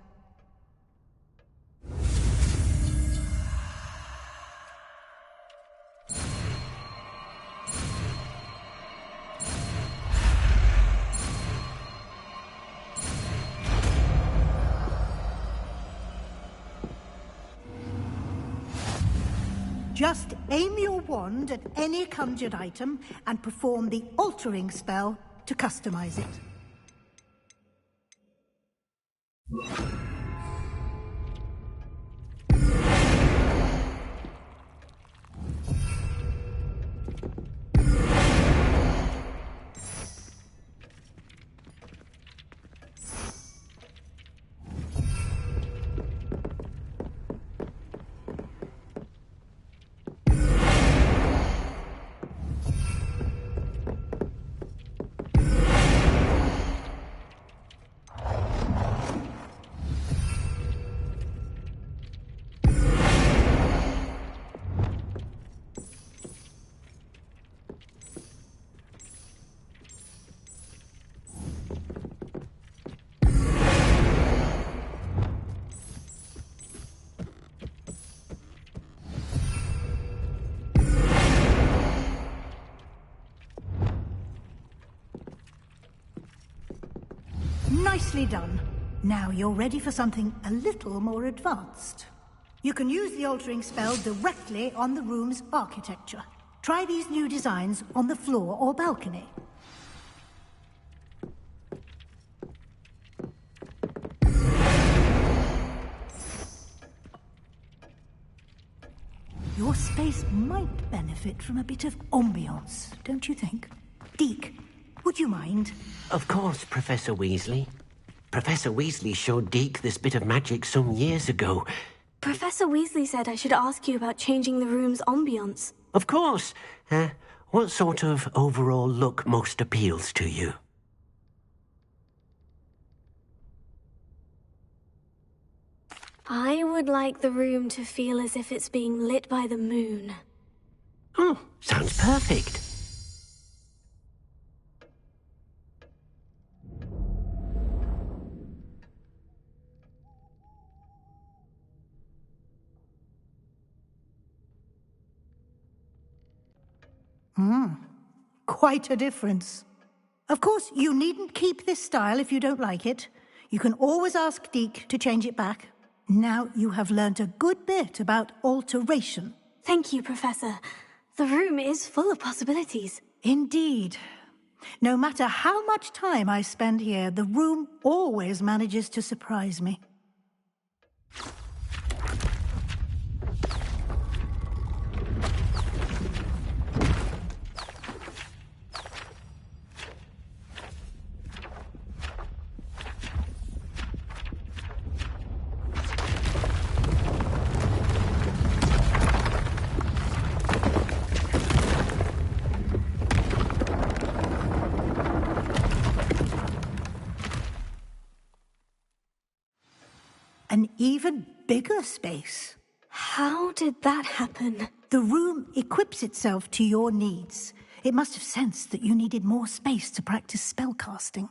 Just aim your wand at any conjured item and perform the altering spell to customize it. Nicely done. Now you're ready for something a little more advanced. You can use the altering spell directly on the room's architecture. Try these new designs on the floor or balcony. Your space might benefit from a bit of ambiance, don't you think? Deke, would you mind? Of course, Professor Weasley. Professor Weasley showed Deke this bit of magic some years ago. Professor Weasley said I should ask you about changing the room's ambience. Of course. What sort of overall look most appeals to you? I would like the room to feel as if it's being lit by the moon. Oh, sounds perfect. Quite a difference. Of course, you needn't keep this style if you don't like it. You can always ask Deke to change it back. Now you have learnt a good bit about alteration. Thank you, Professor. The room is full of possibilities. Indeed. No matter how much time I spend here, the room always manages to surprise me. An even bigger space. How did that happen? The room equips itself to your needs. It must have sensed that you needed more space to practice spellcasting.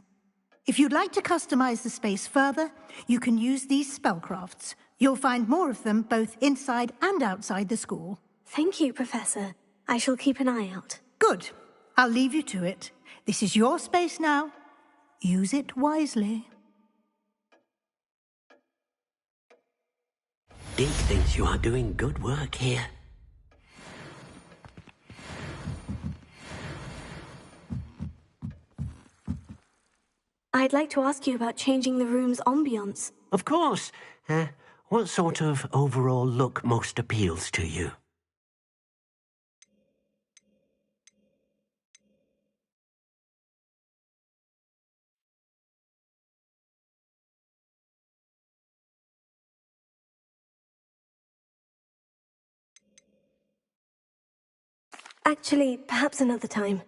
If you'd like to customize the space further, you can use these spellcrafts. You'll find more of them both inside and outside the school. Thank you, Professor. I shall keep an eye out. Good. I'll leave you to it. This is your space now. Use it wisely. Deke thinks you are doing good work here. I'd like to ask you about changing the room's ambience. Of course. What sort of overall look most appeals to you? Actually, perhaps another time.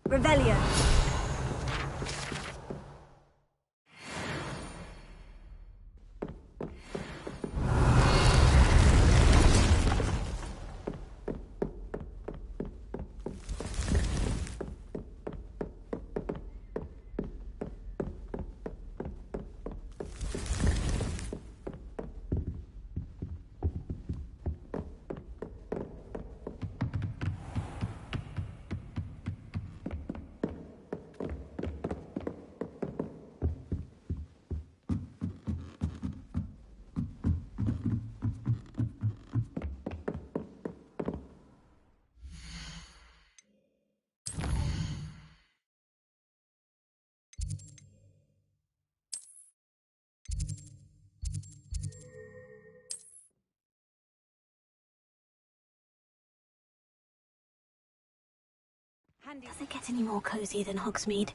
Revelio. Does it get any more cozy than Hogsmeade?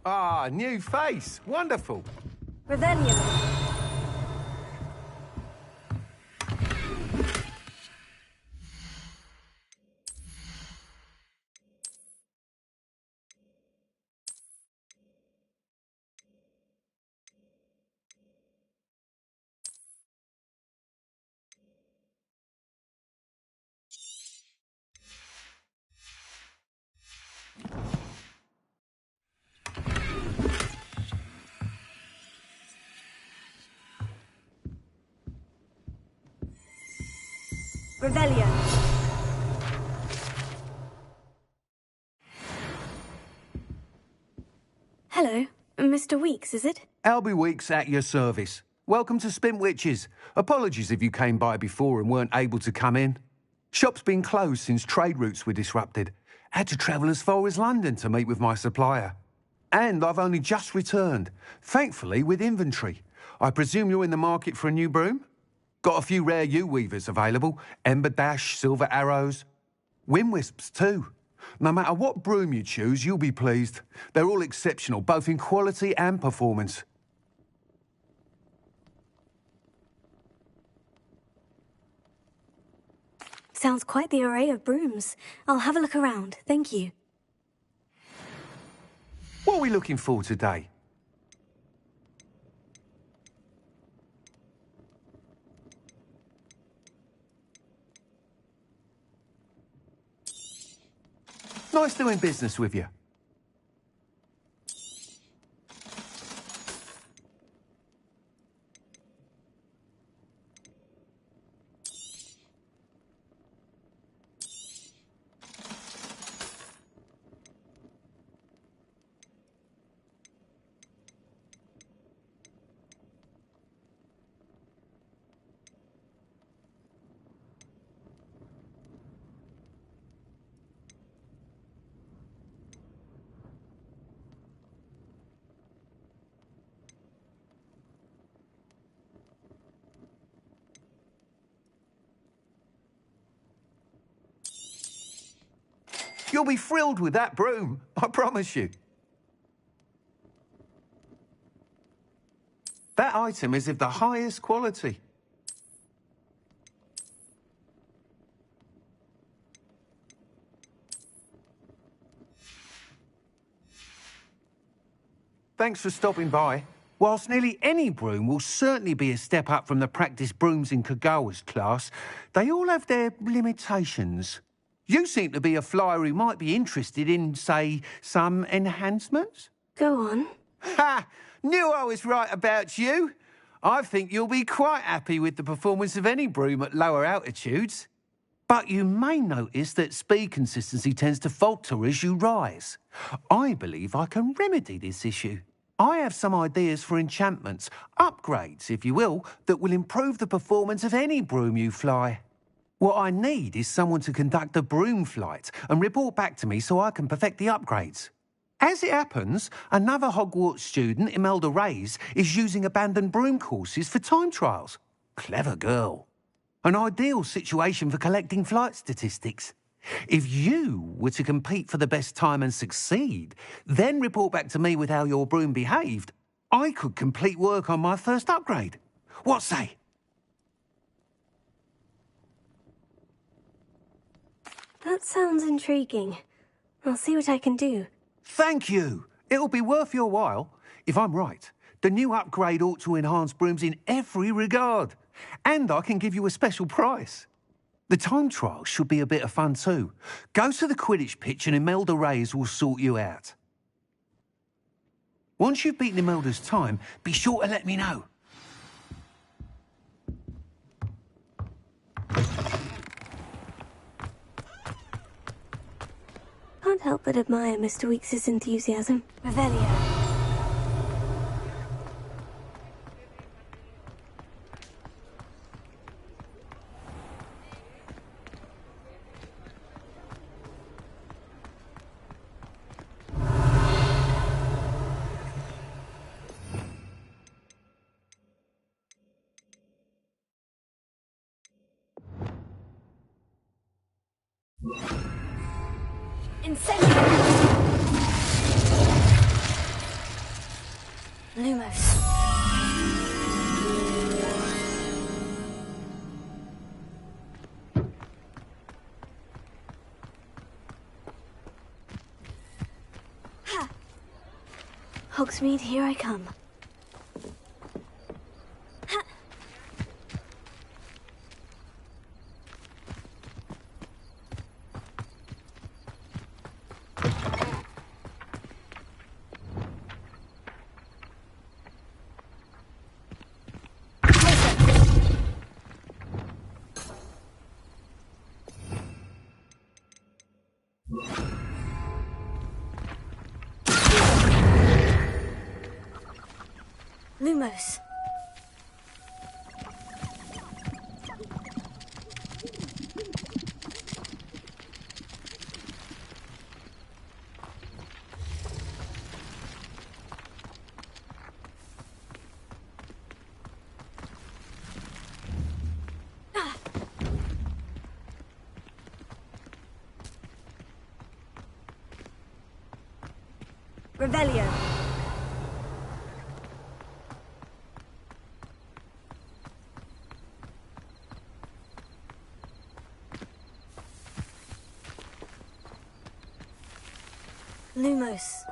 Ah, new face. Wonderful. Revelio. Revelio. Hello, Mr. Weeks, is it? Albie Weeks at your service. Welcome to Spint Witches. Apologies if you came by before and weren't able to come in. Shop's been closed since trade routes were disrupted. Had to travel as far as London to meet with my supplier. And I've only just returned, thankfully with inventory. I presume you're in the market for a new broom? Got a few rare yew-weavers available. Ember Dash, Silver Arrows. Wind Wisps too. No matter what broom you choose, you'll be pleased. They're all exceptional, both in quality and performance. Sounds quite the array of brooms. I'll have a look around, thank you. What are we looking for today? Nice doing business with you. You'll be thrilled with that broom, I promise you. That item is of the highest quality. Thanks for stopping by. Whilst nearly any broom will certainly be a step up from the practice brooms in Kagawa's class, they all have their limitations. You seem to be a flyer who might be interested in, say, some enhancements? Go on. Ha! Knew I was right about you. I think you'll be quite happy with the performance of any broom at lower altitudes. But you may notice that speed consistency tends to falter as you rise. I believe I can remedy this issue. I have some ideas for enchantments, upgrades, if you will, that will improve the performance of any broom you fly. What I need is someone to conduct a broom flight and report back to me so I can perfect the upgrades. As it happens, another Hogwarts student, Imelda Reyes, is using abandoned broom courses for time trials. Clever girl. An ideal situation for collecting flight statistics. If you were to compete for the best time and succeed, then report back to me with how your broom behaved, I could complete work on my first upgrade. What say? That sounds intriguing. I'll see what I can do. Thank you. It'll be worth your while. If I'm right, the new upgrade ought to enhance brooms in every regard. And I can give you a special price. The time trial should be a bit of fun too. Go to the Quidditch pitch and Imelda Reyes will sort you out. Once you've beaten Imelda's time, be sure to let me know. Can't help but admire Mr. Weeks' enthusiasm. Revelio. Incendio! Lumos. Hogsmeade, here I come. Lumos. Revelio. Lumos.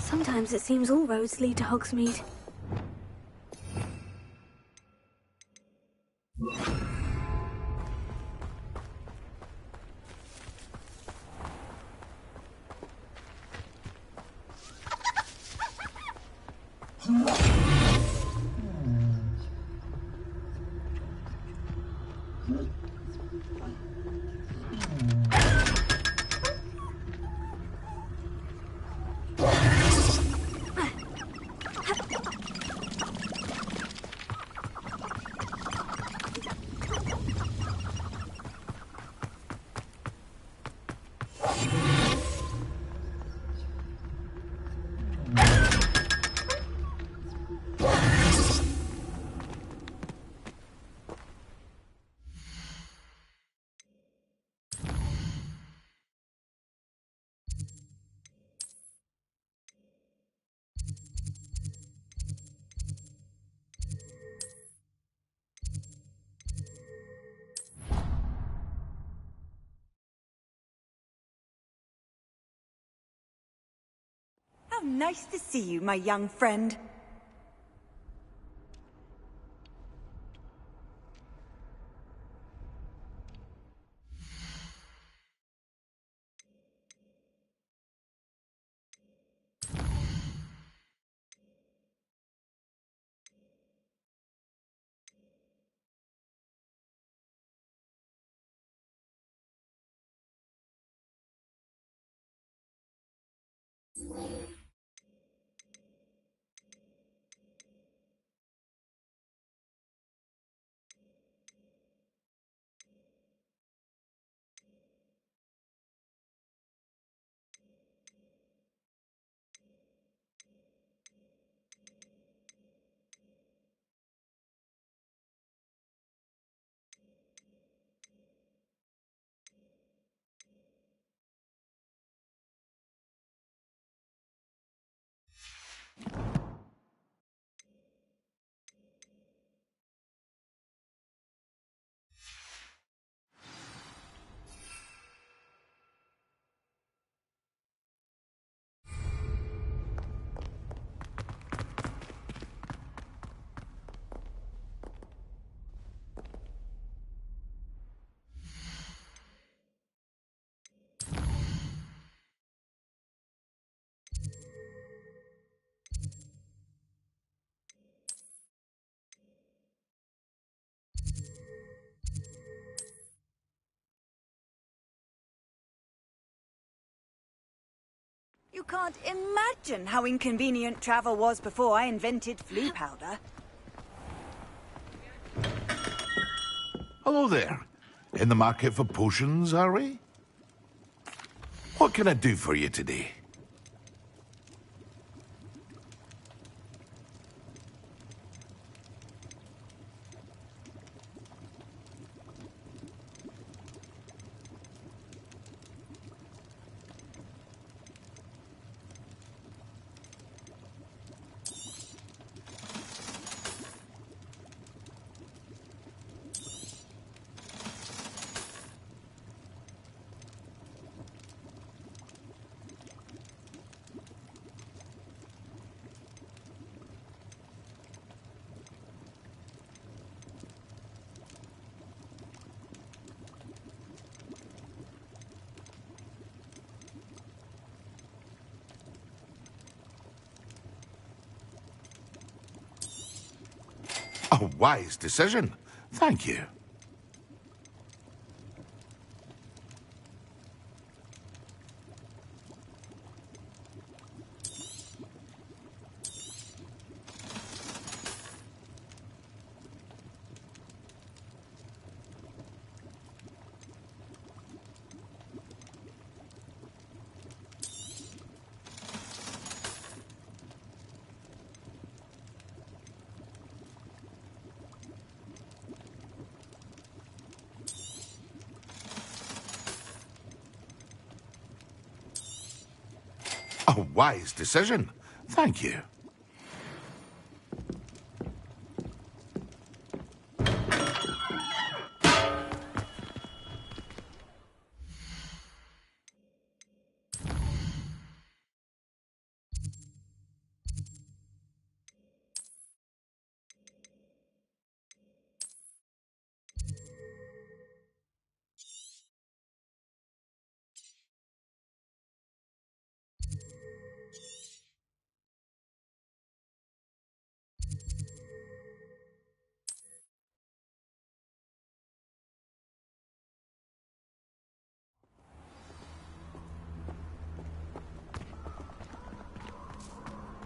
Sometimes it seems all roads lead to Hogsmeade. How nice to see you, my young friend. You can't imagine how inconvenient travel was before I invented flea powder. Hello there. In the market for potions, are we? What can I do for you today? A wise decision. Thank you. A wise decision. Thank you.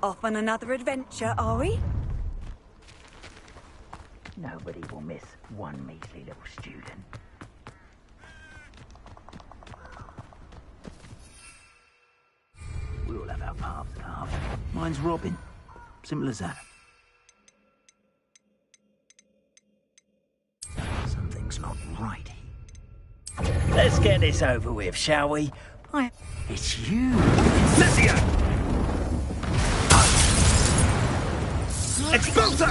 Off on another adventure, are we? Nobody will miss one measly little student. We all have our paths carved. Mine's Robin. Simple as that. Something's not right. Let's get this over with, shall we? It's you. Lizzie! Expulso!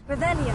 Revelio.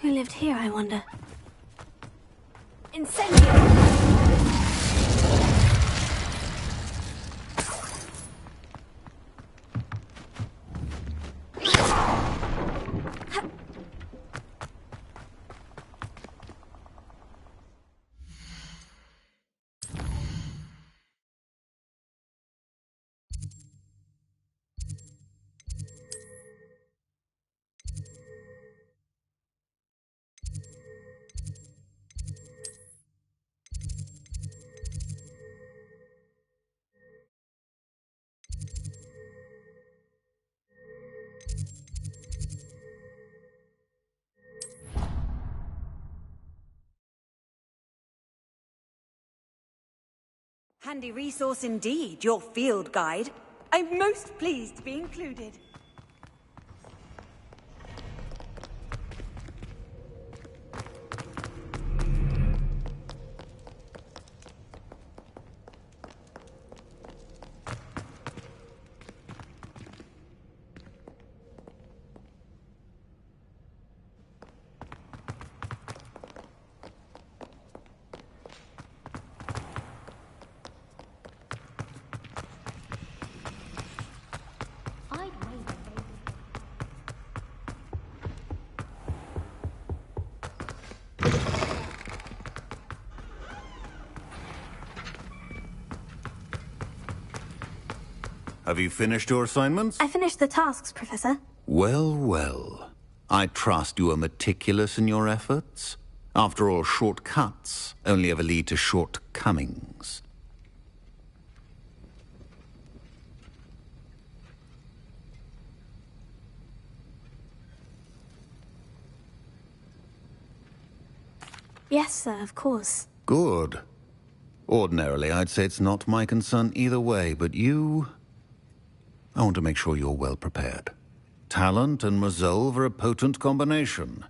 Who lived here, I wonder? Incendio! Handy resource indeed, your field guide. I'm most pleased to be included. Have you finished your assignments? I finished the tasks, Professor. Well, well. I trust you are meticulous in your efforts. After all, shortcuts only ever lead to shortcomings. Yes, sir, of course. Good. Ordinarily, I'd say it's not my concern either way, but you... I want to make sure you're well prepared. Talent and resolve are a potent combination.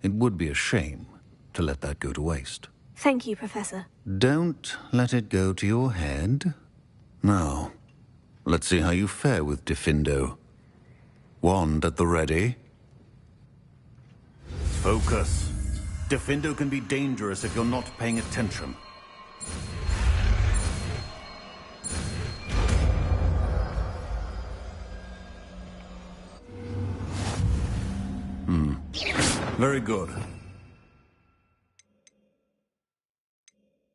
It would be a shame to let that go to waste. Thank you, Professor. Don't let it go to your head. Now, let's see how you fare with Diffindo. Wand at the ready. Focus. Diffindo can be dangerous if you're not paying attention. Very good.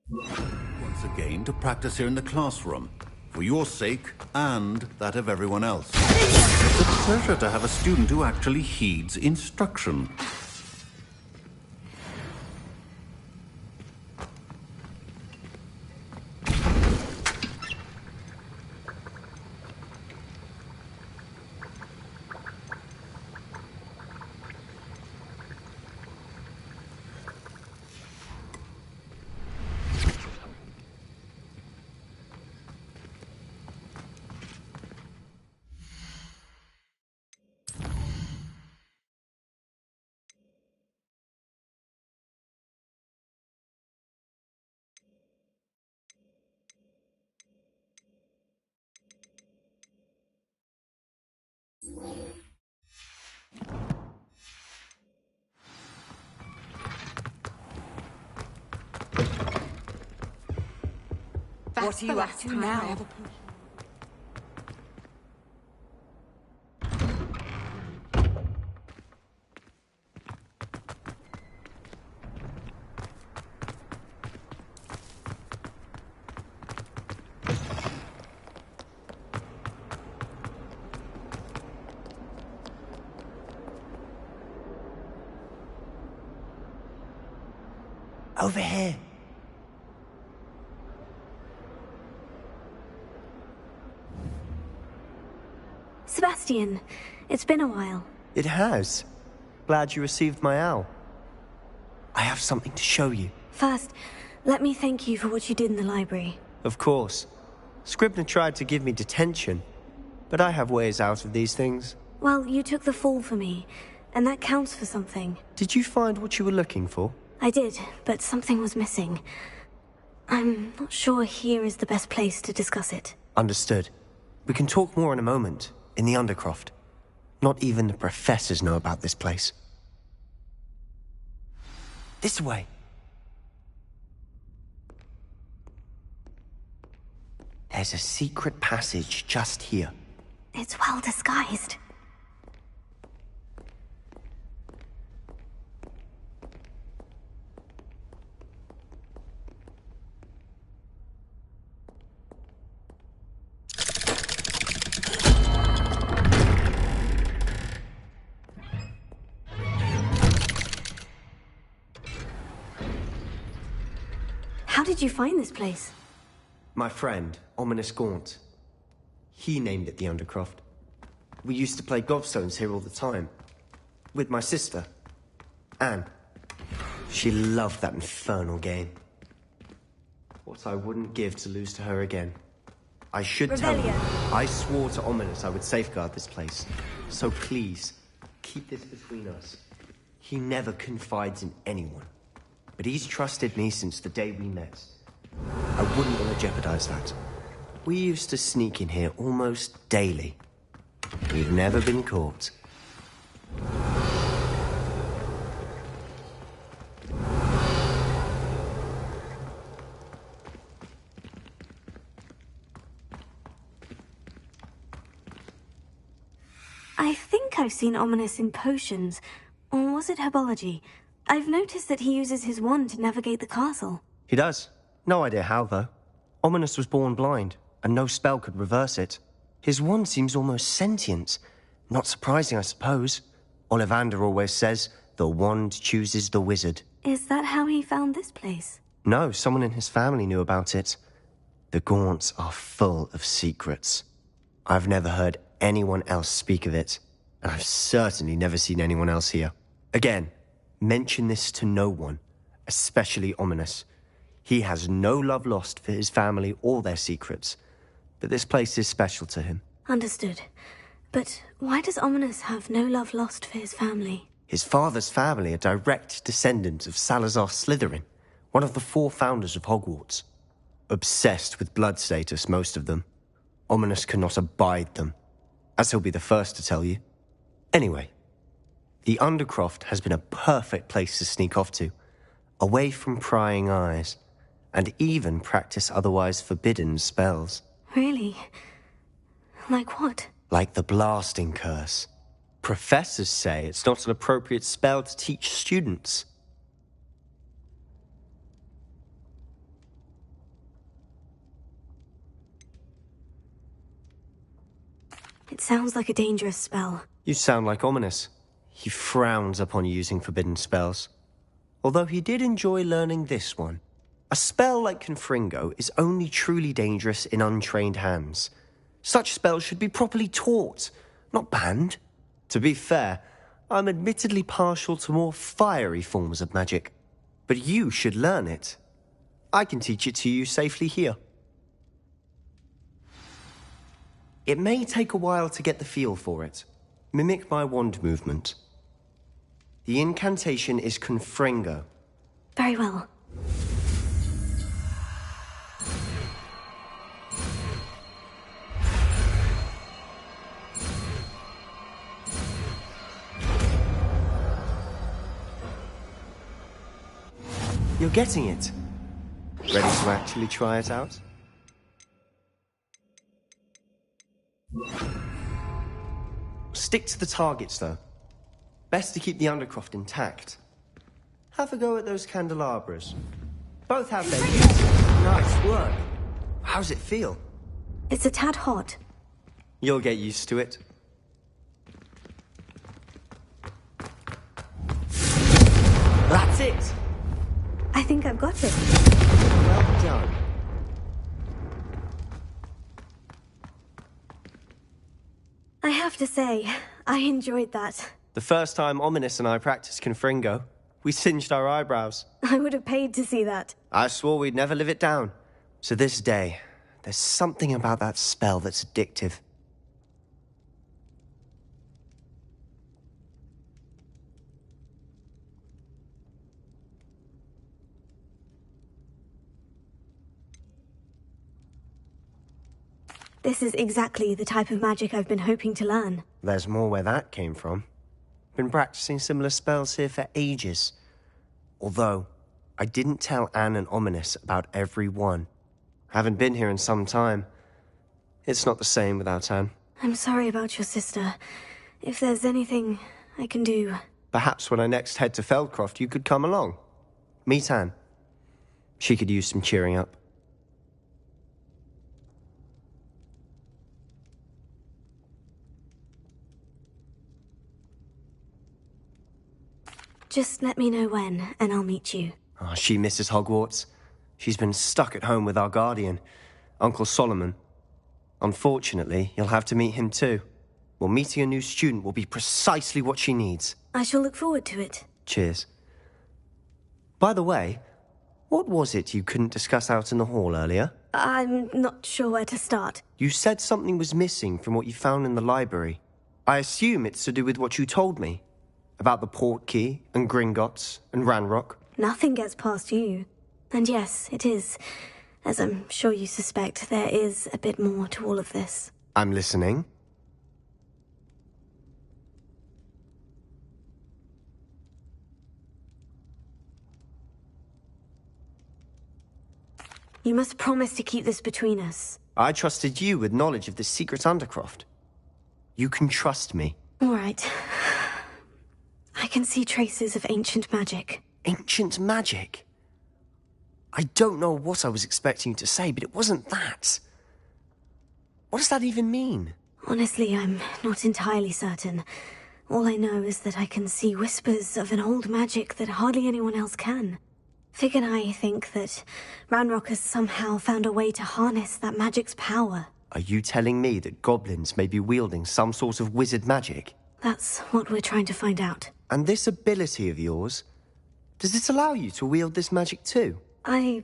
Once again, to practice here in the classroom, for your sake and that of everyone else. It's a pleasure to have a student who actually heeds instruction. What are you up to now? Over here. Sebastian, it's been a while. It has. Glad you received my owl. I have something to show you. First, let me thank you for what you did in the library. Of course. Scribner tried to give me detention, but I have ways out of these things. Well, you took the fall for me, and that counts for something. Did you find what you were looking for? I did, but something was missing. I'm not sure here is the best place to discuss it. Understood. We can talk more in a moment, in the Undercroft. Not even the professors know about this place. This way. There's a secret passage just here. It's well disguised. How did you find this place? My friend, Ominous Gaunt. He named it the Undercroft. We used to play gobstones here all the time. With my sister, Anne. She loved that infernal game. What I wouldn't give to lose to her again. I should tell you, I swore to Ominous I would safeguard this place. So please, keep this between us. He never confides in anyone. But he's trusted me since the day we met. I wouldn't want to jeopardize that. We used to sneak in here almost daily. We've never been caught. I think I've seen Ominous in potions. Or was it herbology? I've noticed that he uses his wand to navigate the castle. He does. No idea how, though. Ominous was born blind, and no spell could reverse it. His wand seems almost sentient. Not surprising, I suppose. Ollivander always says, the wand chooses the wizard. Is that how he found this place? No, someone in his family knew about it. The Gaunts are full of secrets. I've never heard anyone else speak of it, and I've certainly never seen anyone else here. Again, mention this to no one, especially Ominous. He has no love lost for his family or their secrets, but this place is special to him. Understood. But why does Ominous have no love lost for his family? His father's family are direct descendants of Salazar Slytherin, one of the 4 founders of Hogwarts. Obsessed with blood status, most of them. Ominous cannot abide them, as he'll be the first to tell you. Anyway, the Undercroft has been a perfect place to sneak off to, away from prying eyes, and even practice otherwise forbidden spells. Really? Like what? Like the blasting curse. Professors say it's not an appropriate spell to teach students. It sounds like a dangerous spell. You sound like Ominous. He frowns upon using forbidden spells. Although he did enjoy learning this one. A spell like Confringo is only truly dangerous in untrained hands. Such spells should be properly taught, not banned. To be fair, I'm admittedly partial to more fiery forms of magic. But you should learn it. I can teach it to you safely here. It may take a while to get the feel for it. Mimic my wand movement. The incantation is Confringo. Very well. You're getting it. Ready to actually try it out? Stick to the targets, though. Best to keep the Undercroft intact. Have a go at those candelabras. Both have their uses. Nice work. How's it feel? It's a tad hot. You'll get used to it. That's it! I think I've got it. Well done. I have to say, I enjoyed that. The first time Ominous and I practiced Confringo, we singed our eyebrows. I would have paid to see that. I swore we'd never live it down. To this day, there's something about that spell that's addictive. This is exactly the type of magic I've been hoping to learn. There's more where that came from. Been practicing similar spells here for ages. Although, I didn't tell Anne and Ominous about every one. Haven't been here in some time. It's not the same without Anne. I'm sorry about your sister. If there's anything I can do... Perhaps when I next head to Feldcroft, you could come along. Meet Anne. She could use some cheering up. Just let me know when, and I'll meet you. Oh, she misses Hogwarts. She's been stuck at home with our guardian, Uncle Solomon. Unfortunately, you'll have to meet him too. Well, meeting a new student will be precisely what she needs. I shall look forward to it. Cheers. By the way, what was it you couldn't discuss out in the hall earlier? I'm not sure where to start. You said something was missing from what you found in the library. I assume it's to do with what you told me. About the Portkey, and Gringotts, and Ranrock. Nothing gets past you. And yes, it is. As I'm sure you suspect, there is a bit more to all of this. I'm listening. You must promise to keep this between us. I trusted you with knowledge of the secret Undercroft. You can trust me. All right. I can see traces of ancient magic. Ancient magic? I don't know what I was expecting you to say, but it wasn't that. What does that even mean? Honestly, I'm not entirely certain. All I know is that I can see whispers of an old magic that hardly anyone else can. Fig and I think that Ranrock has somehow found a way to harness that magic's power. Are you telling me that goblins may be wielding some sort of wizard magic? That's what we're trying to find out. And this ability of yours, does it allow you to wield this magic too? I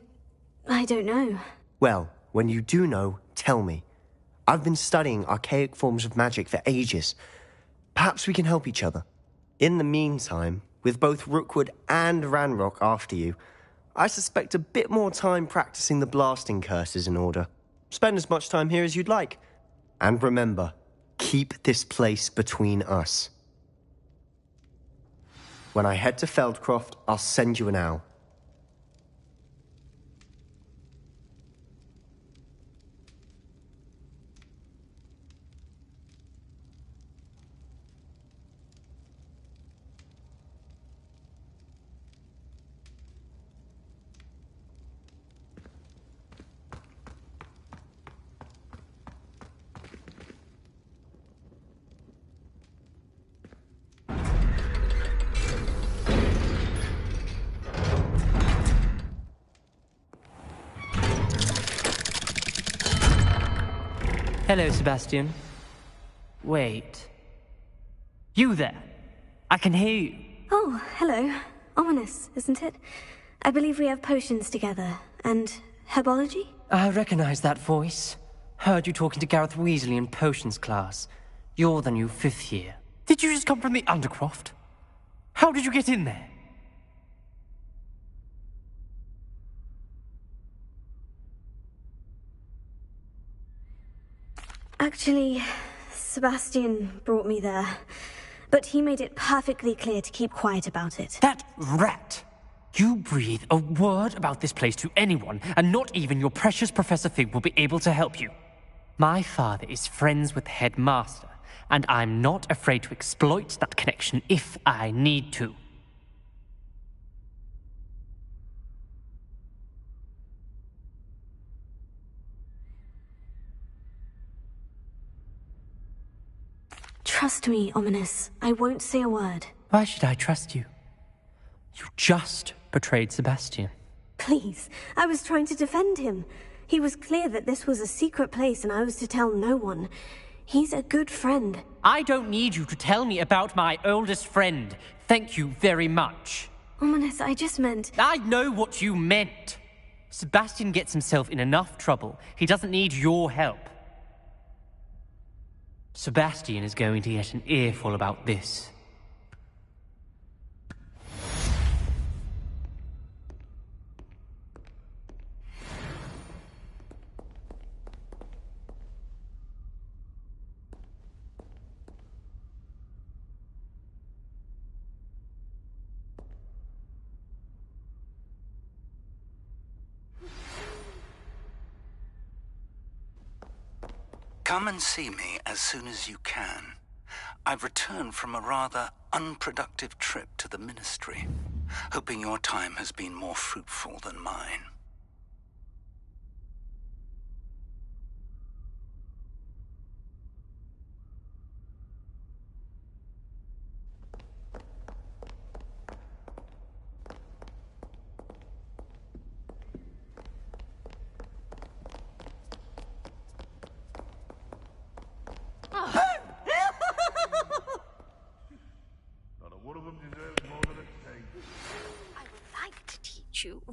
don't know. Well, when you do know, tell me. I've been studying archaic forms of magic for ages. Perhaps we can help each other. In the meantime, with both Rookwood and Ranrock after you, I suspect a bit more time practicing the blasting curse is in order. Spend as much time here as you'd like. And remember, keep this place between us. When I head to Feldcroft, I'll send you an owl. Hello, Sebastian. Wait. You there? I can hear you. Oh, hello. Ominous, isn't it? I believe we have potions together. And herbology? I recognize that voice. Heard you talking to Gareth Weasley in potions class. You're the new 5th year. Did you just come from the Undercroft? How did you get in there? Actually, Sebastian brought me there. But he made it perfectly clear to keep quiet about it. That rat! You breathe a word about this place to anyone, and not even your precious Professor Fig will be able to help you. My father is friends with the headmaster, and I'm not afraid to exploit that connection if I need to. Trust me, Ominous. I won't say a word. Why should I trust you? You just betrayed Sebastian. Please, I was trying to defend him. He was clear that this was a secret place and I was to tell no one. He's a good friend. I don't need you to tell me about my oldest friend. Thank you very much. Ominous, I just meant... I know what you meant. Sebastian gets himself in enough trouble. He doesn't need your help. Sebastian is going to get an earful about this. Come and see me as soon as you can. I've returned from a rather unproductive trip to the Ministry, hoping your time has been more fruitful than mine.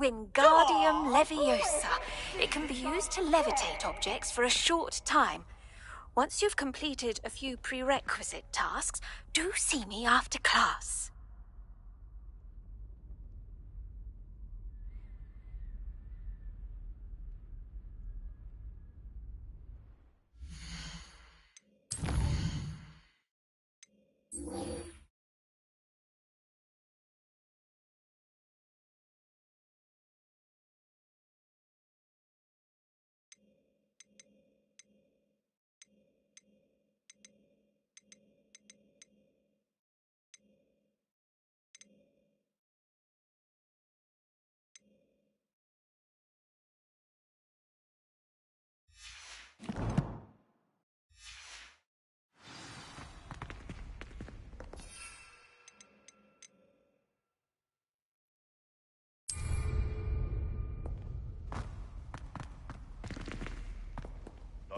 Wingardium Leviosa. It can be used to levitate objects for a short time. Once you've completed a few prerequisite tasks, do see me after class.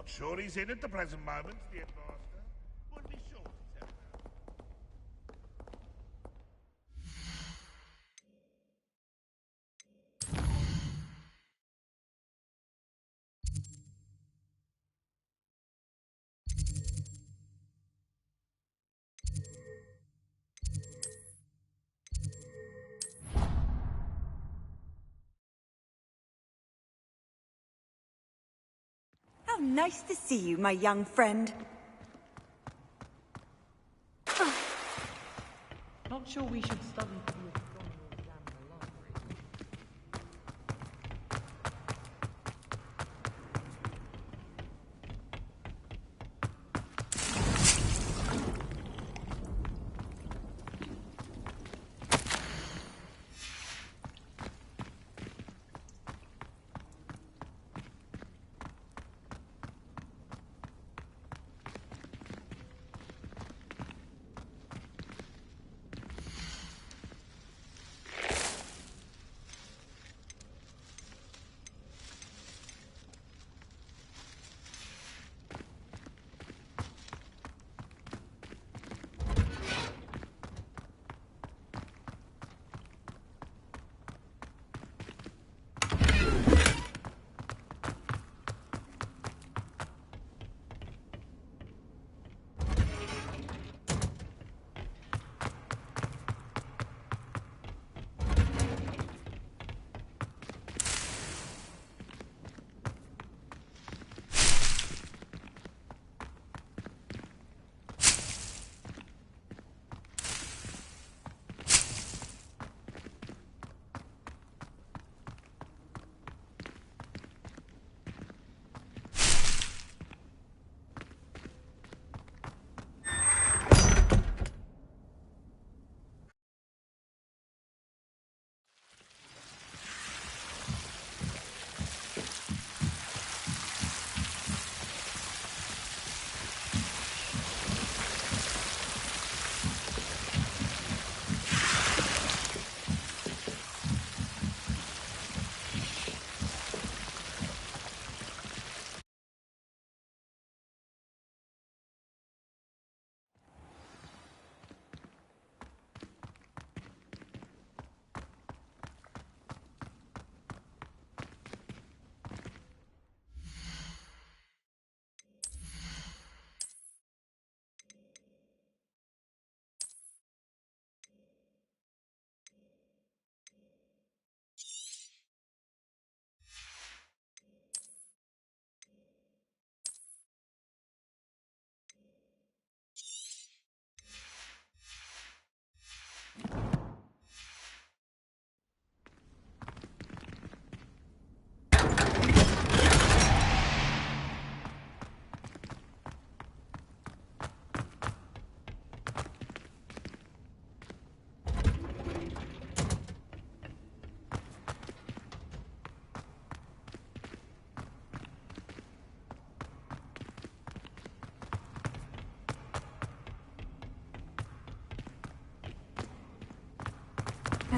Not sure he's in at the present moment, the headmaster. Would be sure to tell How nice to see you, my young friend. Not sure we should study for the abdominal exam in the library.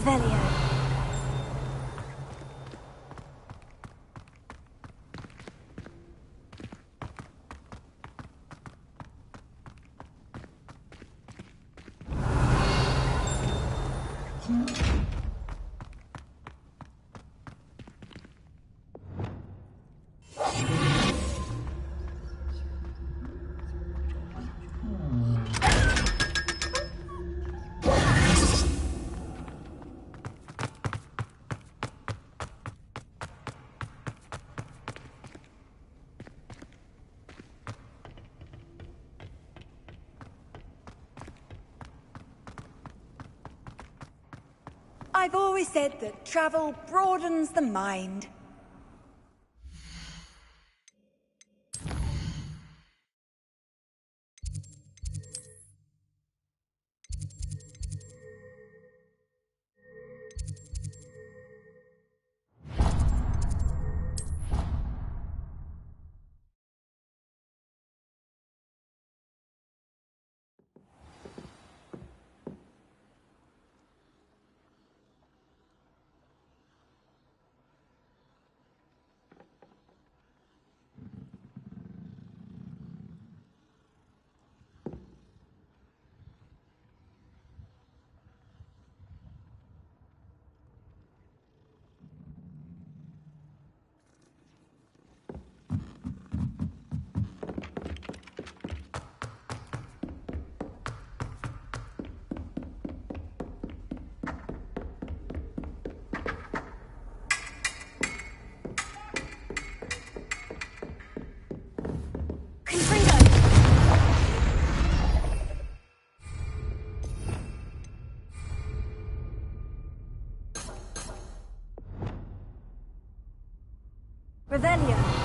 Revelio. I've always said that travel broadens the mind. Revelio.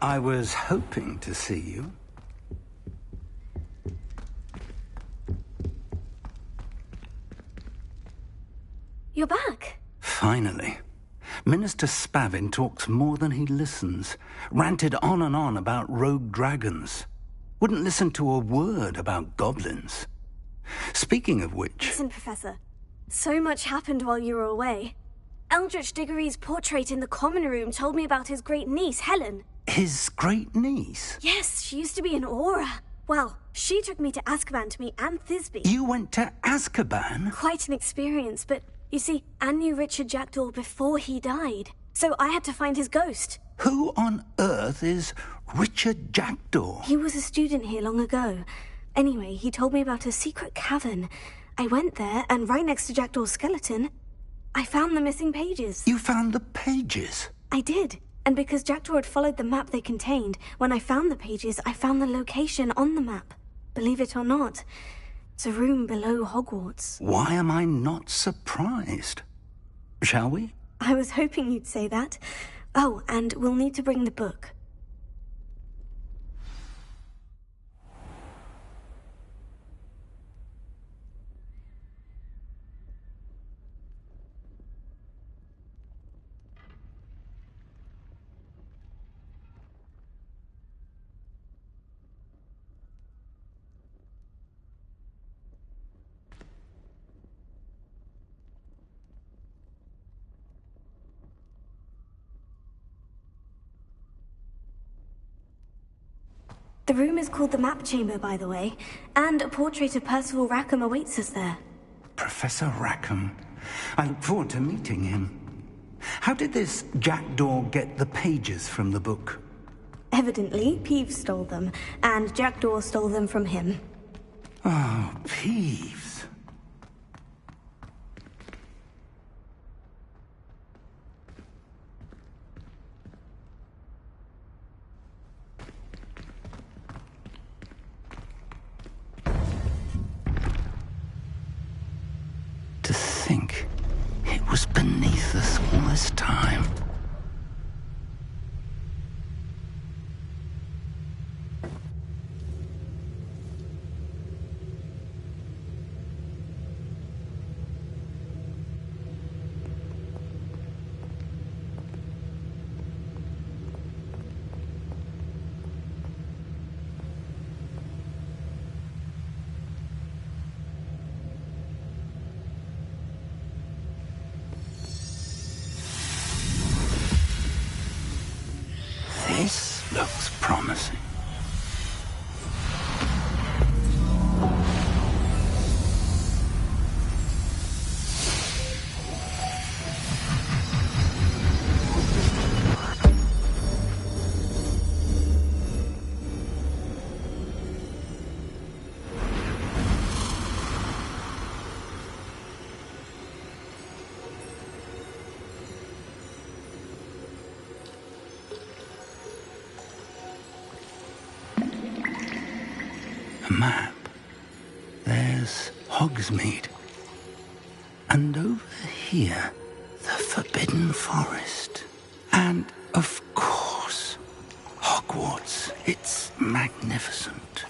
I was hoping to see you. You're back. Finally. Minister Spavin talks more than he listens. Ranted on and on about rogue dragons. Wouldn't listen to a word about goblins. Speaking of which... Listen, Professor. So much happened while you were away. Eldritch Diggory's portrait in the common room told me about his great niece, Helen. His great niece? Yes, she used to be an Aura. Well, she took me to Azkaban to meet Anne Thisbe. You went to Azkaban? Quite an experience, but you see, Anne knew Richard Jackdaw before he died. So I had to find his ghost. Who on earth is Richard Jackdaw? He was a student here long ago. Anyway, he told me about a secret cavern. I went there, and right next to Jackdaw's skeleton, I found the missing pages. You found the pages? I did. And because Jackdaw had followed the map they contained, when I found the pages, I found the location on the map. Believe it or not, it's a room below Hogwarts. Why am I not surprised? Shall we? I was hoping you'd say that. Oh, and we'll need to bring the book. The room is called the Map Chamber, by the way, and a portrait of Percival Rackham awaits us there. Professor Rackham. I look forward to meeting him. How did this jackdaw get the pages from the book? Evidently, Peeves stole them, and Jackdaw stole them from him. Oh, Peeves. To think it was beneath us all this time. This looks promising. A map. There's Hogsmeade. And over here, the Forbidden Forest. And, of course, Hogwarts. It's magnificent.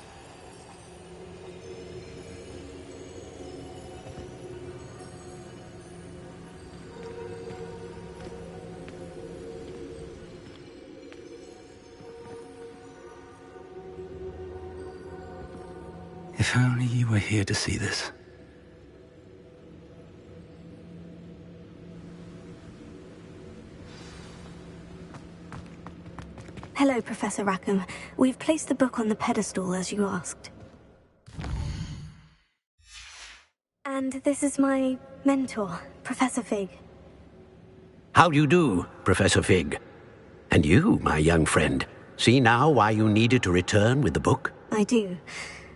If only you were here to see this. Hello, Professor Rackham. We've placed the book on the pedestal, as you asked. And this is my mentor, Professor Fig. How do you do, Professor Fig? And you, my young friend, see now why you needed to return with the book? I do.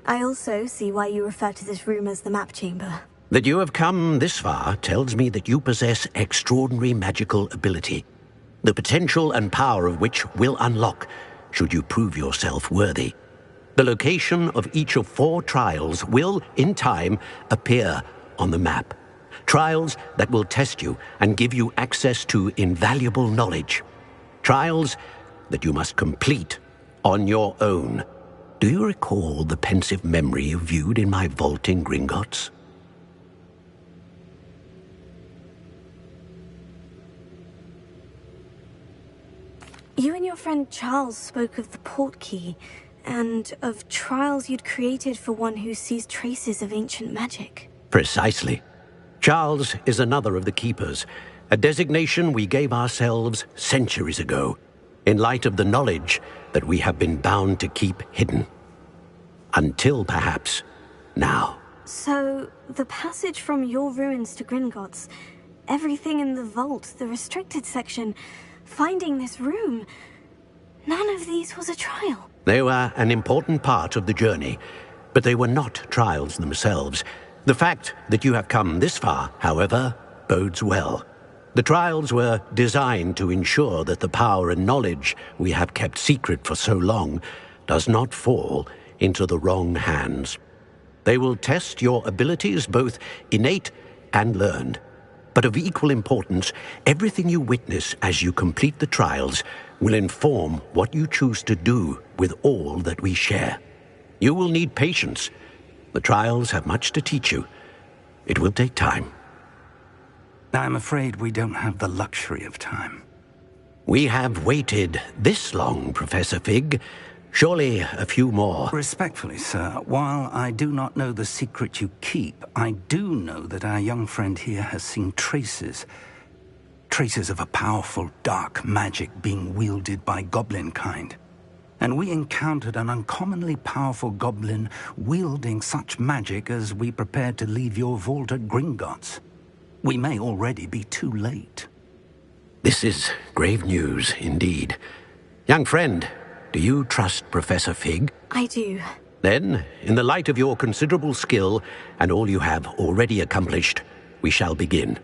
I also see why you refer to this room as the map chamber. That you have come this far tells me that you possess extraordinary magical ability, the potential and power of which will unlock should you prove yourself worthy. The location of each of 4 trials will, in time, appear on the map. Trials that will test you and give you access to invaluable knowledge. Trials that you must complete on your own. Do you recall the pensive memory you viewed in my vault in Gringotts? You and your friend Charles spoke of the portkey, and of trials you'd created for one who sees traces of ancient magic. Precisely. Charles is another of the Keepers, a designation we gave ourselves centuries ago, in light of the knowledge that we have been bound to keep hidden. Until, perhaps, now. So, the passage from your ruins to Gringotts, everything in the vault, the restricted section, finding this room, none of these was a trial. They were an important part of the journey, but they were not trials themselves. The fact that you have come this far, however, bodes well. The trials were designed to ensure that the power and knowledge we have kept secret for so long does not fall into the wrong hands. They will test your abilities, both innate and learned. But of equal importance, everything you witness as you complete the trials will inform what you choose to do with all that we share. You will need patience. The trials have much to teach you. It will take time. I'm afraid we don't have the luxury of time. We have waited this long, Professor Fig. Surely a few more. Respectfully, sir, while I do not know the secret you keep, I do know that our young friend here has seen traces of a powerful dark magic being wielded by goblin kind. and we encountered an uncommonly powerful goblin wielding such magic as we prepared to leave your vault at Gringotts. We may already be too late. This is grave news indeed. Young friend, do you trust Professor Fig? I do. Then, in the light of your considerable skill and all you have already accomplished, we shall begin.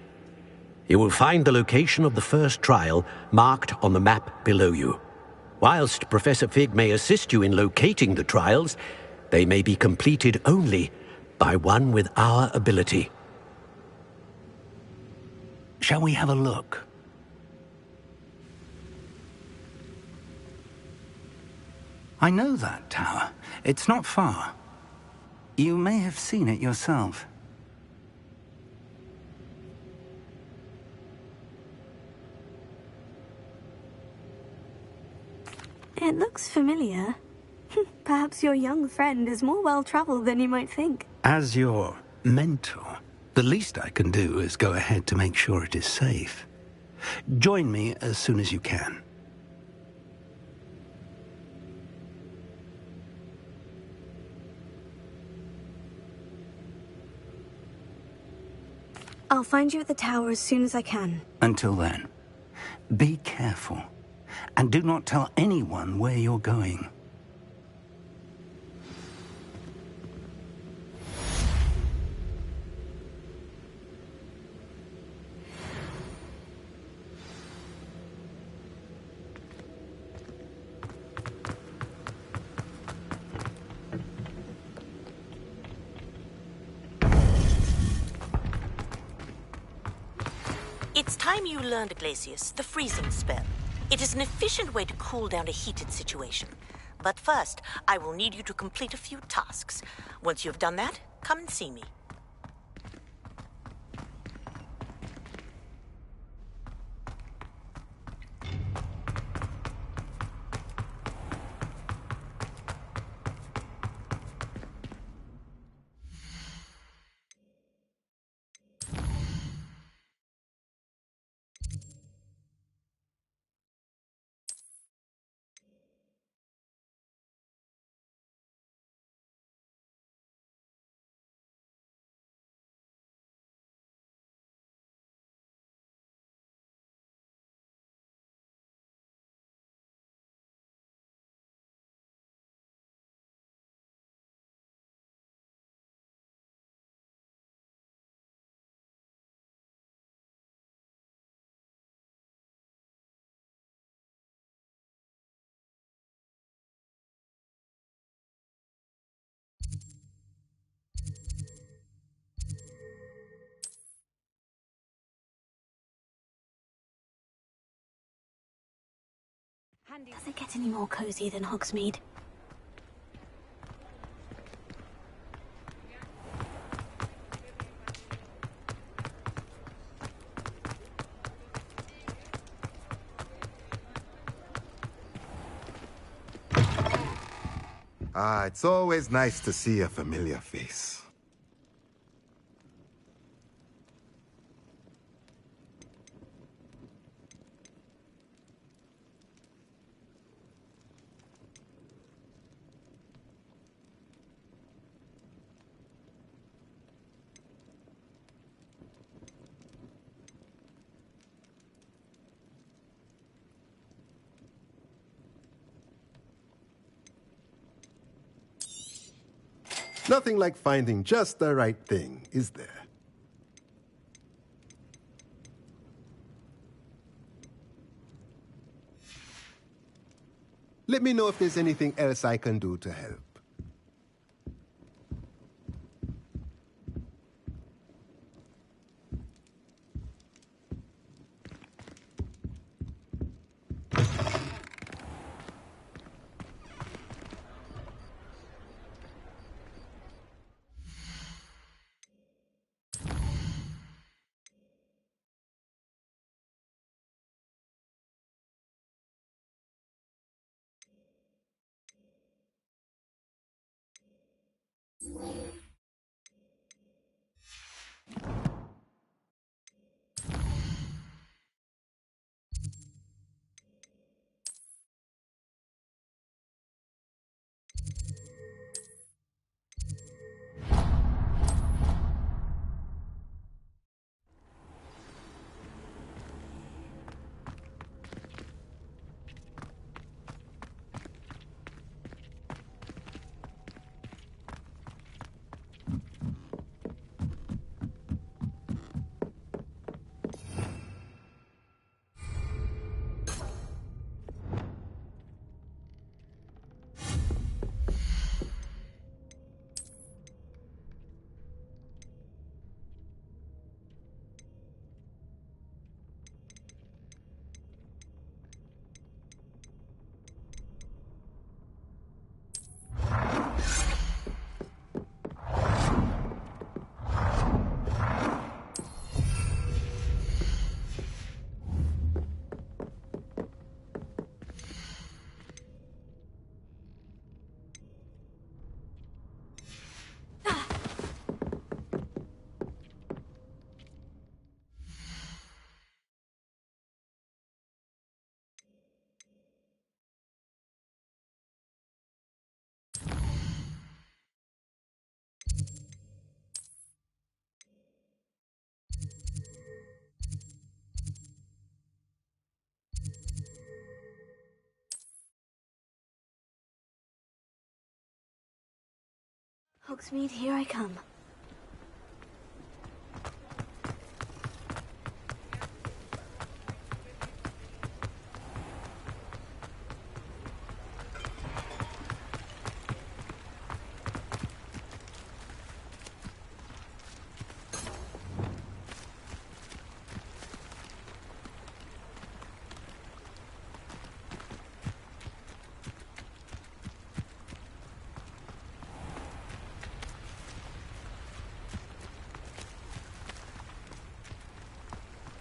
You will find the location of the first trial marked on the map below you. Whilst Professor Fig may assist you in locating the trials, they may be completed only by one with our ability. Shall we have a look? I know that tower. It's not far. You may have seen it yourself. It looks familiar. Perhaps your young friend is more well-traveled than you might think. As your mentor, the least I can do is go ahead to make sure it is safe. Join me as soon as you can. I'll find you at the tower as soon as I can. Until then, be careful, and do not tell anyone where you're going. It's time you learned, Glacius, the freezing spell. It is an efficient way to cool down a heated situation. But first, I will need you to complete a few tasks. Once you've done that, come and see me. Does it get any more cozy than Hogsmeade? Ah, it's always nice to see a familiar face. Nothing like finding just the right thing, is there? Let me know if there's anything else I can do to help. Hogsmeade, here I come.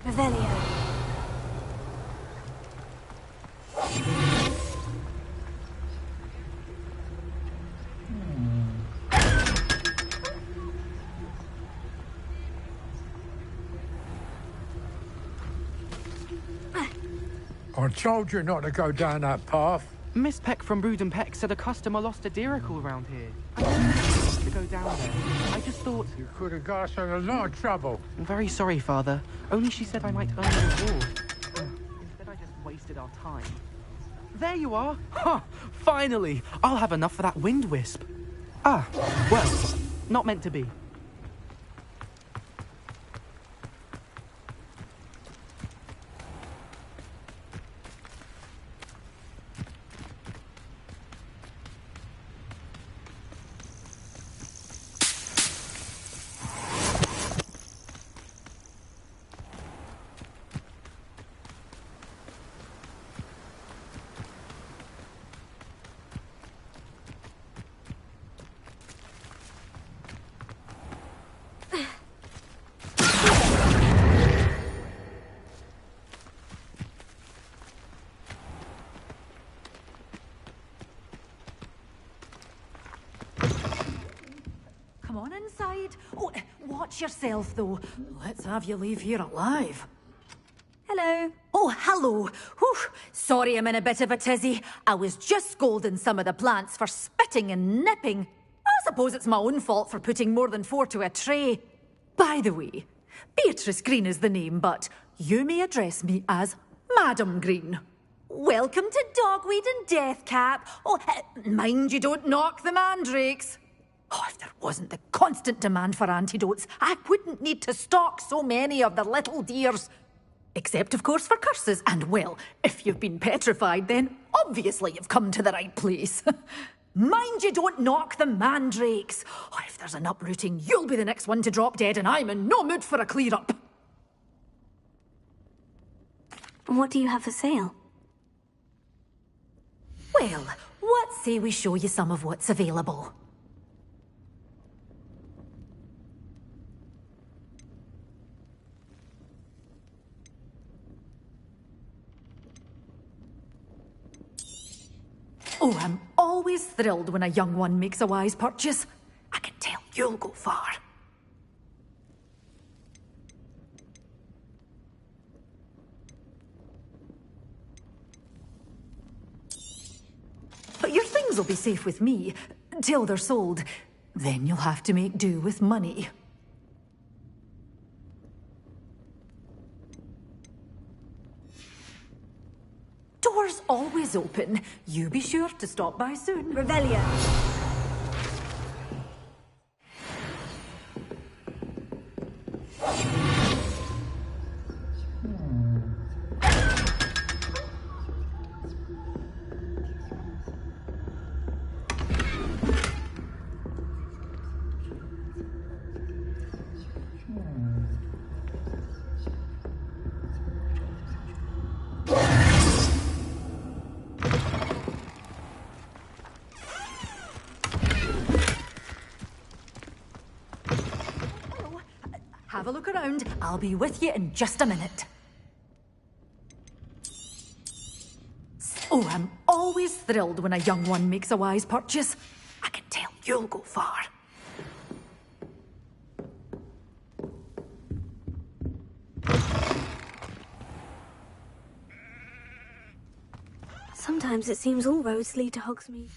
Revelio. I told you not to go down that path. Miss Peck from Brood and Peck said a customer lost a deeracle around here. I didn't to go down there. I just thought... You could have got us in a lot of trouble. I'm very sorry, Father. Only she said I might earn a reward. Instead, I just wasted our time. There you are! Huh! Finally! I'll have enough for that wind wisp. Ah, well, not meant to be. Come on inside. Oh, watch yourself, though. Let's have you leave here alive. Hello. Oh, hello. Whew. Sorry I'm in a bit of a tizzy. I was just scolding some of the plants for spitting and nipping. I suppose it's my own fault for putting more than 4 to a tray. By the way, Beatrice Green is the name, but you may address me as Madam Green. Welcome to Dogweed and Deathcap. Oh, mind you don't knock the mandrakes. Oh, if there wasn't the constant demand for antidotes, I wouldn't need to stock so many of the little dears. Except, of course, for curses. And, well, if you've been petrified, then obviously you've come to the right place. Mind you don't knock the mandrakes. Oh, if there's an uprooting, you'll be the next one to drop dead, and I'm in no mood for a clear-up. What do you have for sale? Well, what say we show you some of what's available? Oh, I'm always thrilled when a young one makes a wise purchase. I can tell you'll go far. But your things will be safe with me, till they're sold. Then you'll have to make do with money. Doors always open. You be sure to stop by soon. Revelio. Have a look around. I'll be with you in just a minute. Oh, I'm always thrilled when a young one makes a wise purchase. I can tell you'll go far. Sometimes it seems all roads lead to Hogsmeade.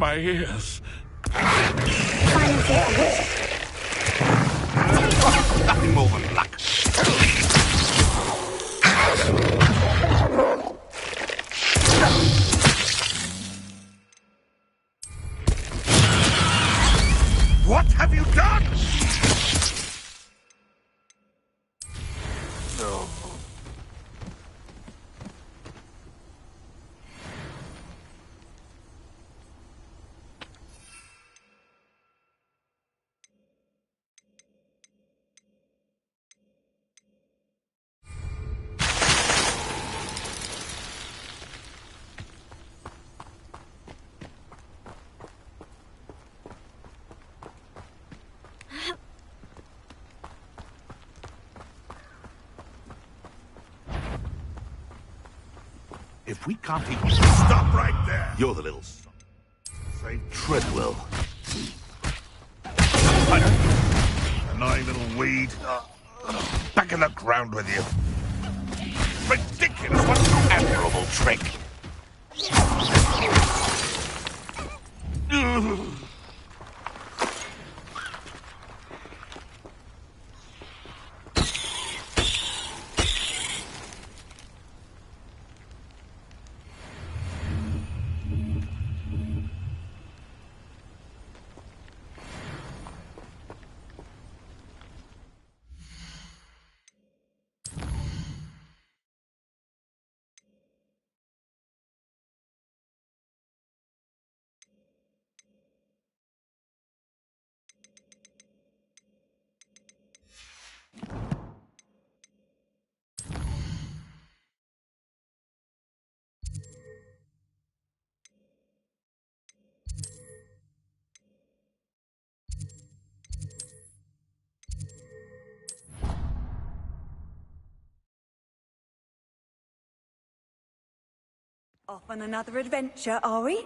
my ears. Nothing more than luck. What have you done? No. If we can't eat... Stop right there! You're the little son. Say Treadwell. annoying little weed. Back in the ground with you. Ridiculous! What an admirable trick! Off on another adventure, are we?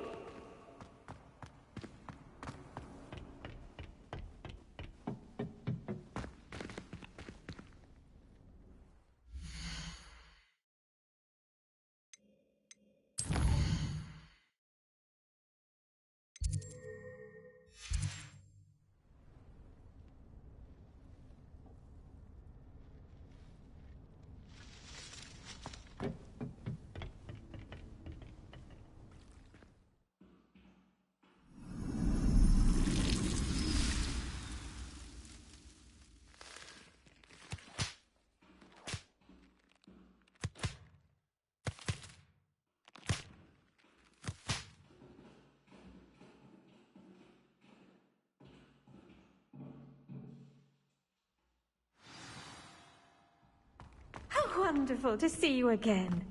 How wonderful to see you again.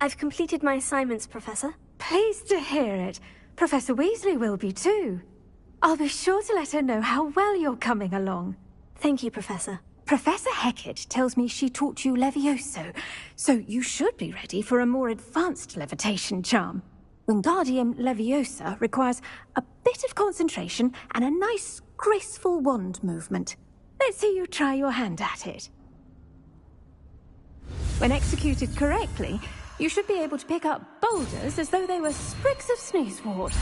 I've completed my assignments, Professor. Pleased to hear it. Professor Weasley will be too. I'll be sure to let her know how well you're coming along. Thank you, Professor. Professor Hecat tells me she taught you Levioso, so you should be ready for a more advanced levitation charm. Wingardium Leviosa requires a bit of concentration and a nice, graceful wand movement. Let's see you try your hand at it. When executed correctly, you should be able to pick up boulders as though they were sprigs of snoozewort.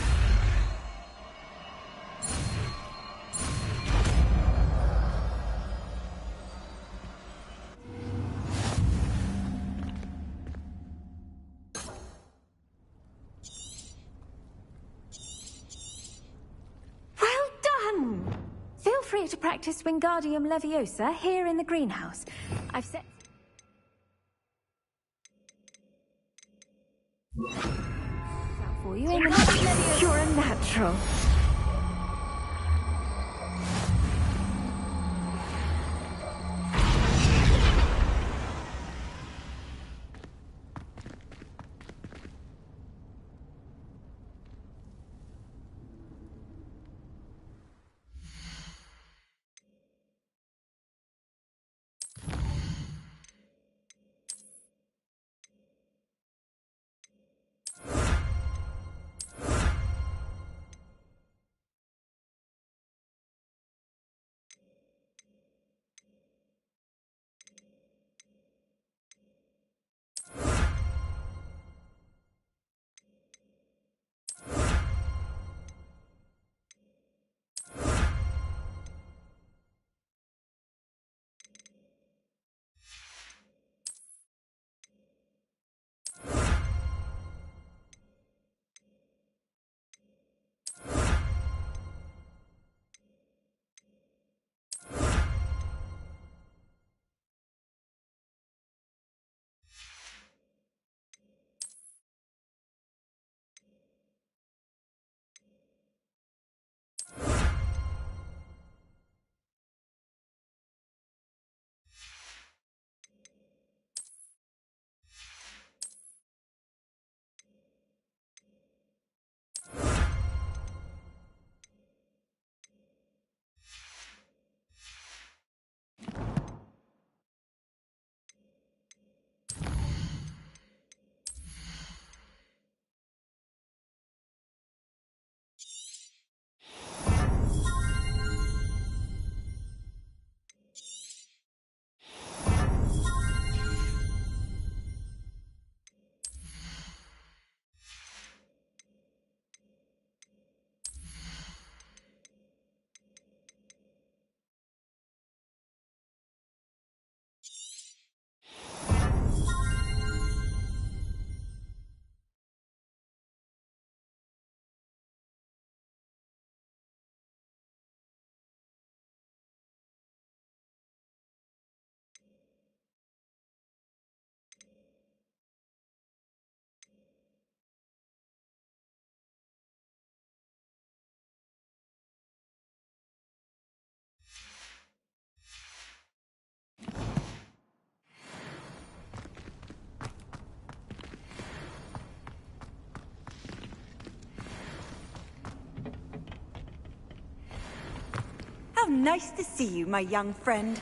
Well done! Feel free to practice Wingardium Leviosa here in the greenhouse. I've set... for you in the... You're a natural. nice to see you, my young friend.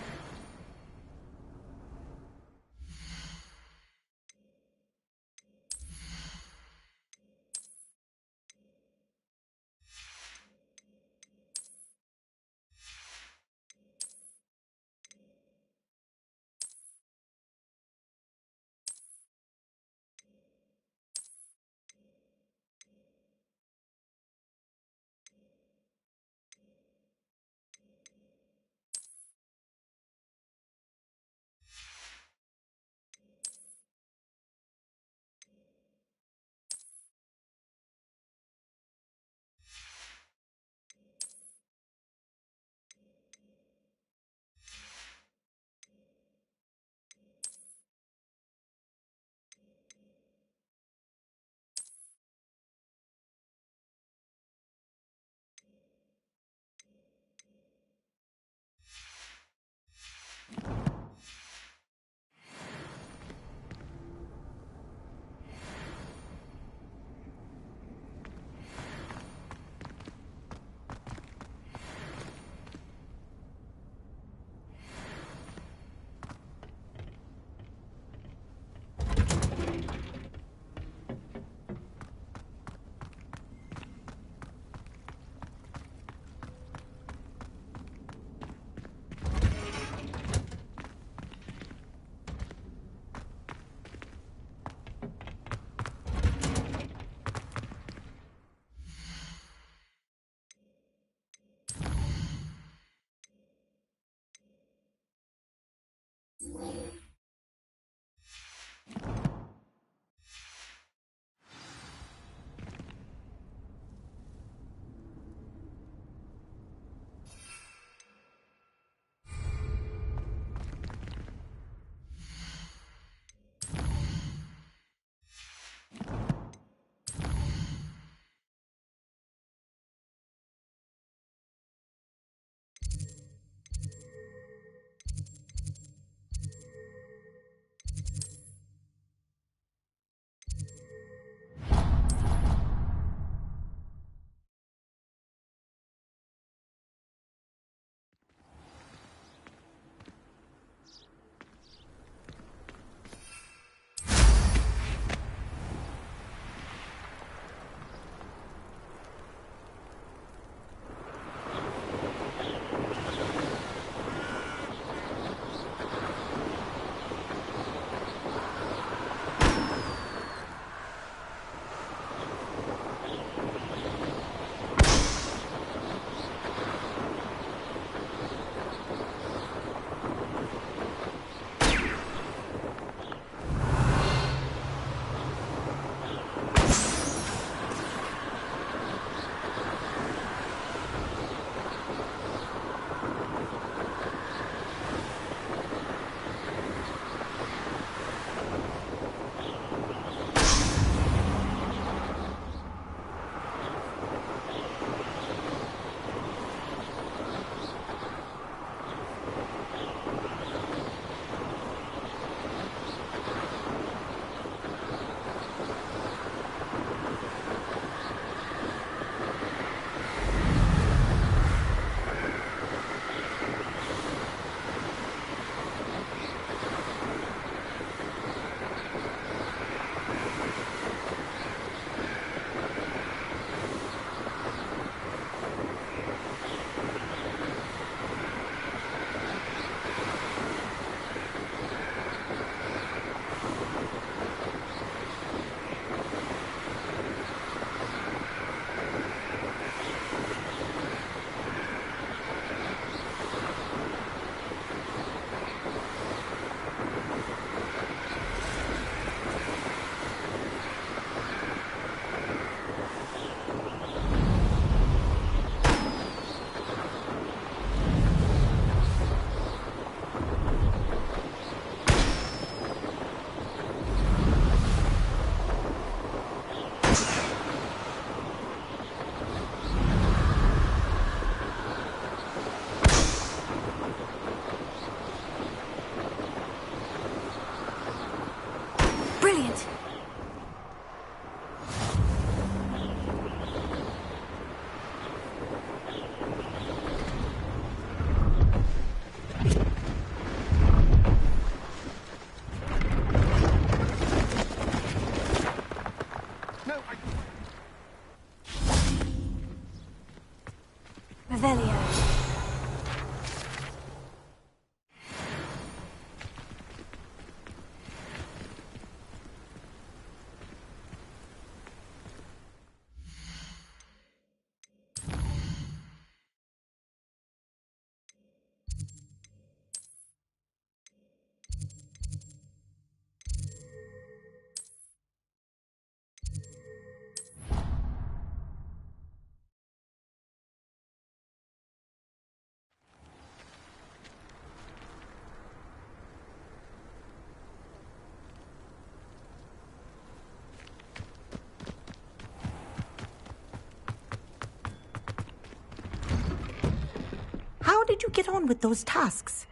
did you get on with those tasks?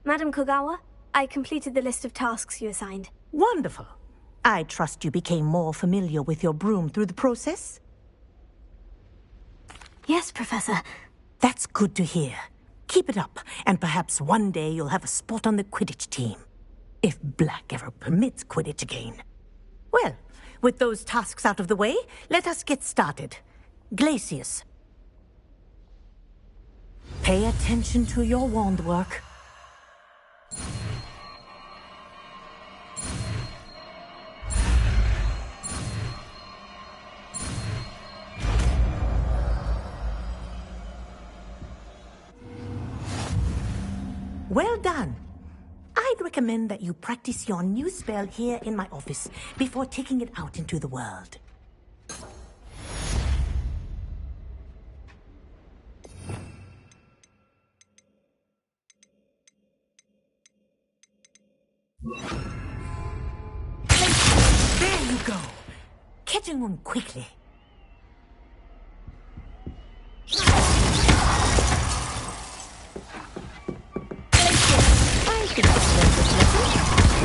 Madam Kogawa, I completed the list of tasks you assigned. Wonderful. I trust you became more familiar with your broom through the process? Yes, Professor. That's good to hear. Keep it up, and perhaps one day you'll have a spot on the Quidditch team. If Black ever permits Quidditch again. Well, with those tasks out of the way, let us get started. Glacius. Pay attention to your wand work. Well done. I'd recommend that you practice your new spell here in my office before taking it out into the world. There you go. Catching on quickly.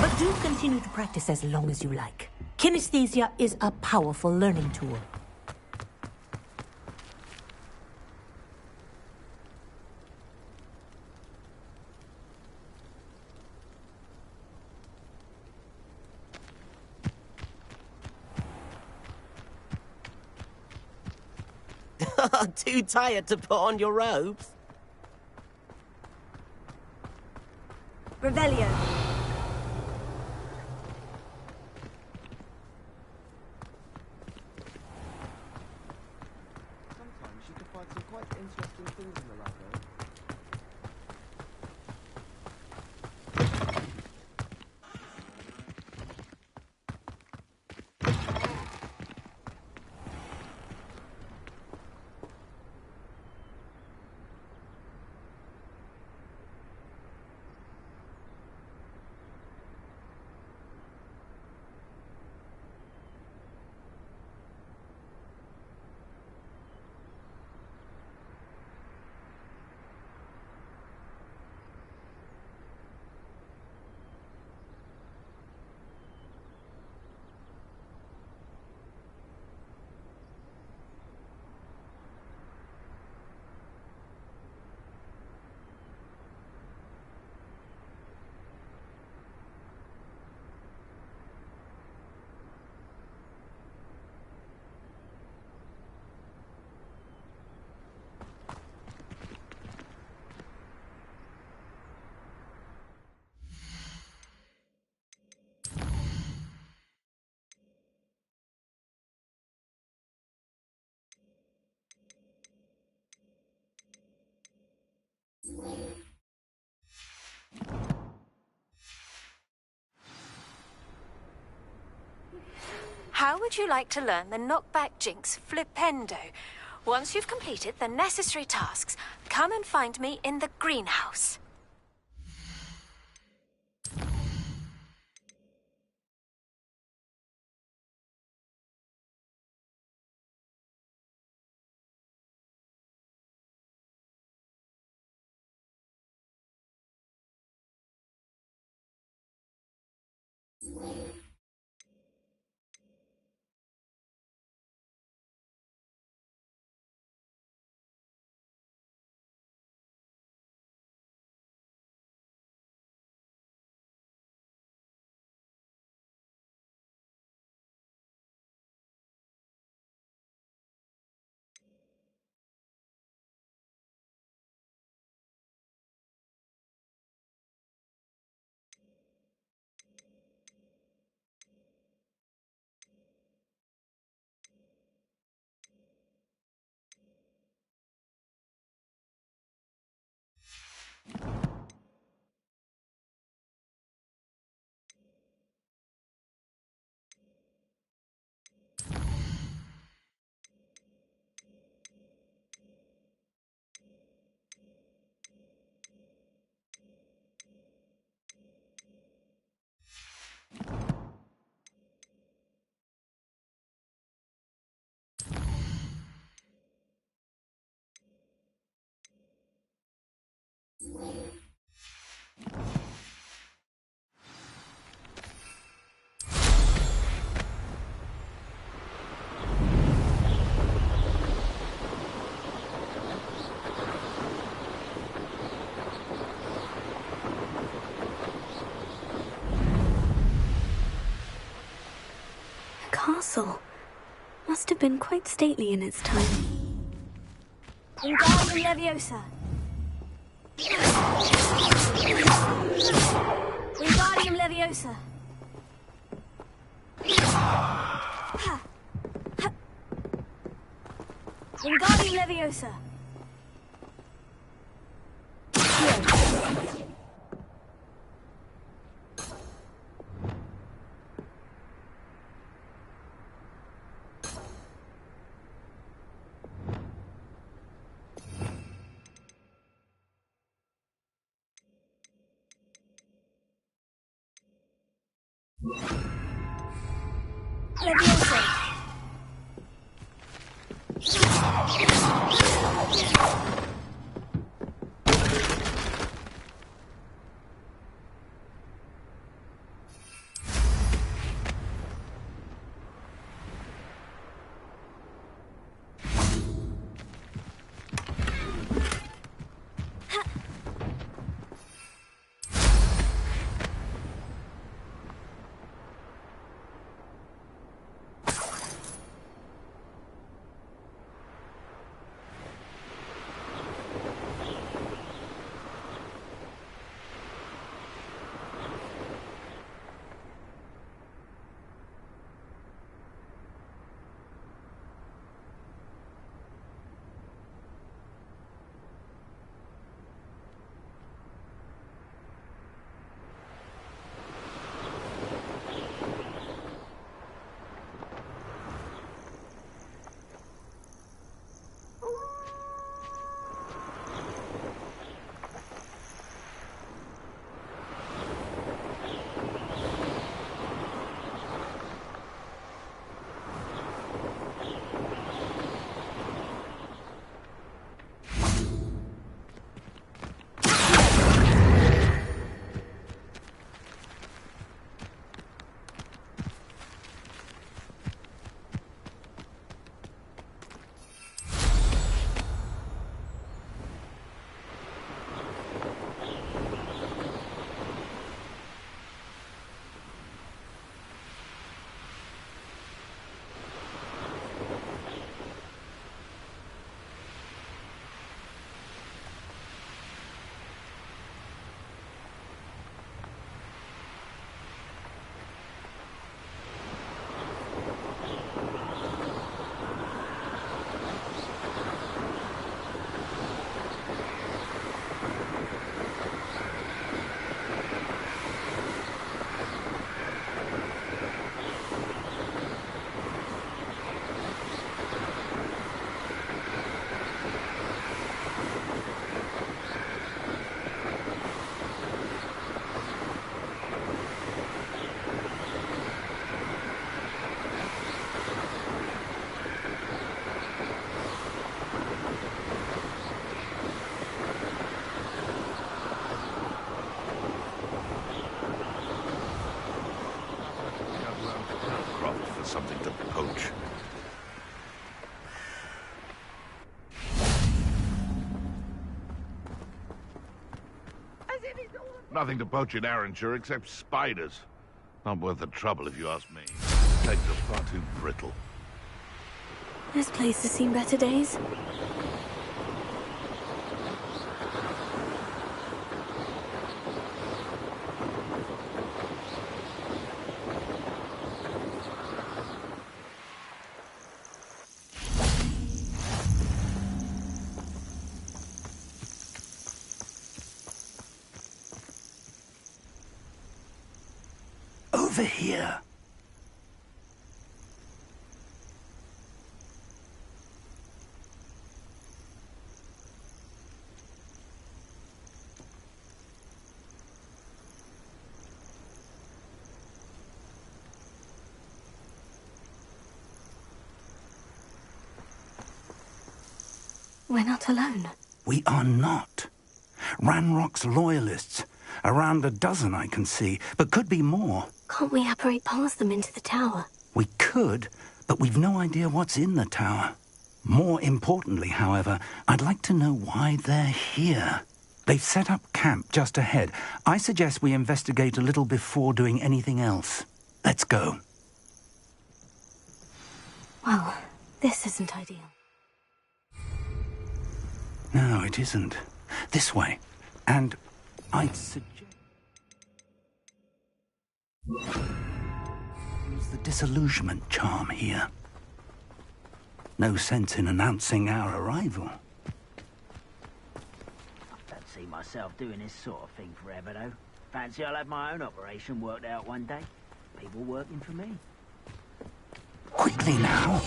But do continue to practice as long as you like. Kinesthesia is a powerful learning tool. Too tired to put on your robes? Revelio. Sometimes you can find some quite interesting things in the library. How would you like to learn the knockback jinx flipendo? Once you've completed the necessary tasks, come and find me in the greenhouse. castle. Must have been quite stately in its time. Wingardium Leviosa. Wingardium Leviosa. Wingardium Leviosa. Leviosa. Something to poach. Nothing to poach in Arranshire except spiders. Not worth the trouble if you ask me. Eggs are far too brittle. This place has seen better days. Over here. We're not alone. We are not. Ranrock's loyalists. Around a dozen I can see, but could be more. Can't we apparate past them into the tower? We could, but we've no idea what's in the tower. More importantly, however, I'd like to know why they're here. They've set up camp just ahead. I suggest we investigate a little before doing anything else. Let's go. Well, this isn't ideal. No, it isn't. This way. And I'd suggest... Use the disillusionment charm here. No sense in announcing our arrival. Don't see myself doing this sort of thing forever, though. Fancy I'll have my own operation worked out one day. People working for me. Quickly now.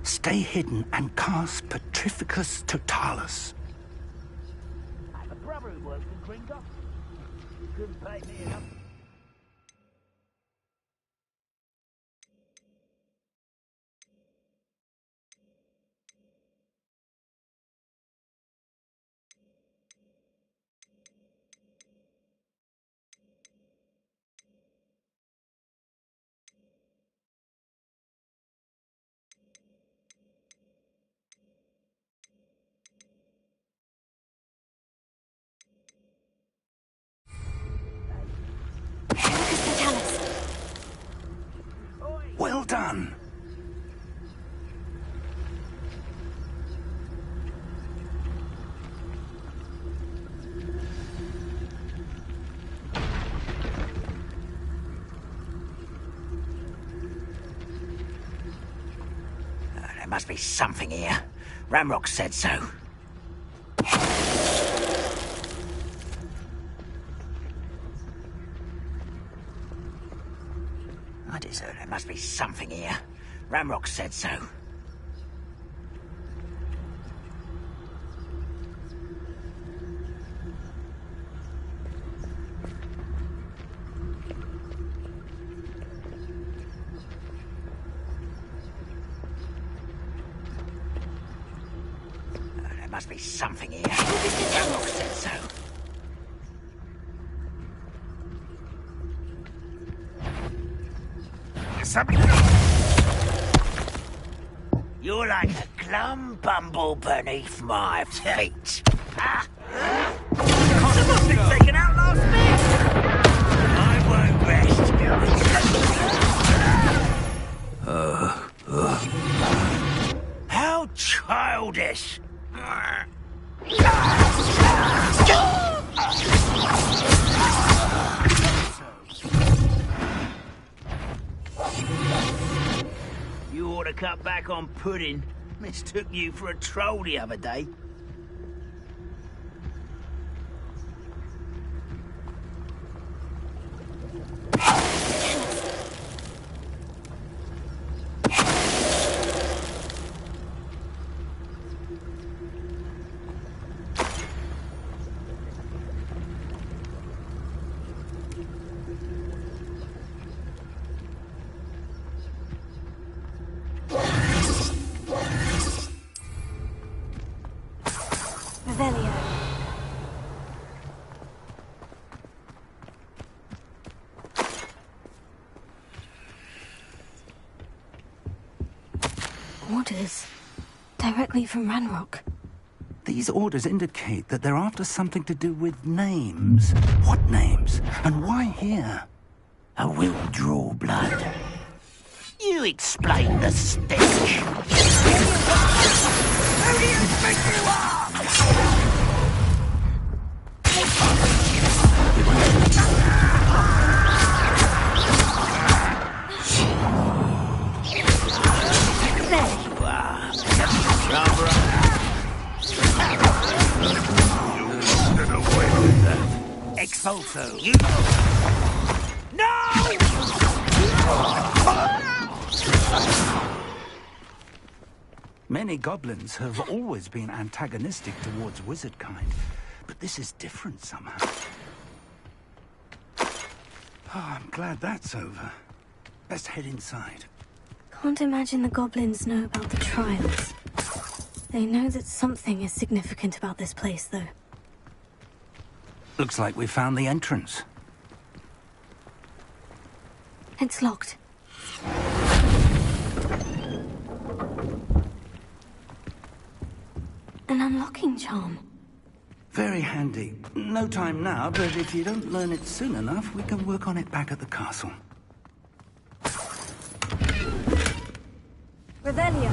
Stay hidden and cast Petrificus Totalis. I have a brother who works for Gringo. He couldn't pay me enough. Well done. There must be something here. Ramrock said so. I deserve. There must be something here. Ramrock said so. There must be something here. Ramrock said so. You're like a glum bumble beneath my feet. Someone's been taken out last minute. I won't rest. How childish. You ought to cut back on pudding. Mistook you for a troll the other day. Orders directly from Ranrock. These orders indicate that they're after something to do with names. What names? And why here? I will draw blood. You explain the stitch. Who do you think you are? Expulso. You... No! Many goblins have always been antagonistic towards wizard kind, but this is different somehow. Oh, I'm glad that's over. Let's head inside. Can't imagine the goblins know about the trials. They know that something is significant about this place, though. Looks like we found the entrance. It's locked. An unlocking charm. Very handy. No time now, but if you don't learn it soon enough, we can work on it back at the castle. Revelio.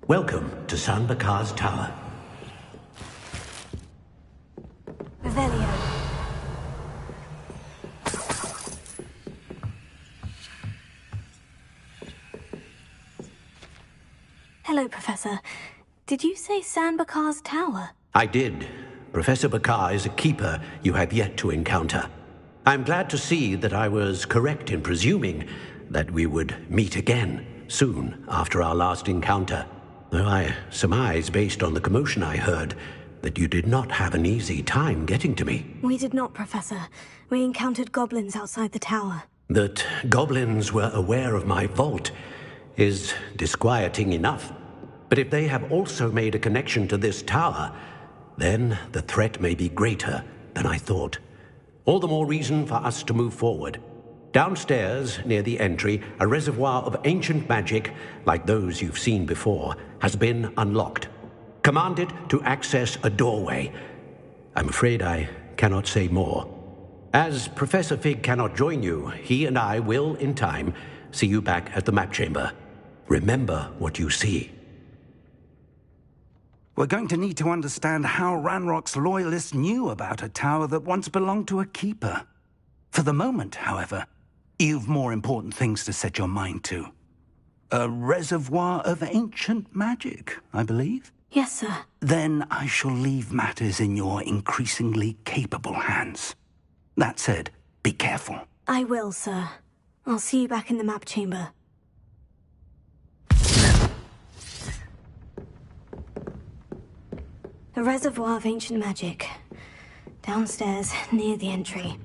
Welcome to San Bakar's Tower. Revelio. Hello, Professor. Did you say San Bakar's Tower? I did. Professor Bakar is a keeper you have yet to encounter. I'm glad to see that I was correct in presuming that we would meet again soon after our last encounter. Though I surmise, based on the commotion I heard, that you did not have an easy time getting to me. We did not, Professor. We encountered goblins outside the tower. That goblins were aware of my vault is disquieting enough. But if they have also made a connection to this tower, then the threat may be greater than I thought. All the more reason for us to move forward. Downstairs, near the entry, a reservoir of ancient magic, like those you've seen before, has been unlocked. Commanded to access a doorway. I'm afraid I cannot say more. As Professor Fig cannot join you, he and I will, in time, see you back at the map chamber. Remember what you see. We're going to need to understand how Ranrock's loyalists knew about a tower that once belonged to a keeper. For the moment, however, you've more important things to set your mind to. A reservoir of ancient magic, I believe? Yes, sir. Then I shall leave matters in your increasingly capable hands. That said, be careful. I will, sir. I'll see you back in the map chamber. A reservoir of ancient magic. Downstairs, near the entry.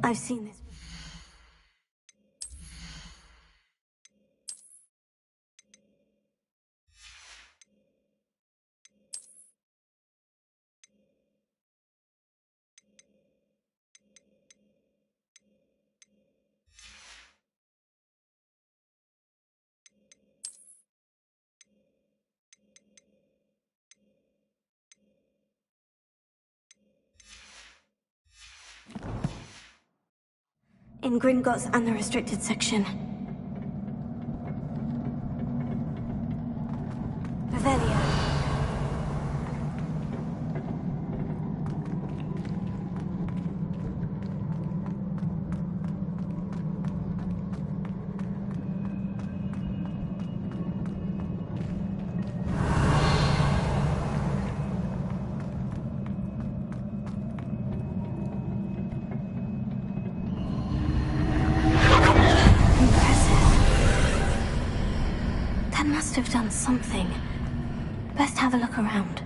I've seen this. In Gringotts and the restricted section. Revelio. Must have done something. Best have a look around.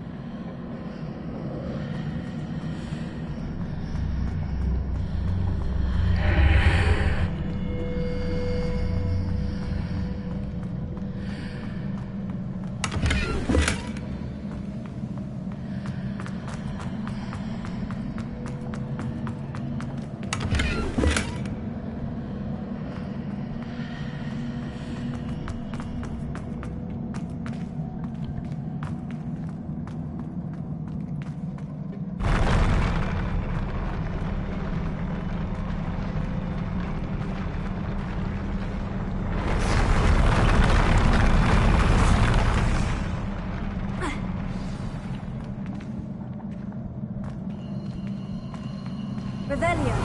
Revelio.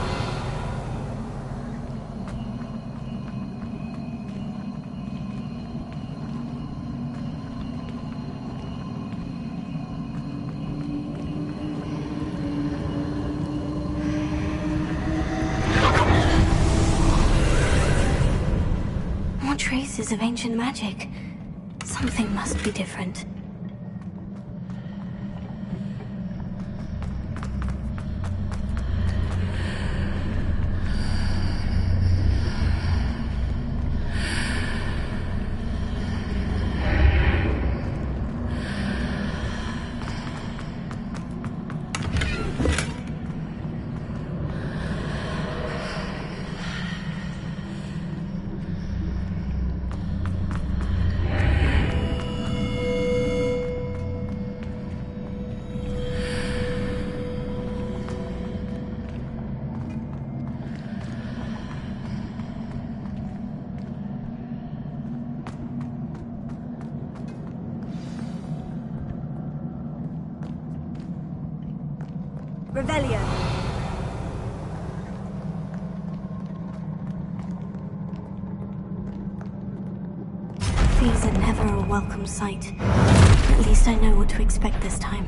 More traces of ancient magic. Something must be different. Revelio. These are never a welcome sight. At least I know what to expect this time.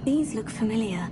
These look familiar.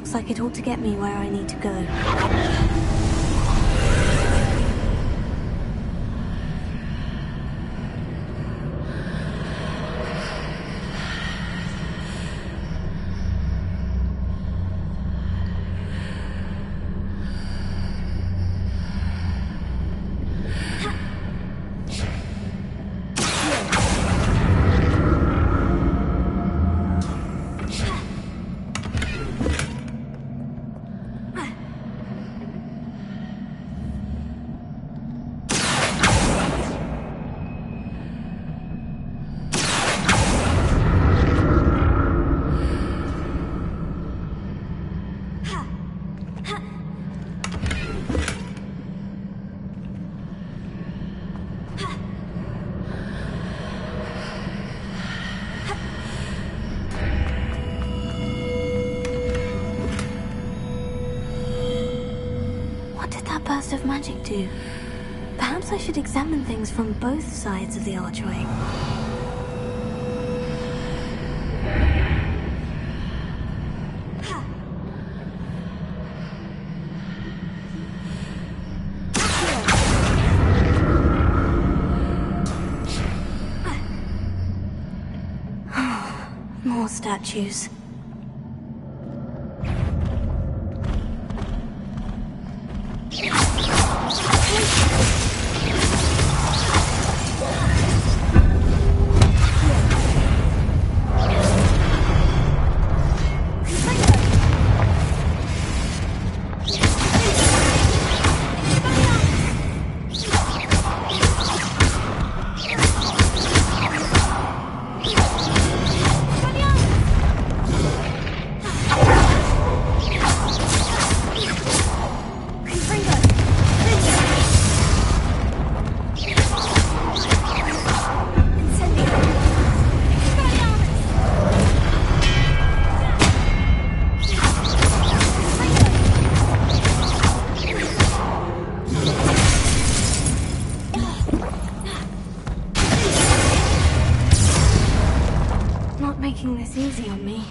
looks like it ought to get me where I need to go. Burst of magic do? Perhaps I should examine things from both sides of the archway. More statues. Making this easy on me.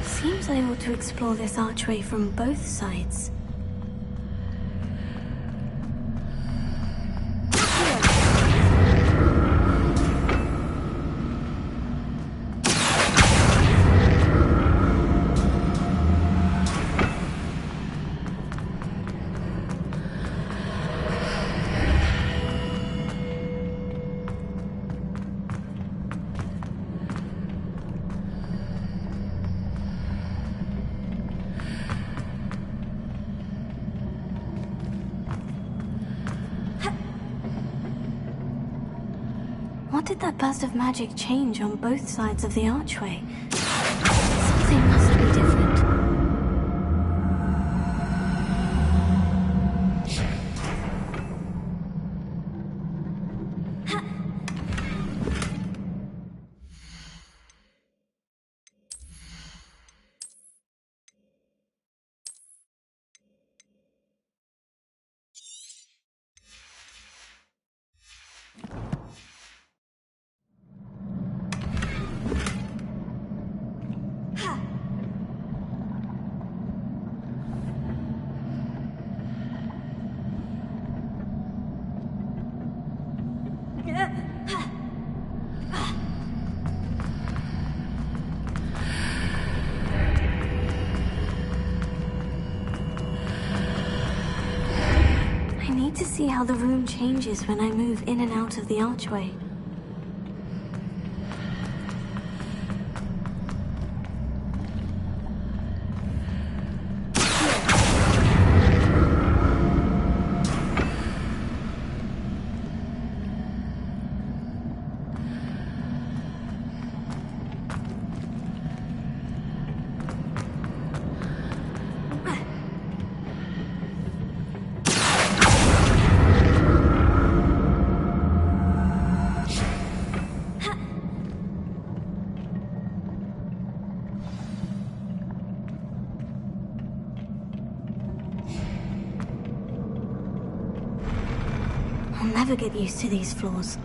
Seems I ought to explore this archway from both sides. What did that burst of magic change on both sides of the archway? Something must be different. like to see how the room changes when I move in and out of the archway. I'll never get used to these floors.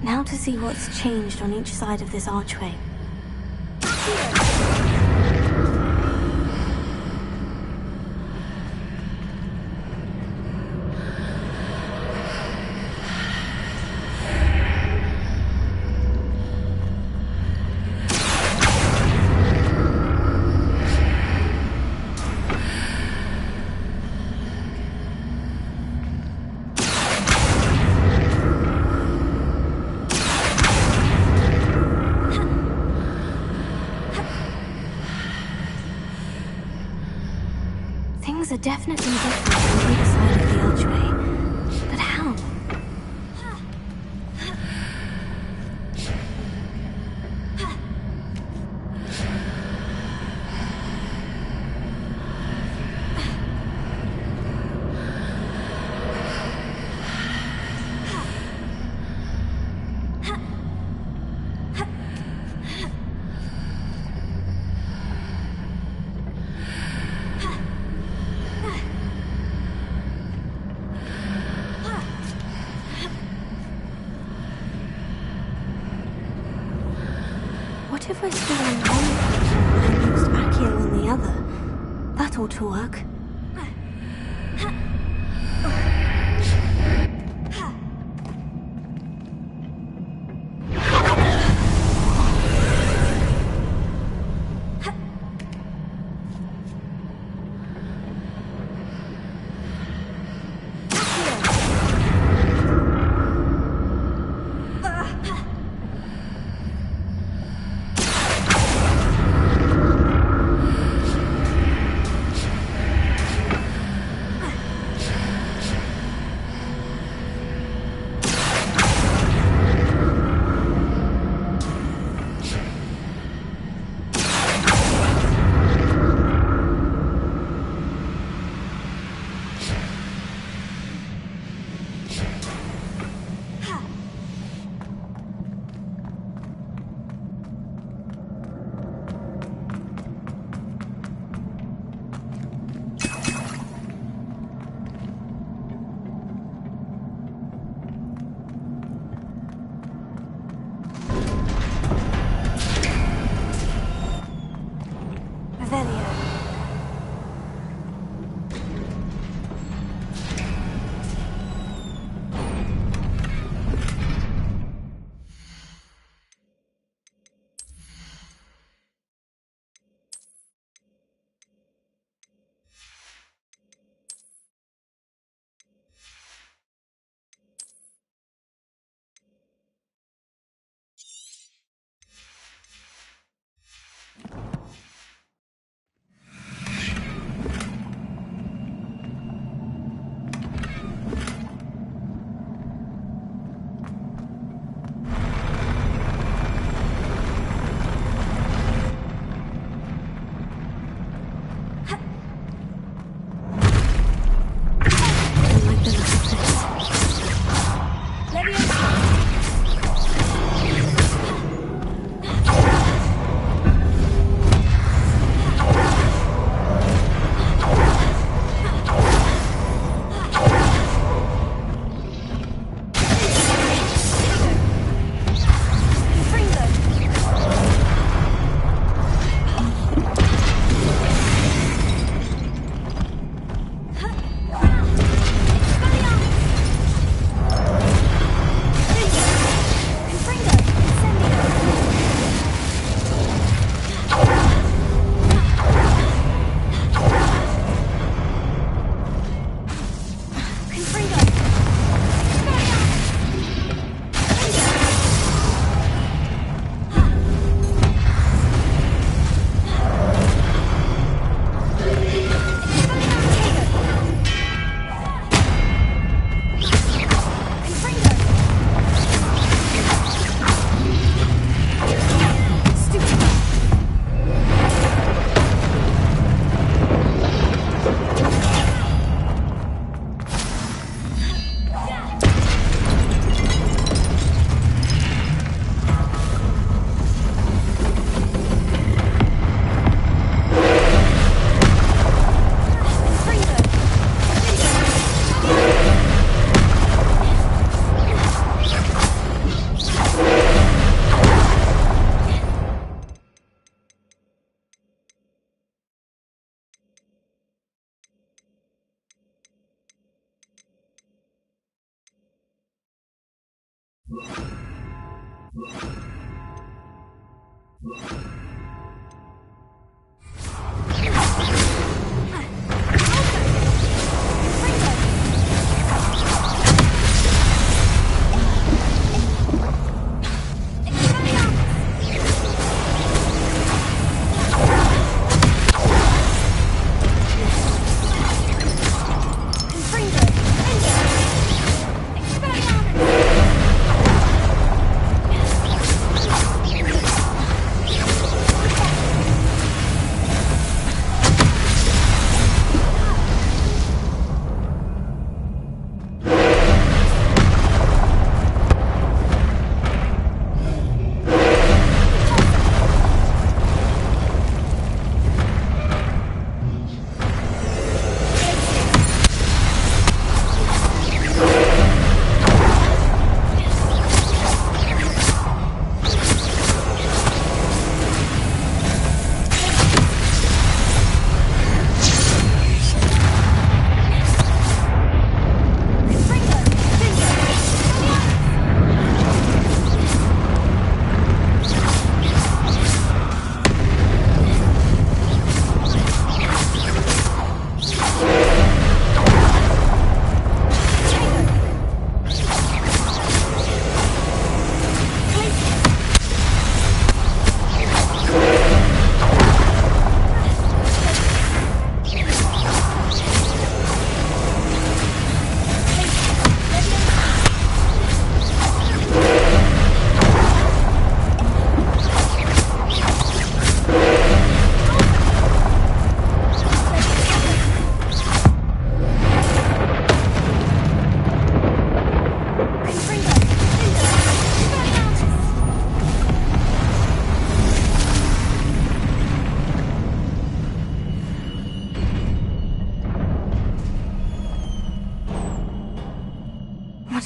Now to see what's changed on each side of this archway. are definitely different on either side of the archway. But how? What if I stood on one platform and used Akio on the other? That ought to work.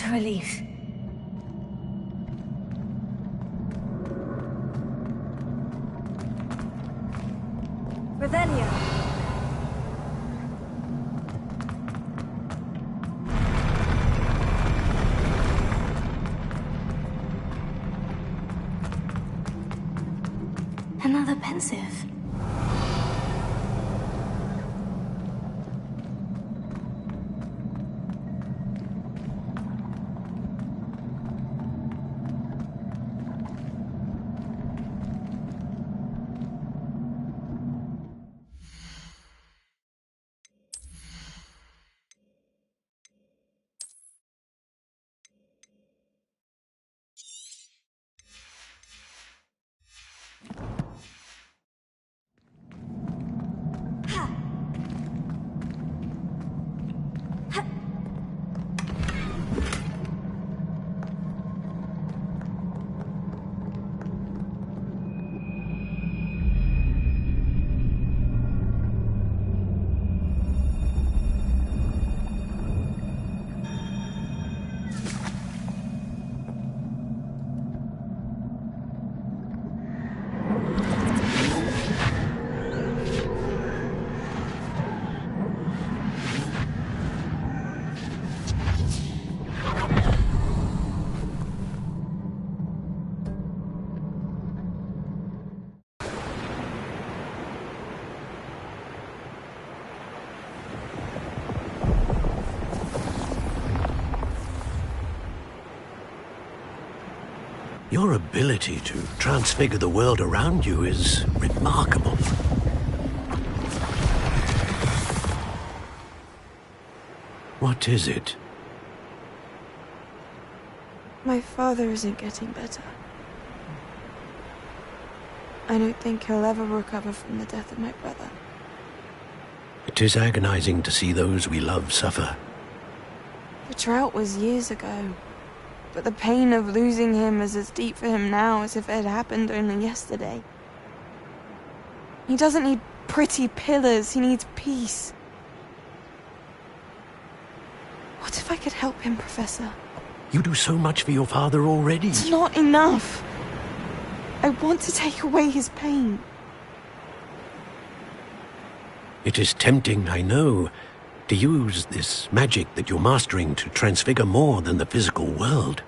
a relief. Revelio. Another pensive. Your ability to transfigure the world around you is remarkable. What is it? My father isn't getting better. I don't think he'll ever recover from the death of my brother. It is agonizing to see those we love suffer. The drought was years ago, but the pain of losing him is as deep for him now as if it had happened only yesterday. He doesn't need pretty pillars, he needs peace. What if I could help him, Professor? You do so much for your father already. It's not enough. I want to take away his pain. It is tempting, I know, to use this magic that you're mastering to transfigure more than the physical world.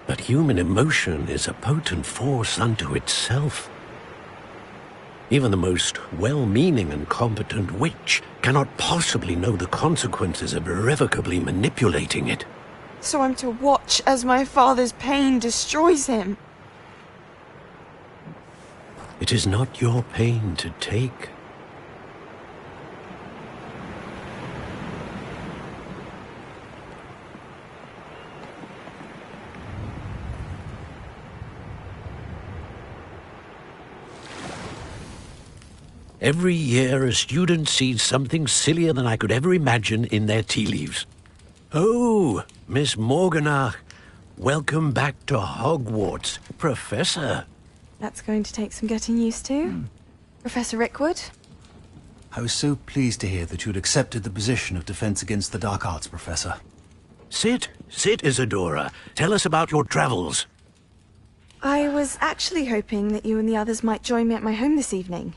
But human emotion is a potent force unto itself. Even the most well-meaning and competent witch cannot possibly know the consequences of irrevocably manipulating it. So I'm to watch as my father's pain destroys him. It is not your pain to take. Every year, a student sees something sillier than I could ever imagine in their tea leaves. Oh, Miss Morganach, welcome back to Hogwarts, Professor. That's going to take some getting used to. Professor Rickwood? I was so pleased to hear that you'd accepted the position of Defense Against the Dark Arts, Professor. Sit, Isadora. Tell us about your travels. I was actually hoping that you and the others might join me at my home this evening.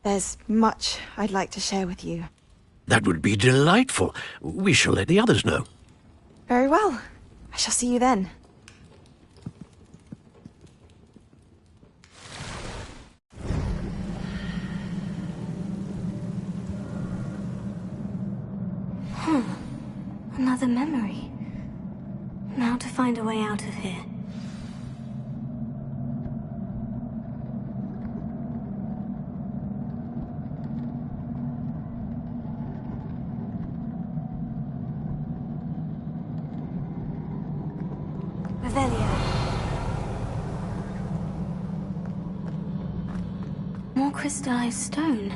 There's much I'd like to share with you. That would be delightful. We shall let the others know. Very well. I shall see you then. Another memory. Now to find a way out of here. More crystallized stone.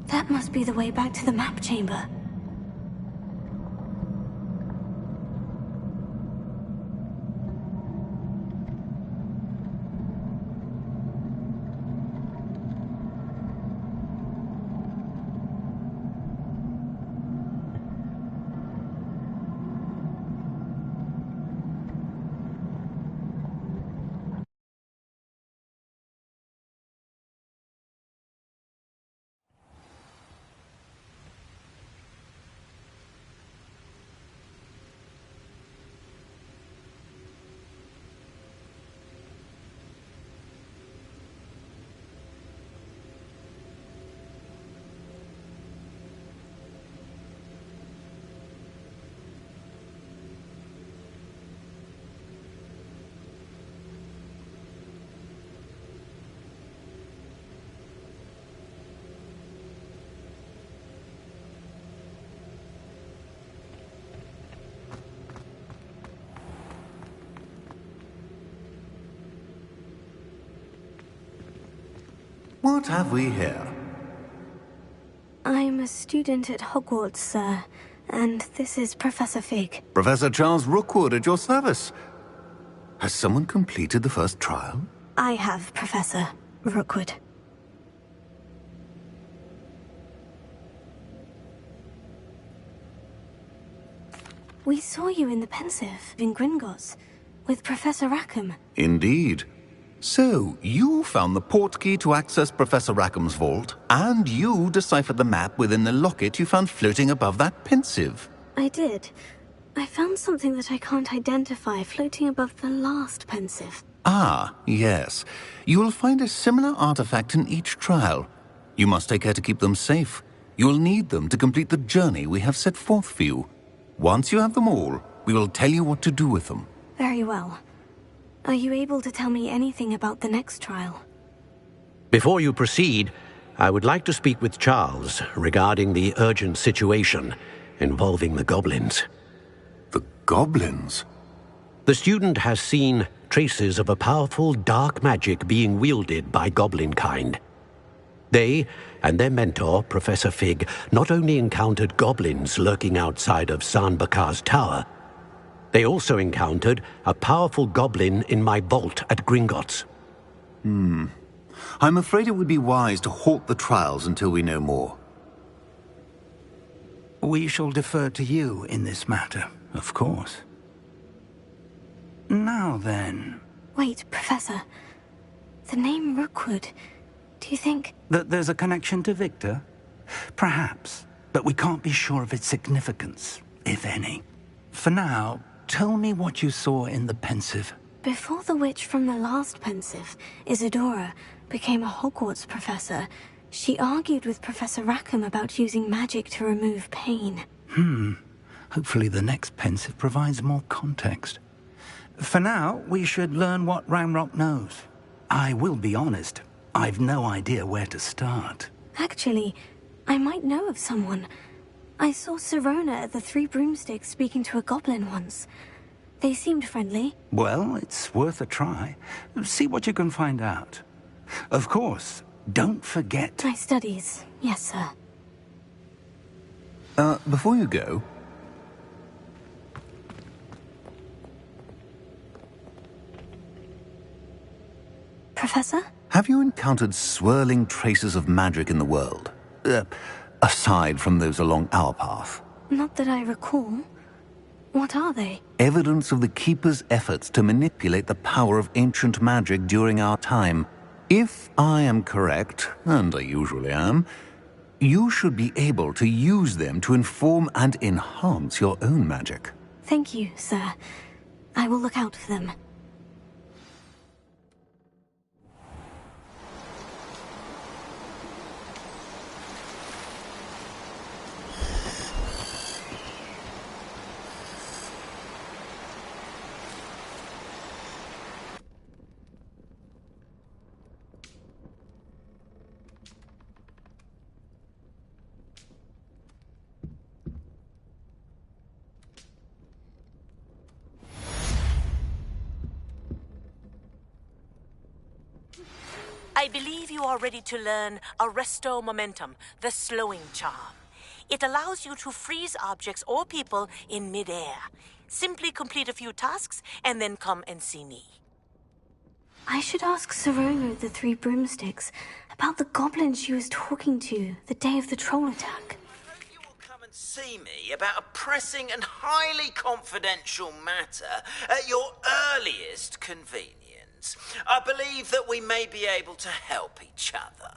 That must be the way back to the map chamber. What have we here? I'm a student at Hogwarts, sir, and this is Professor Fig. Professor Charles Rookwood at your service. Has someone completed the first trial? I have, Professor Rookwood. We saw you in the Pensive in Gringotts with Professor Rackham. Indeed. So, you found the portkey to access Professor Rackham's vault, and you deciphered the map within the locket you found floating above that Pensive. I did. I found something that I can't identify floating above the last Pensive. Ah, yes. You will find a similar artifact in each trial. You must take care to keep them safe. You will need them to complete the journey we have set forth for you. Once you have them all, we will tell you what to do with them. Very well. Are you able to tell me anything about the next trial? Before you proceed, I would like to speak with Charles regarding the urgent situation involving the goblins. The goblins? The student has seen traces of a powerful dark magic being wielded by goblin kind. They and their mentor, Professor Fig, not only encountered goblins lurking outside of San Bakar's tower, they also encountered a powerful goblin in my vault at Gringotts. I'm afraid it would be wise to halt the trials until we know more. We shall defer to you in this matter, of course. Now then... Wait, Professor. The name Rookwood. Do you think... That there's a connection to Victor? Perhaps, but we can't be sure of its significance, if any. For now, tell me what you saw in the Pensive. Before the witch from the last Pensive, Isadora, became a Hogwarts professor, she argued with Professor Rackham about using magic to remove pain. Hopefully the next Pensive provides more context. For now, we should learn what Ranrock knows. I will be honest, I've no idea where to start. Actually, I might know of someone. I saw Sirona at the Three Broomsticks speaking to a goblin once. They seemed friendly. Well, it's worth a try. See what you can find out. Of course, don't forget... My studies, yes, sir. Before you go... Professor? Have you encountered swirling traces of magic in the world? Aside from those along our path? Not that I recall. What are they? Evidence of the Keeper's efforts to manipulate the power of ancient magic during our time. If I am correct, and I usually am, you should be able to use them to inform and enhance your own magic. Thank you, sir. I will look out for them. I believe you are ready to learn Arresto Momentum, the slowing charm. It allows you to freeze objects or people in midair. Simply complete a few tasks and then come and see me. I should ask Sirona at the Three Broomsticks about the goblin she was talking to the day of the troll attack. Come and see me about a pressing and highly confidential matter at your earliest convenience. I believe that we may be able to help each other.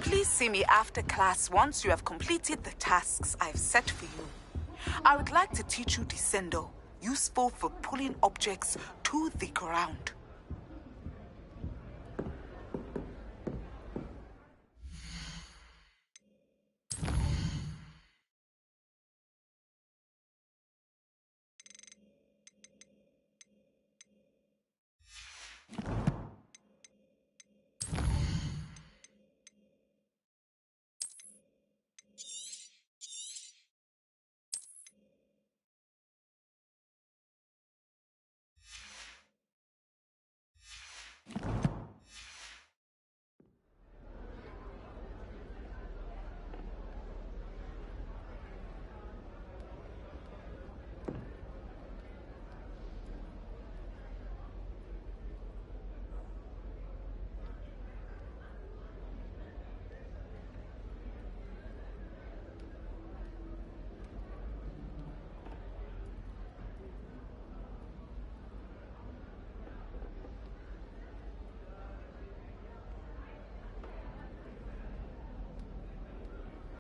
Please see me after class once you have completed the tasks I've set for you. I would like to teach you Descendo, useful for pulling objects to the ground.